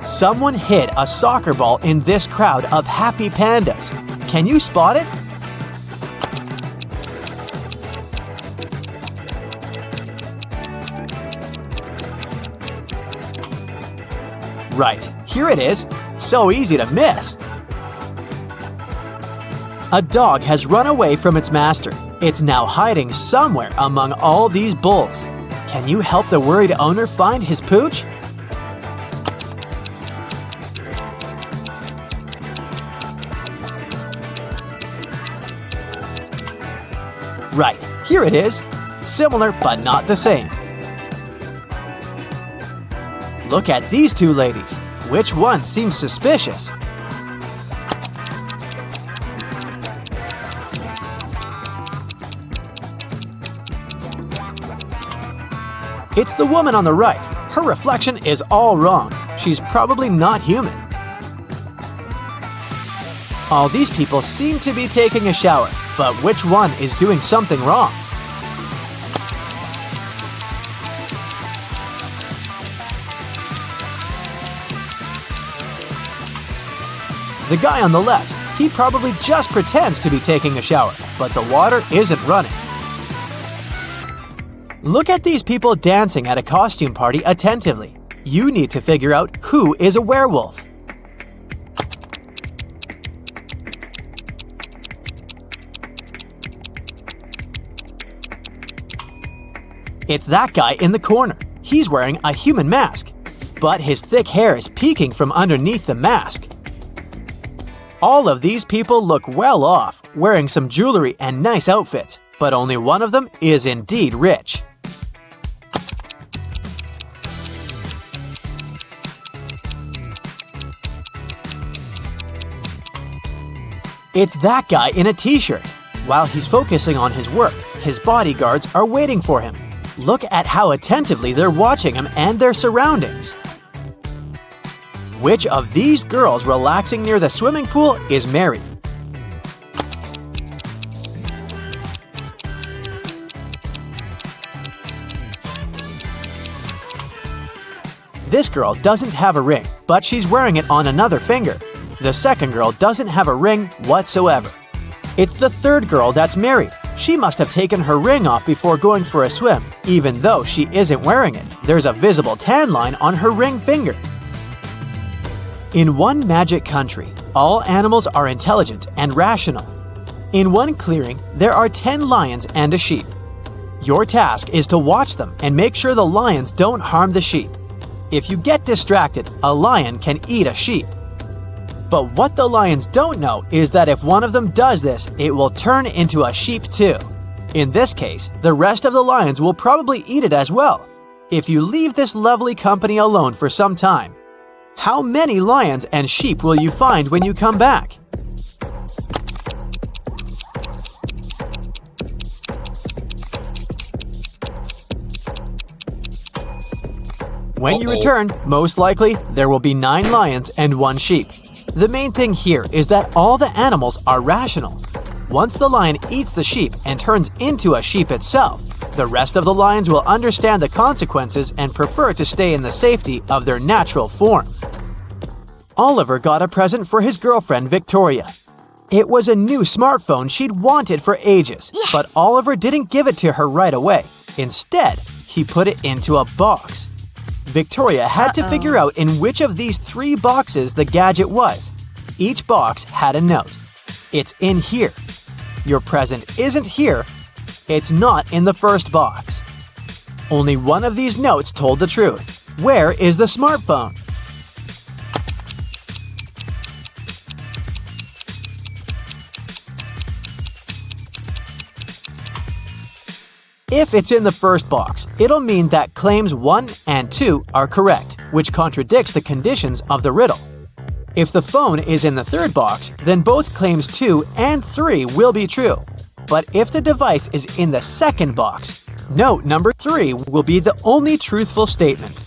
S1: Someone hid a soccer ball in this crowd of happy pandas. Can you spot it? Right, here it is. So easy to miss. A dog has run away from its master. It's now hiding somewhere among all these bulls. Can you help the worried owner find his pooch? Right, here it is. Similar, but not the same. Look at these 2 ladies. Which one seems suspicious? It's the woman on the right. Her reflection is all wrong. She's probably not human. All these people seem to be taking a shower, but which one is doing something wrong? The guy on the left, he probably just pretends to be taking a shower, but the water isn't running. Look at these people dancing at a costume party attentively. You need to figure out who is a werewolf. It's that guy in the corner. He's wearing a human mask, but his thick hair is peeking from underneath the mask. All of these people look well off, wearing some jewelry and nice outfits, but only one of them is indeed rich. It's that guy in a t-shirt. While he's focusing on his work, his bodyguards are waiting for him. Look at how attentively they're watching him and their surroundings. Which of these girls relaxing near the swimming pool is married? This girl doesn't have a ring, but she's wearing it on another finger. The second girl doesn't have a ring whatsoever. It's the third girl that's married. She must have taken her ring off before going for a swim, even though she isn't wearing it. There's a visible tan line on her ring finger. In one magic country, all animals are intelligent and rational. In one clearing, there are 10 lions and a sheep. Your task is to watch them and make sure the lions don't harm the sheep. If you get distracted, a lion can eat a sheep. But what the lions don't know is that if one of them does this, it will turn into a sheep too. In this case, the rest of the lions will probably eat it as well. If you leave this lovely company alone for some time, how many lions and sheep will you find when you come back? When you return, most likely, there will be 9 lions and 1 sheep. The main thing here is that all the animals are rational. Once the lion eats the sheep and turns into a sheep itself, the rest of the lions will understand the consequences and prefer to stay in the safety of their natural form. Oliver got a present for his girlfriend Victoria. It was a new smartphone she'd wanted for ages, but Oliver didn't give it to her right away. Instead, he put it into a box. Victoria had to figure out in which of these 3 boxes the gadget was. Each box had a note. It's in here. Your present isn't here. It's not in the first box. Only one of these notes told the truth. Where is the smartphone? If it's in the first box, it'll mean that claims 1 and 2 are correct, which contradicts the conditions of the riddle. If the phone is in the third box, then both claims 2 and 3 will be true. But if the device is in the second box, note number 3 will be the only truthful statement.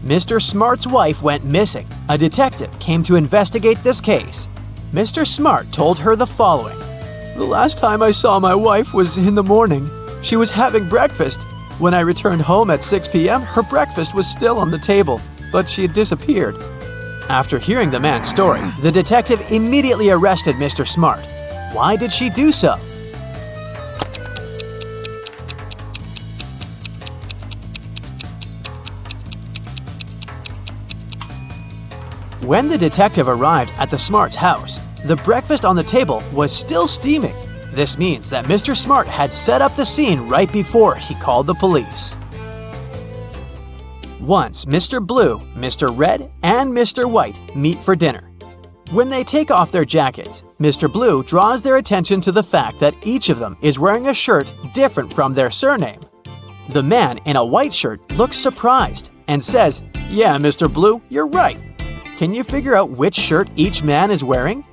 S1: Mr. Smart's wife went missing. A detective came to investigate this case. Mr. Smart told her the following. The last time I saw my wife was in the morning. She was having breakfast. When I returned home at 6 p.m., her breakfast was still on the table, but she had disappeared. After hearing the man's story, the detective immediately arrested Mr. Smart. Why did she do so? When the detective arrived at the Smart's house, the breakfast on the table was still steaming. This means that Mr. Smart had set up the scene right before he called the police. Once Mr. Blue, Mr. Red, and Mr. White meet for dinner. When they take off their jackets, Mr. Blue draws their attention to the fact that each of them is wearing a shirt different from their surname. The man in a white shirt looks surprised and says, "Yeah, Mr. Blue, you're right. Can you figure out which shirt each man is wearing?"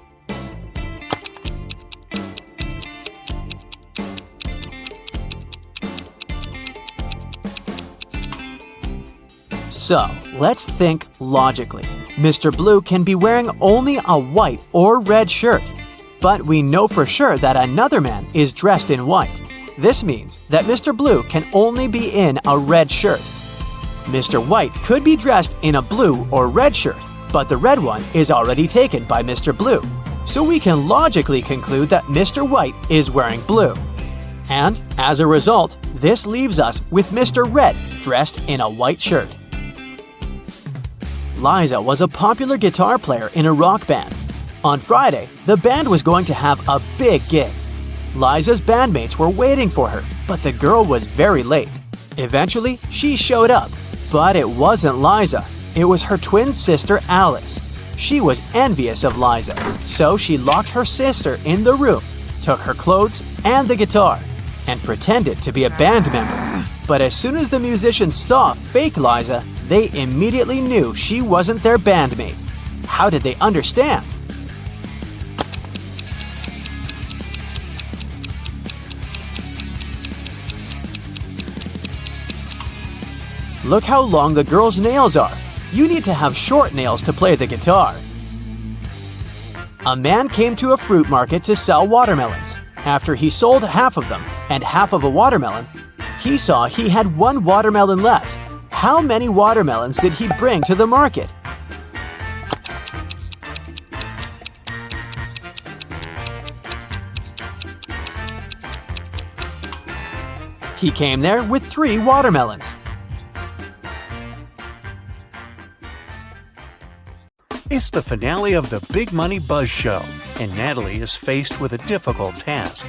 S1: So, let's think logically. Mr. Blue can be wearing only a white or red shirt, but we know for sure that another man is dressed in white. This means that Mr. Blue can only be in a red shirt. Mr. White could be dressed in a blue or red shirt, but the red one is already taken by Mr. Blue. So we can logically conclude that Mr. White is wearing blue. And as a result, this leaves us with Mr. Red dressed in a white shirt. Liza was a popular guitar player in a rock band. On Friday, the band was going to have a big gig. Liza's bandmates were waiting for her, but the girl was very late. Eventually, she showed up, but it wasn't Liza. It was her twin sister, Alice. She was envious of Liza, so she locked her sister in the room, took her clothes and the guitar, and pretended to be a band member. But as soon as the musicians saw fake Liza, they immediately knew she wasn't their bandmate. How did they understand? look how long the girl's nails are. You need to have short nails to play the guitar. A man came to a fruit market to sell watermelons. After he sold half of them and half of a watermelon, he saw he had one watermelon left. How many watermelons did he bring to the market? He came there with 3 watermelons.
S4: It's the finale of the Big Money Buzz Show, and Natalie is faced with a difficult task.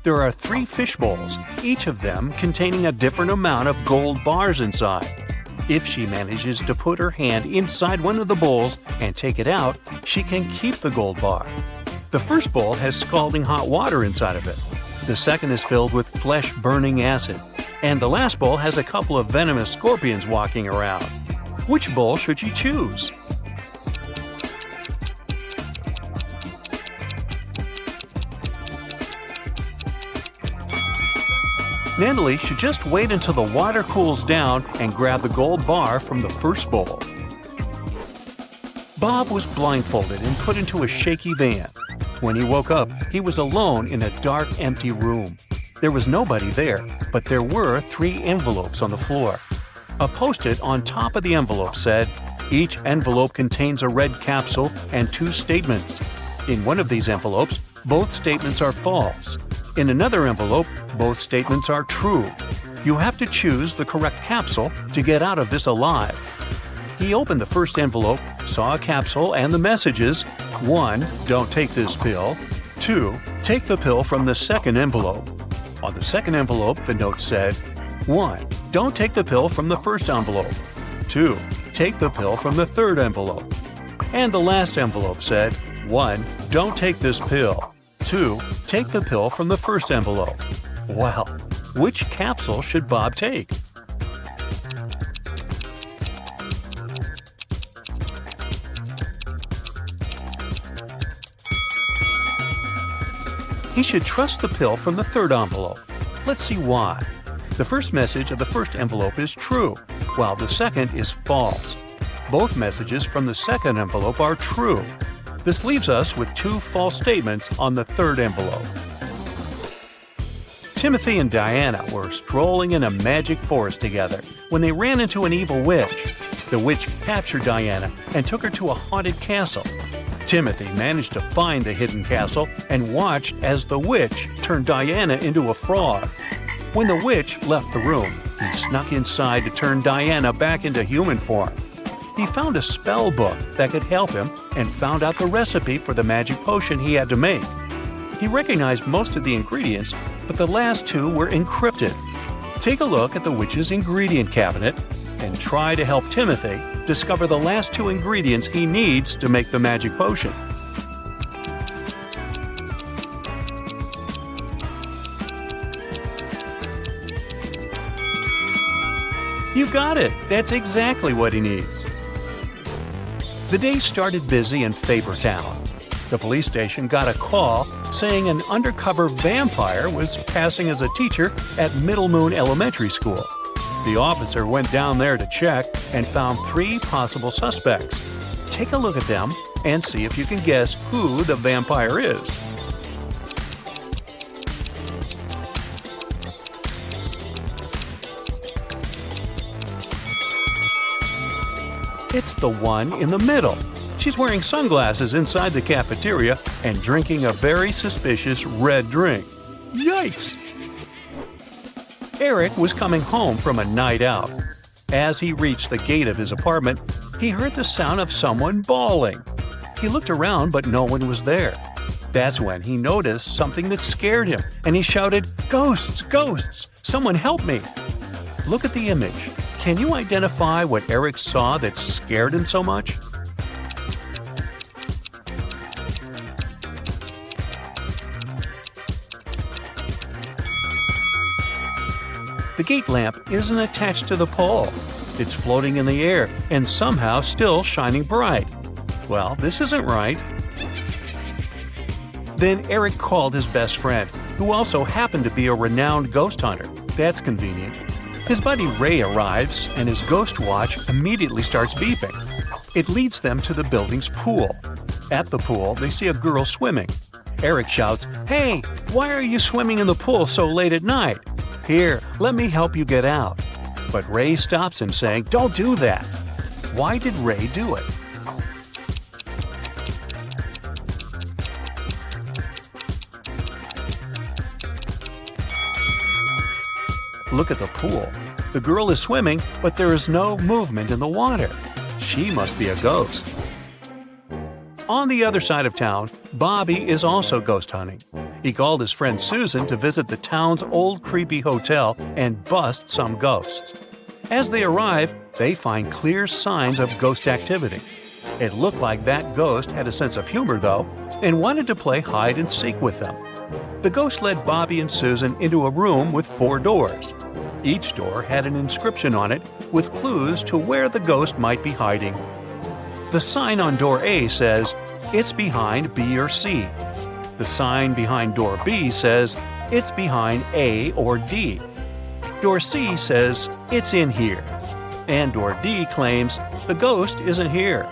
S4: There are 3 fish bowls, each of them containing a different amount of gold bars inside. If she manages to put her hand inside one of the bowls and take it out, she can keep the gold bar. The first bowl has scalding hot water inside of it. The second is filled with flesh-burning acid. And the last bowl has a couple of venomous scorpions walking around. Which bowl should she choose? Natalie should just wait until the water cools down and grab the gold bar from the first bowl. Bob was blindfolded and put into a shaky van. When he woke up, he was alone in a dark, empty room. There was nobody there, but there were 3 envelopes on the floor. A post-it on top of the envelope said, "Each envelope contains a red capsule and 2 statements. In one of these envelopes, both statements are false. In another envelope, both statements are true. You have to choose the correct capsule to get out of this alive." He opened the first envelope, saw a capsule and the messages: 1. Don't take this pill. 2. Take the pill from the second envelope. On the second envelope, the note said: 1. Don't take the pill from the first envelope. 2. Take the pill from the third envelope. And the last envelope said: 1. Don't take this pill. 2. Take the pill from the first envelope. Well, which capsule should Bob take? He should trust the pill from the third envelope. Let's see why. The first message of the first envelope is true, while the second is false. Both messages from the second envelope are true. This leaves us with 2 false statements on the third envelope. Timothy and Diana were strolling in a magic forest together when they ran into an evil witch. The witch captured Diana and took her to a haunted castle. Timothy managed to find the hidden castle and watched as the witch turned Diana into a frog. When the witch left the room, he snuck inside to turn Diana back into human form. He found a spell book that could help him and found out the recipe for the magic potion he had to make. He recognized most of the ingredients, but the last 2 were encrypted. Take a look at the witch's ingredient cabinet and try to help Timothy discover the last 2 ingredients he needs to make the magic potion. You got it! That's exactly what he needs. The day started busy in Faber Town. The police station got a call saying an undercover vampire was passing as a teacher at Middle Moon Elementary School. The officer went down there to check and found 3 possible suspects. Take a look at them and see if you can guess who the vampire is. It's the one in the middle. She's wearing sunglasses inside the cafeteria and drinking a very suspicious red drink. Yikes! Eric was coming home from a night out. As he reached the gate of his apartment, he heard the sound of someone bawling. He looked around, but no one was there. That's when he noticed something that scared him, and he shouted, "Ghosts! Ghosts! Someone help me!" Look at the image. Can you identify what Eric saw that scared him so much? The gate lamp isn't attached to the pole. It's floating in the air and somehow still shining bright. Well, this isn't right. Then Eric called his best friend, who also happened to be a renowned ghost hunter. That's convenient. His buddy Ray arrives, and his ghost watch immediately starts beeping. It leads them to the building's pool. At the pool, they see a girl swimming. Eric shouts, "Hey, why are you swimming in the pool so late at night? Here, let me help you get out." But Ray stops him, saying, "Don't do that." Why did Ray do it? Look at the pool. The girl is swimming, but there is no movement in the water. She must be a ghost. On the other side of town, Bobby is also ghost hunting. He called his friend Susan to visit the town's old creepy hotel and bust some ghosts. As they arrive, they find clear signs of ghost activity. It looked like that ghost had a sense of humor, though, and wanted to play hide and seek with them. The ghost led Bobby and Susan into a room with 4 doors. Each door had an inscription on it with clues to where the ghost might be hiding. The sign on door A says, "It's behind B or C." The sign behind door B says, "It's behind A or D." Door C says, "It's in here." And door D claims, "The ghost isn't here."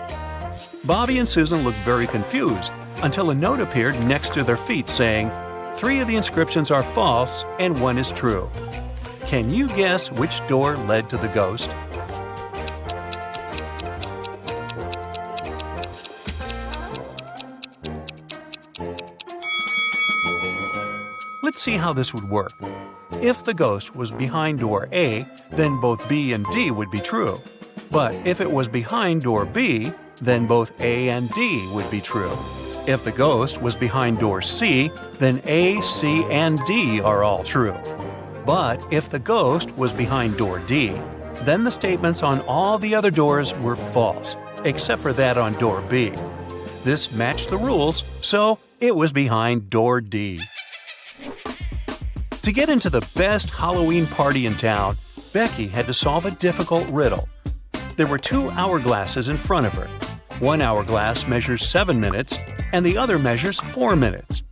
S4: Bobby and Susan looked very confused until a note appeared next to their feet saying, "3 of the inscriptions are false and 1 is true." Can you guess which door led to the ghost? Let's see how this would work. If the ghost was behind door A, then both B and D would be true. But if it was behind door B, then both A and D would be true. If the ghost was behind door C, then A, C, and D are all true. But if the ghost was behind door D, then the statements on all the other doors were false, except for that on door B. This matched the rules, so it was behind door D. To get into the best Halloween party in town, Becky had to solve a difficult riddle. There were 2 hourglasses in front of her. One hourglass measures 7 minutes, and the other measures 4 minutes.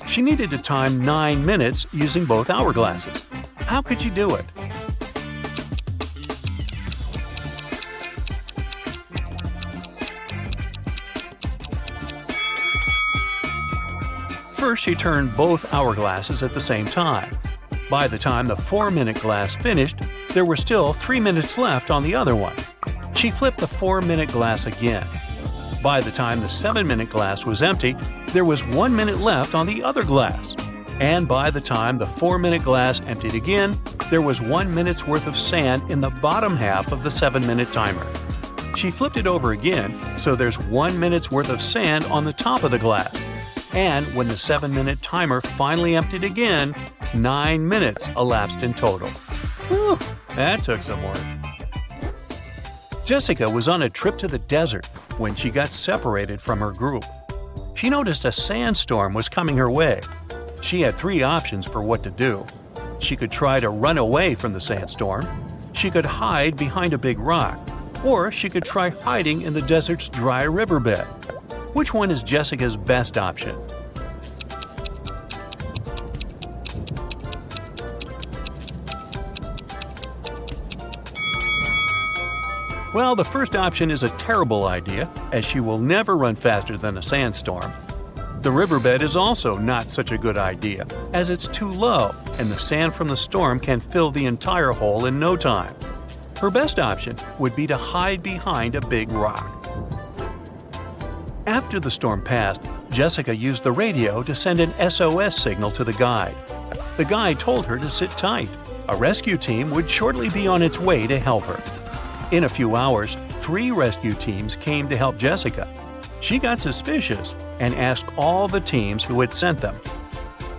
S4: She needed to time 9 minutes using both hourglasses. How could she do it? First, she turned both hourglasses at the same time. By the time the 4-minute glass finished, there were still 3 minutes left on the other one. She flipped the 4-minute glass again. By the time the 7-minute glass was empty, there was 1 minute left on the other glass. And by the time the 4-minute glass emptied again, there was 1 minute's worth of sand in the bottom half of the 7-minute timer. She flipped it over again, so there's 1 minute's worth of sand on the top of the glass. And when the 7-minute timer finally emptied again, 9 minutes elapsed in total. Whew, that took some work. Jessica was on a trip to the desert when she got separated from her group. She noticed a sandstorm was coming her way. She had 3 options for what to do. She could try to run away from the sandstorm, she could hide behind a big rock, or she could try hiding in the desert's dry riverbed. Which one is Jessica's best option? Well, the first option is a terrible idea, as she will never run faster than a sandstorm. The riverbed is also not such a good idea, as it's too low, and the sand from the storm can fill the entire hole in no time. Her best option would be to hide behind a big rock. After the storm passed, Jessica used the radio to send an SOS signal to the guide. The guide told her to sit tight. A rescue team would shortly be on its way to help her. In a few hours, 3 rescue teams came to help Jessica. She got suspicious and asked all the teams who had sent them.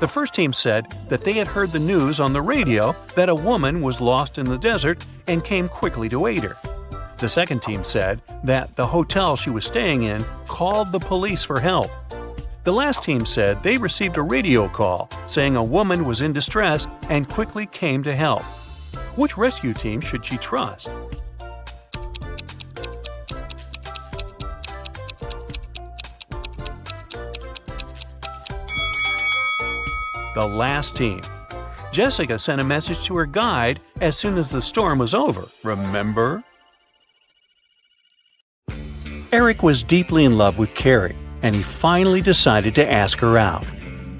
S4: The first team said that they had heard the news on the radio that a woman was lost in the desert and came quickly to aid her. The second team said that the hotel she was staying in called the police for help. The last team said they received a radio call saying a woman was in distress and quickly came to help. Which rescue team should she trust? The last team. Jessica sent a message to her guide as soon as the storm was over, remember? Eric was deeply in love with Carrie, and he finally decided to ask her out.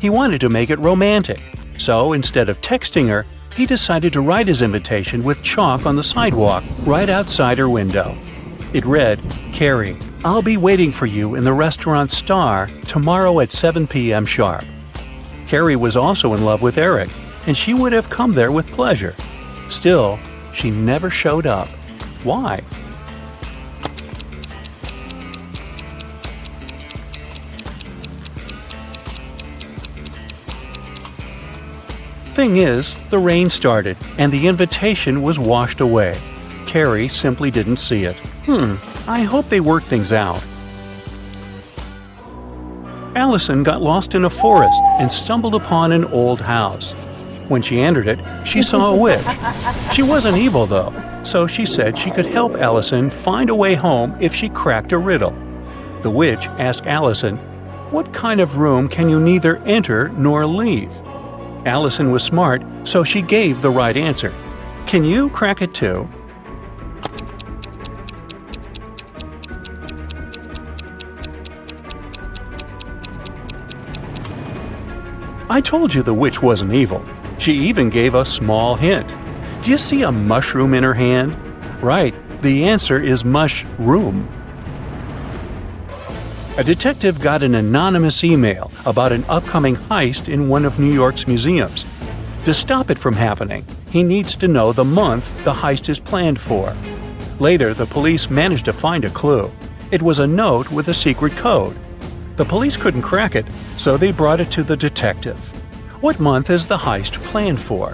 S4: He wanted to make it romantic, so instead of texting her, he decided to write his invitation with chalk on the sidewalk right outside her window. It read, "Carrie, I'll be waiting for you in the restaurant Star tomorrow at 7 p.m. sharp." Carrie was also in love with Eric, and she would have come there with pleasure. Still, she never showed up. Why? Thing is, the rain started, and the invitation was washed away. Carrie simply didn't see it. I hope they work things out. Allison got lost in a forest and stumbled upon an old house. When she entered it, she saw a witch. She wasn't evil, though, so she said she could help Allison find a way home if she cracked a riddle. The witch asked Allison, "What kind of room can you neither enter nor leave?" Allison was smart, so she gave the right answer. "Can you crack it too?" I told you the witch wasn't evil. She even gave a small hint. Do you see a mushroom in her hand? Right, the answer is mushroom. A detective got an anonymous email about an upcoming heist in one of New York's museums. To stop it from happening, he needs to know the month the heist is planned for. Later, the police managed to find a clue. It was a note with a secret code. The police couldn't crack it, so they brought it to the detective. What month is the heist planned for?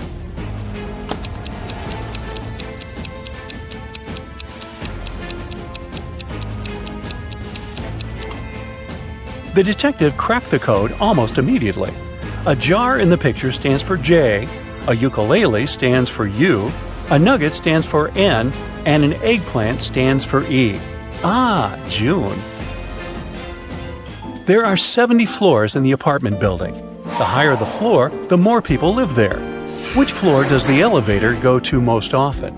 S4: The detective cracked the code almost immediately. A jar in the picture stands for J, a ukulele stands for U, a nugget stands for N, and an eggplant stands for E. Ah, June. There are 70 floors in the apartment building. The higher the floor, the more people live there. Which floor does the elevator go to most often?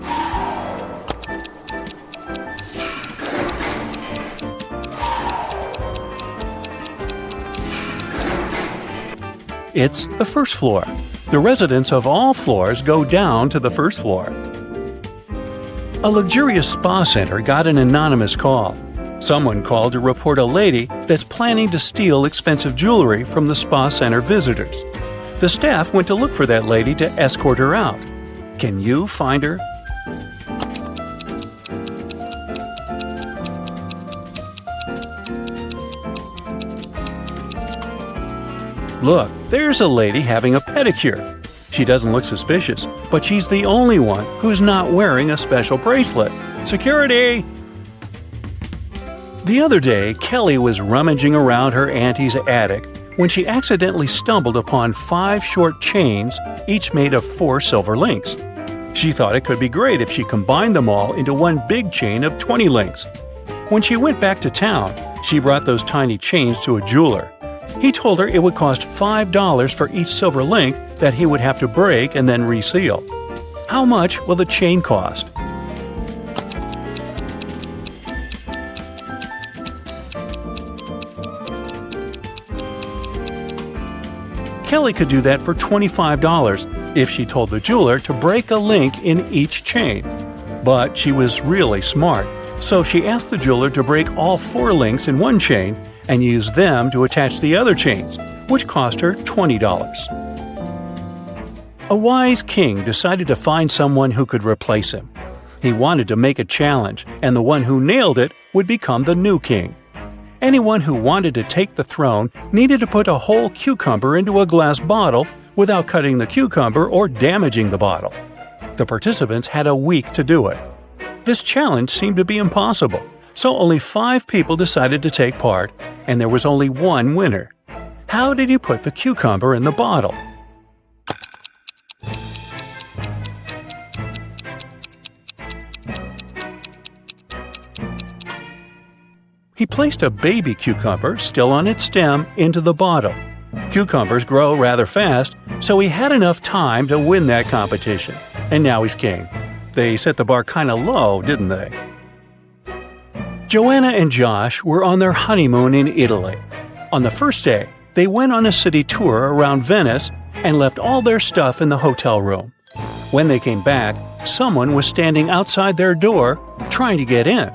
S4: It's the first floor. The residents of all floors go down to the first floor. A luxurious spa center got an anonymous call. Someone called to report a lady that's planning to steal expensive jewelry from the spa center visitors. The staff went to look for that lady to escort her out. Can you find her? Look, there's a lady having a pedicure. She doesn't look suspicious, but she's the only one who's not wearing a special bracelet. Security! The other day, Kelly was rummaging around her auntie's attic when she accidentally stumbled upon 5 short chains, each made of 4 silver links. She thought it could be great if she combined them all into one big chain of 20 links. When she went back to town, she brought those tiny chains to a jeweler. He told her it would cost $5 for each silver link that he would have to break and then reseal. How much will the chain cost? Kelly could do that for $25 if she told the jeweler to break a link in each chain. But she was really smart, so she asked the jeweler to break all 4 links in one chain and use them to attach the other chains, which cost her $20. A wise king decided to find someone who could replace him. He wanted to make a challenge, and the one who nailed it would become the new king. Anyone who wanted to take the throne needed to put a whole cucumber into a glass bottle without cutting the cucumber or damaging the bottle. The participants had a week to do it. This challenge seemed to be impossible, so only 5 people decided to take part, and there was only one winner. How did he put the cucumber in the bottle? He placed a baby cucumber, still on its stem, into the bottle. Cucumbers grow rather fast, so he had enough time to win that competition. And now he's king. They set the bar kinda low, didn't they? Joanna and Josh were on their honeymoon in Italy. On the first day, they went on a city tour around Venice and left all their stuff in the hotel room. When they came back, someone was standing outside their door trying to get in.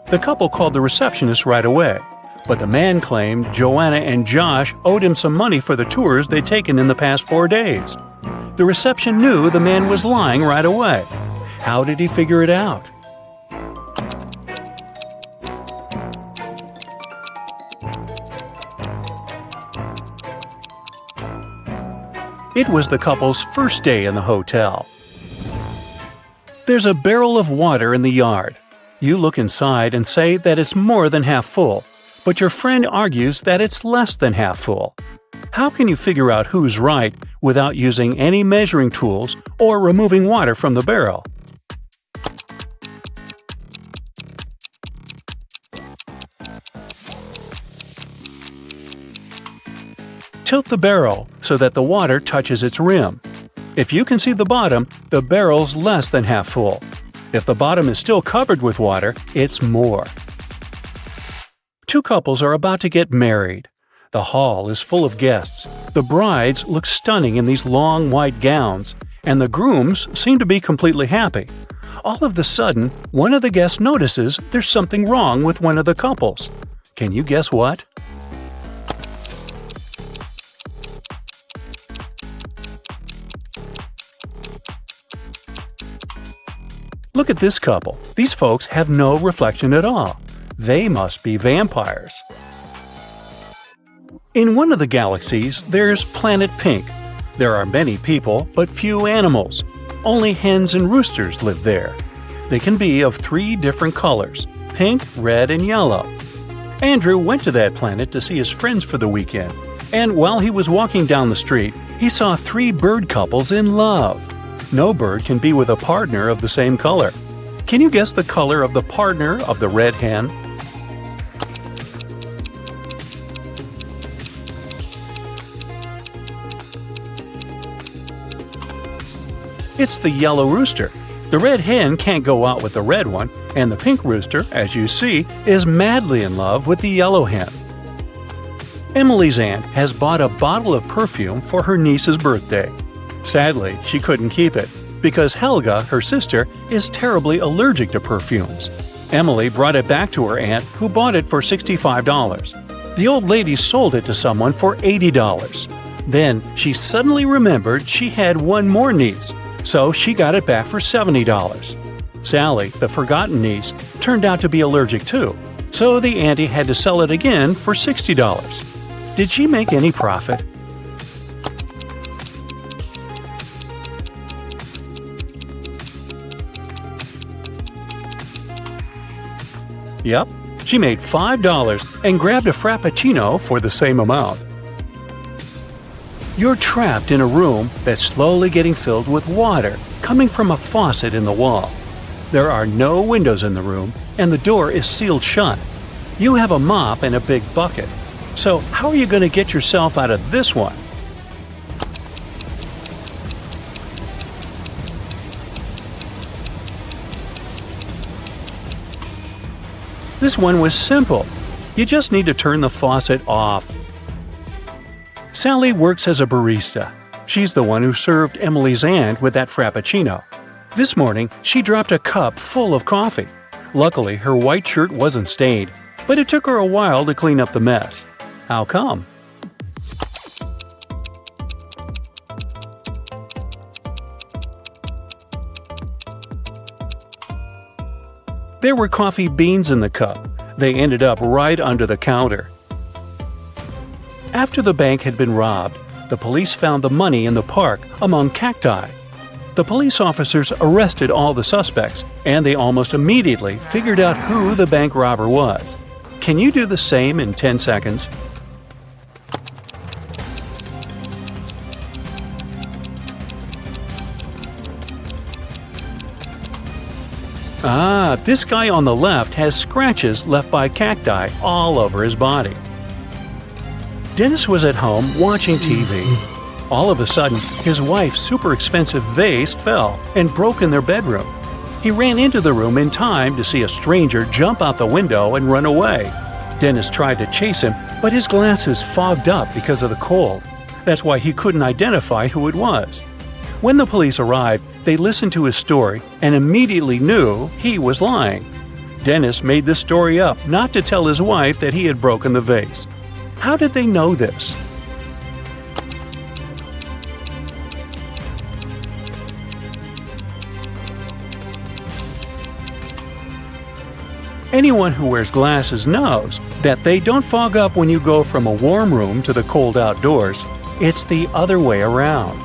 S4: The couple called the receptionist right away, but the man claimed Joanna and Josh owed him some money for the tours they'd taken in the past 4 days. The reception knew the man was lying right away. How did he figure it out? It was the couple's first day in the hotel. There's a barrel of water in the yard. You look inside and say that it's more than half full, but your friend argues that it's less than half full. How can you figure out who's right without using any measuring tools or removing water from the barrel? Tilt the barrel so that the water touches its rim. If you can see the bottom, the barrel's less than half full. If the bottom is still covered with water, it's more. Two couples are about to get married. The hall is full of guests. The brides look stunning in these long white gowns, and the grooms seem to be completely happy. All of a sudden, one of the guests notices there's something wrong with one of the couples. Can you guess what? Look at this couple. These folks have no reflection at all. They must be vampires. In one of the galaxies, there's Planet Pink. There are many people, but few animals. Only hens and roosters live there. They can be of 3 different colors: pink, red, and yellow. Andrew went to that planet to see his friends for the weekend, and while he was walking down the street, he saw 3 bird couples in love. No bird can be with a partner of the same color. Can you guess the color of the partner of the red hen? It's the yellow rooster. The red hen can't go out with the red one, and the pink rooster, as you see, is madly in love with the yellow hen. Emily's aunt has bought a bottle of perfume for her niece's birthday. Sadly, she couldn't keep it, because Helga, her sister, is terribly allergic to perfumes. Emily brought it back to her aunt, who bought it for $65. The old lady sold it to someone for $80. Then, she suddenly remembered she had one more niece, so she got it back for $70. Sally, the forgotten niece, turned out to be allergic too, so the auntie had to sell it again for $60. Did she make any profit? Yep, she made $5 and grabbed a frappuccino for the same amount. You're trapped in a room that's slowly getting filled with water coming from a faucet in the wall. There are no windows in the room, and the door is sealed shut. You have a mop and a big bucket. So how are you going to get yourself out of this one? This one was simple. You just need to turn the faucet off. Sally works as a barista. She's the one who served Emily's aunt with that frappuccino. This morning, she dropped a cup full of coffee. Luckily, her white shirt wasn't stained, but it took her a while to clean up the mess. How come? There were coffee beans in the cup. They ended up right under the counter. After the bank had been robbed, the police found the money in the park among cacti. The police officers arrested all the suspects, and they almost immediately figured out who the bank robber was. Can you do the same in 10 seconds? This guy on the left has scratches left by cacti all over his body. Dennis was at home watching TV. All of a sudden, his wife's super expensive vase fell and broke in their bedroom. He ran into the room in time to see a stranger jump out the window and run away. Dennis tried to chase him, but his glasses fogged up because of the cold. That's why he couldn't identify who it was. When the police arrived, they listened to his story and immediately knew he was lying. Dennis made this story up not to tell his wife that he had broken the vase. How did they know this? Anyone who wears glasses knows that they don't fog up when you go from a warm room to the cold outdoors. It's the other way around.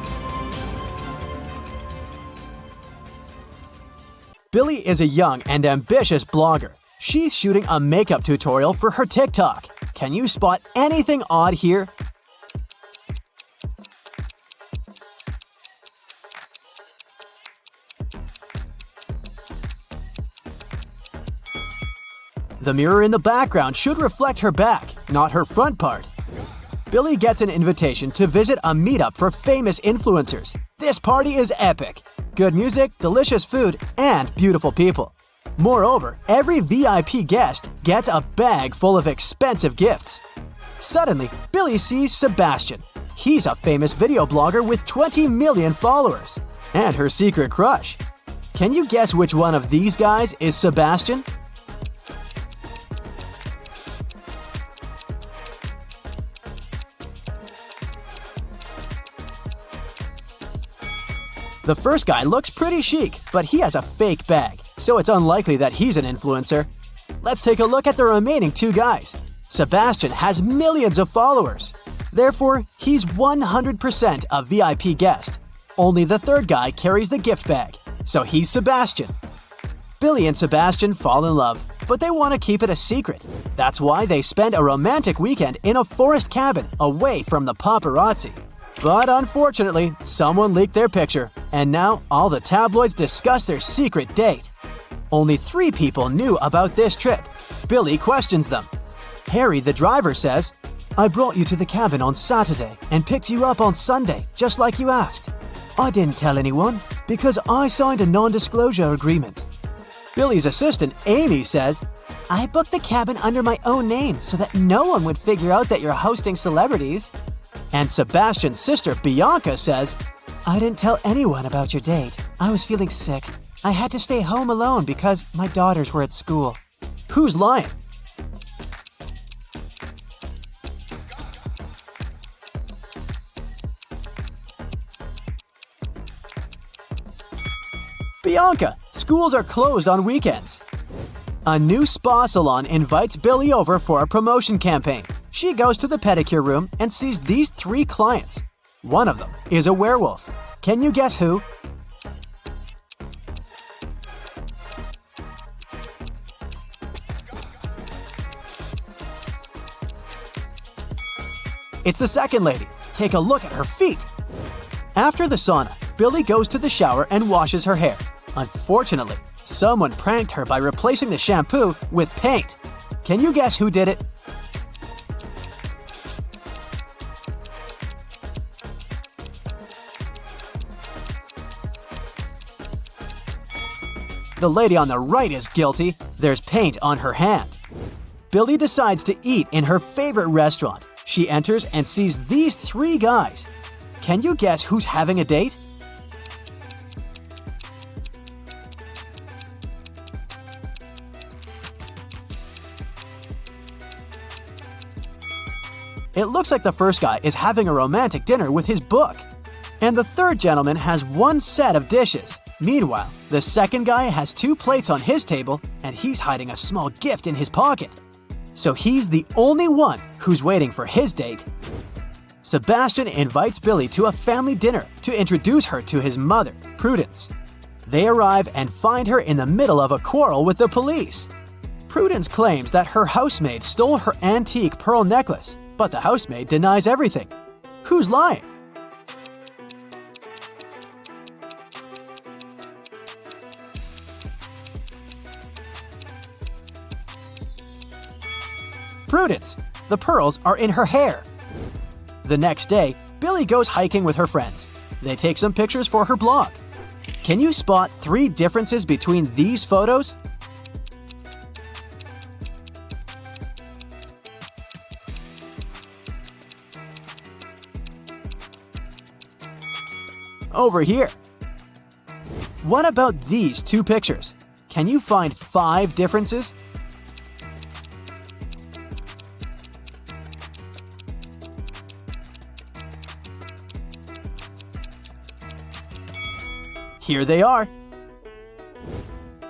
S1: Billy is a young and ambitious blogger. She's shooting a makeup tutorial for her TikTok. Can you spot anything odd here? The mirror in the background should reflect her back, not her front part. Billy gets an invitation to visit a meetup for famous influencers. This party is epic. Good music, delicious food, and beautiful people. Moreover, every VIP guest gets a bag full of expensive gifts. Suddenly, Billy sees Sebastian. He's a famous video blogger with 20 million followers. And her secret crush. Can you guess which one of these guys is Sebastian? The first guy looks pretty chic, but he has a fake bag, so it's unlikely that he's an influencer. Let's take a look at the remaining two guys. Sebastian has millions of followers. Therefore, he's 100% a VIP guest. Only the third guy carries the gift bag, so he's Sebastian. Billy and Sebastian fall in love, but they want to keep it a secret. That's why they spend a romantic weekend in a forest cabin away from the paparazzi. But unfortunately, someone leaked their picture, and now all the tabloids discuss their secret date. Only 3 people knew about this trip. Billy questions them. Harry, the driver, says, "I brought you to the cabin on Saturday and picked you up on Sunday, just like you asked. I didn't tell anyone because I signed a non-disclosure agreement." Billy's assistant, Amy, says, "I booked the cabin under my own name so that no one would figure out that you're hosting celebrities." And Sebastian's sister, Bianca, says, "I didn't tell anyone about your date. I was feeling sick. I had to stay home alone because my daughters were at school." Who's lying? Bianca, schools are closed on weekends. A new spa salon invites Billy over for a promotion campaign. She goes to the pedicure room and sees these 3 clients. One of them is a werewolf. Can you guess who? It's the second lady. Take a look at her feet. After the sauna, Billy goes to the shower and washes her hair. Unfortunately, someone pranked her by replacing the shampoo with paint. Can you guess who did it? The lady on the right is guilty. There's paint on her hand. Billy decides to eat in her favorite restaurant. She enters and sees these 3 guys. Can you guess who's having a date? It looks like the first guy is having a romantic dinner with his book. And the third gentleman has 1 set of dishes. Meanwhile, the second guy has 2 plates on his table and he's hiding a small gift in his pocket. So he's the only one who's waiting for his date. Sebastian invites Billy to a family dinner to introduce her to his mother, Prudence. They arrive and find her in the middle of a quarrel with the police. Prudence claims that her housemaid stole her antique pearl necklace, but the housemaid denies everything. Who's lying? Prudence. The pearls are in her hair. The next day, Billy goes hiking with her friends. They take some pictures for her blog. Can you spot 3 differences between these photos? Over here. What about these 2 pictures? Can you find 5 differences? Here they are.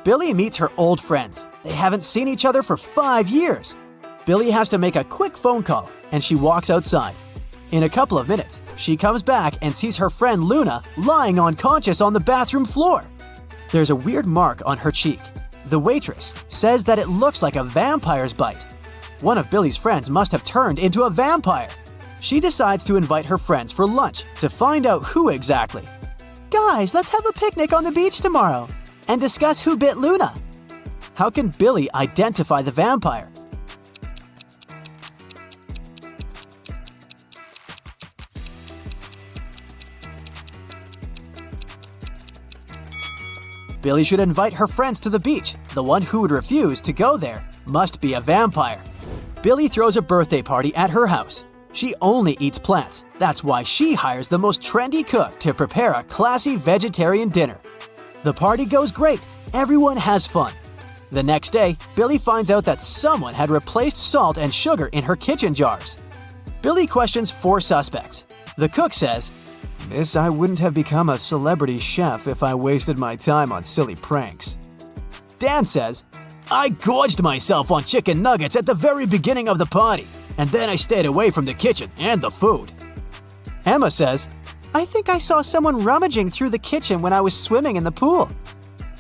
S1: Billy meets her old friends. They haven't seen each other for 5 years. Billy has to make a quick phone call, and she walks outside. In a couple of minutes, she comes back and sees her friend Luna lying unconscious on the bathroom floor. There's a weird mark on her cheek. The waitress says that it looks like a vampire's bite. One of Billy's friends must have turned into a vampire. She decides to invite her friends for lunch to find out who exactly. Guys, let's have a picnic on the beach tomorrow and discuss who bit Luna. How can Billy identify the vampire? Billy should invite her friends to the beach. The one who would refuse to go there must be a vampire. Billy throws a birthday party at her house. She only eats plants. That's why she hires the most trendy cook to prepare a classy vegetarian dinner. The party goes great. Everyone has fun. The next day, Billy finds out that someone had replaced salt and sugar in her kitchen jars. Billy questions 4 suspects. The cook says, "Miss, I wouldn't have become a celebrity chef if I wasted my time on silly pranks." Dan says, "I gorged myself on chicken nuggets at the very beginning of the party, and then I stayed away from the kitchen and the food." Emma says, "I think I saw someone rummaging through the kitchen when I was swimming in the pool."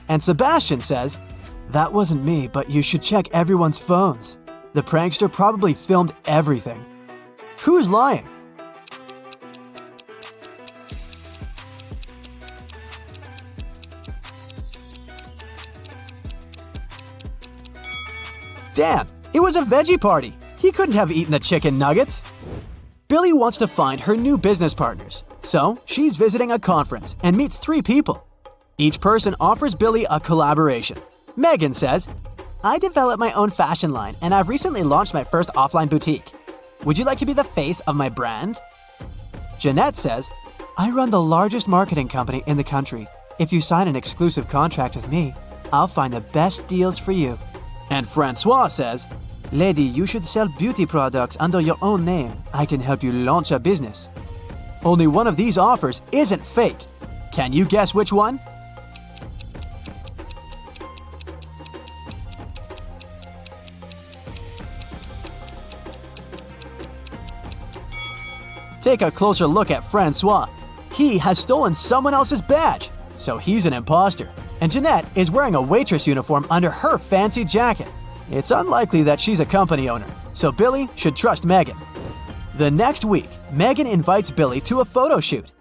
S1: And Sebastian says, "That wasn't me, but you should check everyone's phones. The prankster probably filmed everything." Who's lying? Dan, it was a veggie party. He couldn't have eaten the chicken nuggets. Billy wants to find her new business partners, so she's visiting a conference and meets 3 people. Each person offers Billy a collaboration. Megan says, "I developed my own fashion line and I've recently launched my first offline boutique. Would you like to be the face of my brand?" Jeanette says, "I run the largest marketing company in the country. If you sign an exclusive contract with me, I'll find the best deals for you." And Francois says, "Lady, you should sell beauty products under your own name. I can help you launch a business." Only one of these offers isn't fake. Can you guess which one? Take a closer look at Francois. He has stolen someone else's badge, so he's an imposter. And Jeanette is wearing a waitress uniform under her fancy jacket. It's unlikely that she's a company owner, so Billy should trust Megan. The next week, Megan invites Billy to a photo shoot.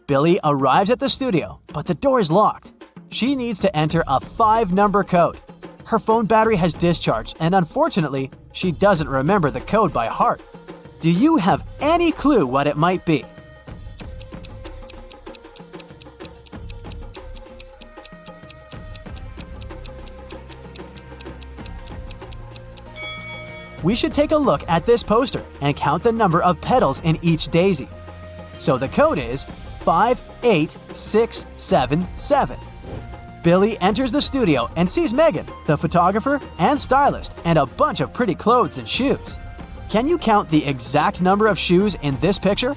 S1: Billy arrives at the studio, but the door is locked. She needs to enter a 5-number code. Her phone battery has discharged, and unfortunately, she doesn't remember the code by heart. Do you have any clue what it might be? We should take a look at this poster and count the number of petals in each daisy. So the code is 58677. Billy enters the studio and sees Megan, the photographer and stylist, and a bunch of pretty clothes and shoes. Can you count the exact number of shoes in this picture?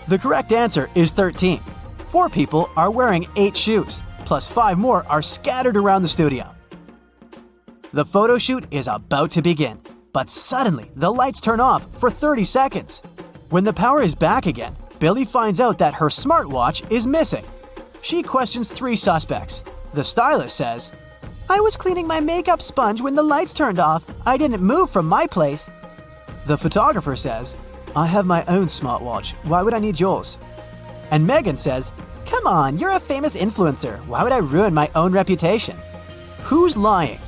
S1: The correct answer is 13. 4 people are wearing 8 shoes, plus 5 more are scattered around the studio. The photo shoot is about to begin, but suddenly the lights turn off for 30 seconds. When the power is back again, Billy finds out that her smartwatch is missing. She questions 3 suspects. The stylist says, "I was cleaning my makeup sponge when the lights turned off. I didn't move from my place." The photographer says, "I have my own smartwatch. Why would I need yours?" And Megan says, Come on, you're a famous influencer. Why would I ruin my own reputation? Who's lying?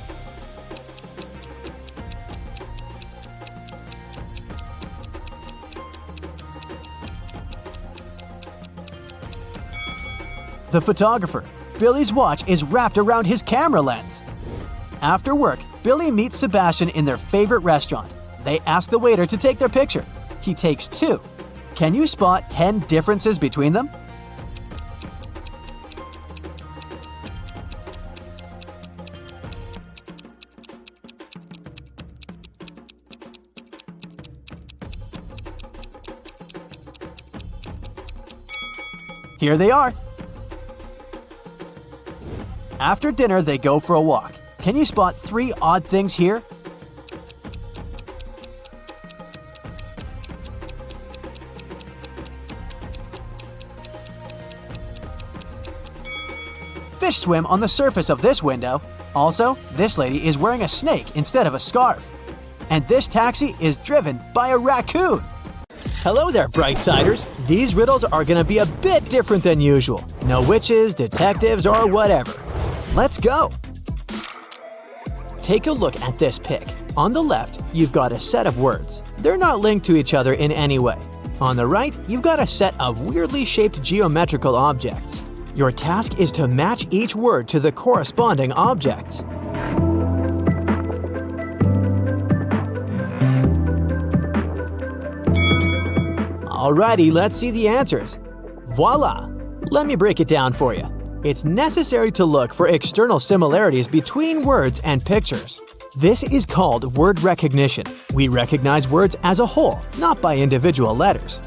S1: The photographer. Billy's watch is wrapped around his camera lens. After work, Billy meets Sebastian in their favorite restaurant. They ask the waiter to take their picture. He takes 2. Can you spot 10 differences between them? Here they are. After dinner, they go for a walk. Can you spot 3 odd things here? Fish swim on the surface of this window. Also, this lady is wearing a snake instead of a scarf. And this taxi is driven by a raccoon. Hello there, Brightsiders. These riddles are going to be a bit different than usual. No witches, detectives, or whatever. Let's go! Take a look at this pic. On the left, you've got a set of words. They're not linked to each other in any way. On the right, you've got a set of weirdly shaped geometrical objects. Your task is to match each word to the corresponding objects. Alrighty, let's see the answers. Voila! Let me break it down for you. It's necessary to look for external similarities between words and pictures. This is called word recognition. We recognize words as a whole, not by individual letters.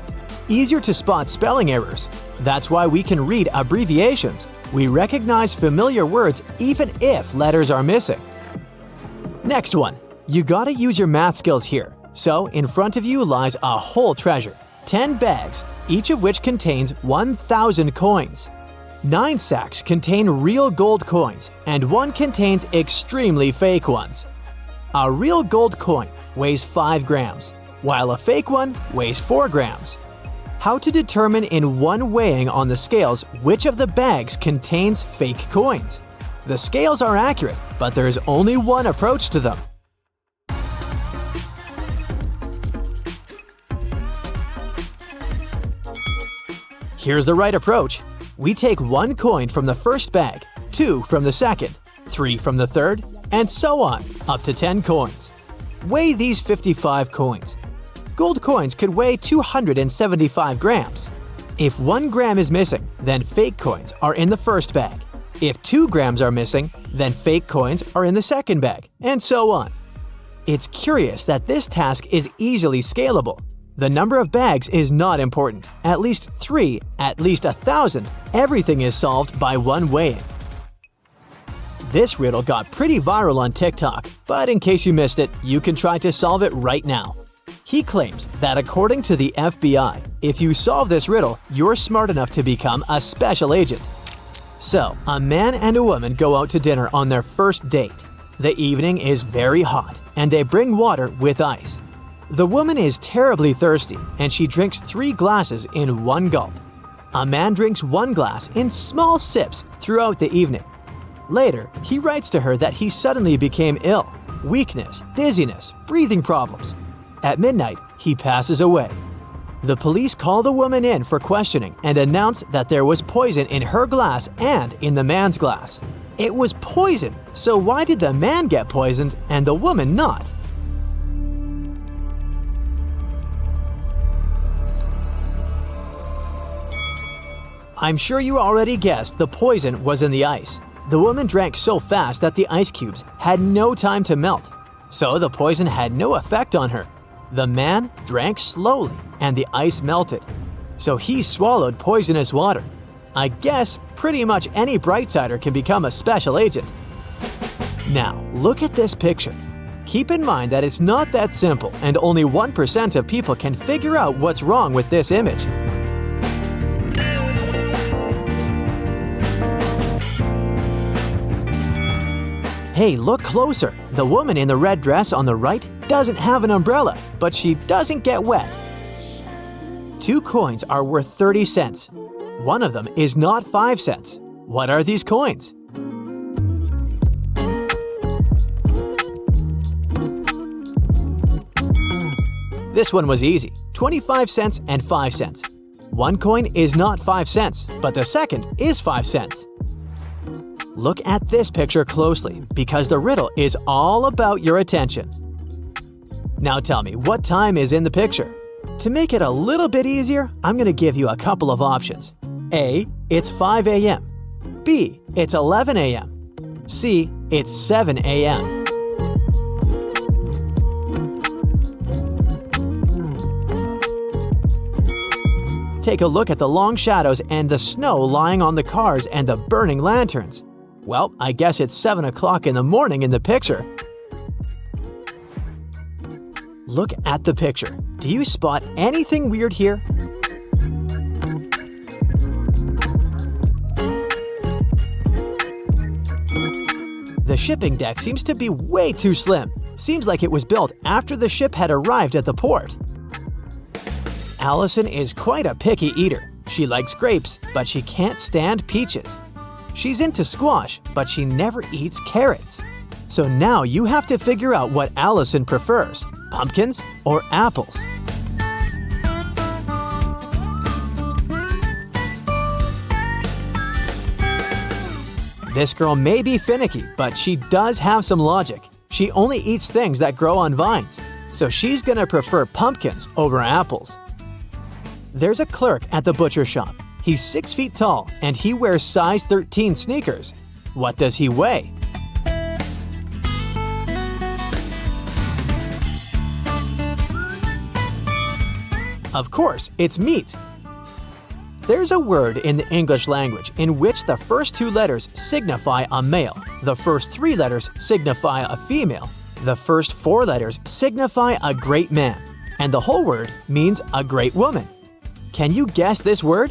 S1: Easier to spot spelling errors. That's why we can read abbreviations. We recognize familiar words even if letters are missing. Next one. You gotta use your math skills here. So, in front of you lies a whole treasure. 10 bags, each of which contains 1,000 coins. 9 sacks contain real gold coins, and 1 contains extremely fake ones. A real gold coin weighs 5 grams, while a fake one weighs 4 grams. How to determine in one weighing on the scales which of the bags contains fake coins? The scales are accurate, but there is only one approach to them. Here's the right approach. We take 1 coin from the first bag, 2 from the second, 3 from the third, and so on, up to 10 coins. Weigh these 55 coins. Gold coins could weigh 275 grams. If 1 gram is missing, then fake coins are in the first bag. If 2 grams are missing, then fake coins are in the second bag, and so on. It's curious that this task is easily scalable. The number of bags is not important. At least 3, at least 1,000, everything is solved by 1 weighing. This riddle got pretty viral on TikTok, but in case you missed it, you can try to solve it right now. He claims that according to the FBI, if you solve this riddle, you're smart enough to become a special agent. So, a man and a woman go out to dinner on their first date. The evening is very hot, and they bring water with ice. The woman is terribly thirsty, and she drinks 3 glasses in 1 gulp. A man drinks 1 glass in small sips throughout the evening. Later, he writes to her that he suddenly became ill. Weakness, dizziness, breathing problems. At midnight, he passes away. The police call the woman in for questioning and announce that there was poison in her glass and in the man's glass. It was poison, so why did the man get poisoned and the woman not? I'm sure you already guessed the poison was in the ice. The woman drank so fast that the ice cubes had no time to melt, so the poison had no effect on her. The man drank slowly and the ice melted, so he swallowed poisonous water. I guess pretty much any Brightsider can become a special agent. Now, look at this picture. Keep in mind that it's not that simple and only 1% of people can figure out what's wrong with this image. Hey, look closer. The woman in the red dress on the right doesn't have an umbrella, but she doesn't get wet. 2 coins are worth 30 cents. One of them is not 5 cents. What are these coins? This one was easy, 25 cents and 5 cents. One coin is not 5 cents, but the second is 5 cents. Look at this picture closely, because the riddle is all about your attention. Now tell me, what time is in the picture? To make it a little bit easier, I'm going to give you a couple of options. A, it's 5 a.m. B, it's 11 a.m. C, it's 7 a.m. Take a look at the long shadows and the snow lying on the cars and the burning lanterns. Well, I guess it's 7 o'clock in the morning in the picture. Look at the picture. Do you spot anything weird here? The shipping deck seems to be way too slim. Seems like it was built after the ship had arrived at the port. Allison is quite a picky eater. She likes grapes, but she can't stand peaches. She's into squash, but she never eats carrots. So now you have to figure out what Allison prefers, pumpkins or apples. This girl may be finicky, but she does have some logic. She only eats things that grow on vines, so she's gonna prefer pumpkins over apples. There's a clerk at the butcher shop. He's 6 feet tall and he wears size 13 sneakers. What does he weigh? Of course, it's meat. There's a word in the English language in which the first 2 letters signify a male, the first 3 letters signify a female, the first 4 letters signify a great man, and the whole word means a great woman. Can you guess this word?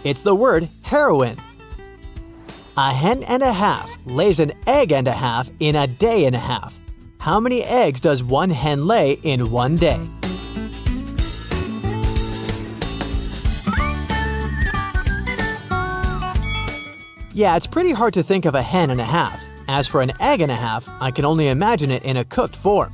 S1: It's the word heroine. A hen and a half lays an egg and a half in a day and a half. How many eggs does one hen lay in one day? Yeah, it's pretty hard to think of a hen and a half. As for an egg and a half, I can only imagine it in a cooked form.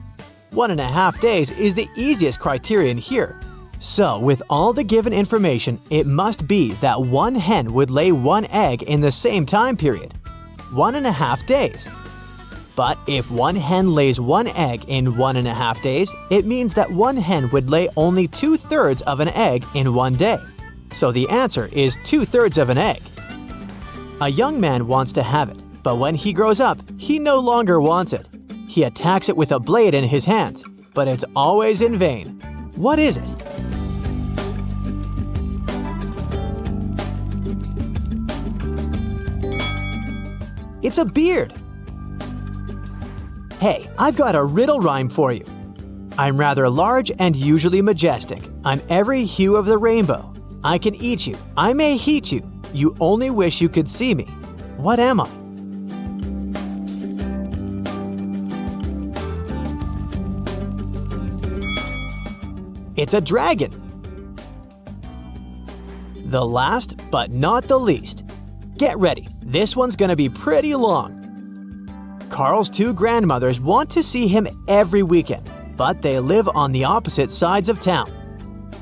S1: 1.5 days is the easiest criterion here. So, with all the given information, it must be that one hen would lay 1 egg in the same time period. 1.5 days. But if one hen lays 1 egg in 1.5 days, it means that one hen would lay only 2/3 of an egg in one day. So the answer is 2/3 of an egg. A young man wants to have it, but when he grows up, he no longer wants it. He attacks it with a blade in his hands, but it's always in vain. What is it? It's a beard. Hey, I've got a riddle rhyme for you. I'm rather large and usually majestic. I'm every hue of the rainbow. I can eat you. I may heat you. You only wish you could see me. What am I? It's a dragon. The last, but not the least. Get ready. This one's gonna be pretty long. Carl's 2 grandmothers want to see him every weekend, but they live on the opposite sides of town.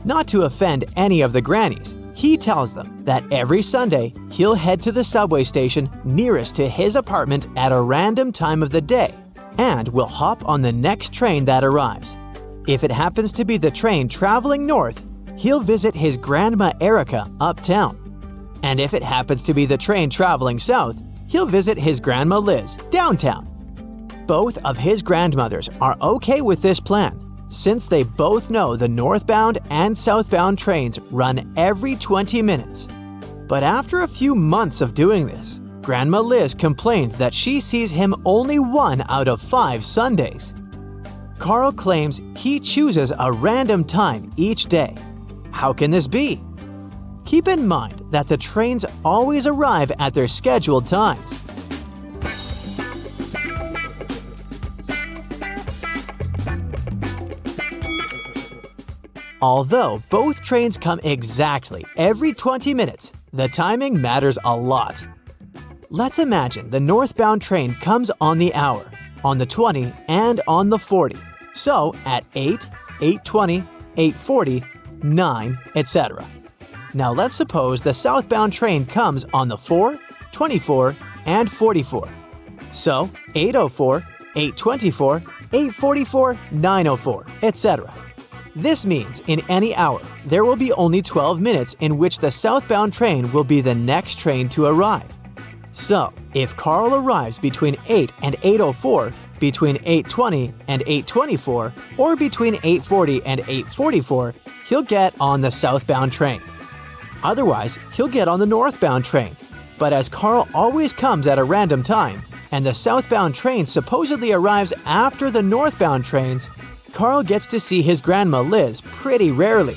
S1: Not to offend any of the grannies, he tells them that every Sunday he'll head to the subway station nearest to his apartment at a random time of the day and will hop on the next train that arrives. If it happens to be the train traveling north, he'll visit his grandma Erica uptown. And if it happens to be the train traveling south, he'll visit his grandma Liz downtown. Both of his grandmothers are okay with this plan, since they both know the northbound and southbound trains run every 20 minutes. But after a few months of doing this, Grandma Liz complains that she sees him only 1 out of 5 Sundays. Carl claims he chooses a random time each day. How can this be? Keep in mind that the trains always arrive at their scheduled times. Although both trains come exactly every 20 minutes, the timing matters a lot. Let's imagine the northbound train comes on the hour, on the 20, and on the 40. So at 8, 8:20, 8:40, 9, etc. Now let's suppose the southbound train comes on the 4, 24, and 44. So 8:04, 8:24, 8:44, 9:04, etc. This means in any hour, there will be only 12 minutes in which the southbound train will be the next train to arrive. So, if Carl arrives between 8 and 8:04, between 8:20 and 8:24, or between 8:40 and 8:44, he'll get on the southbound train. Otherwise, he'll get on the northbound train. But as Carl always comes at a random time, and the southbound train supposedly arrives after the northbound trains, Carl gets to see his grandma Liz pretty rarely.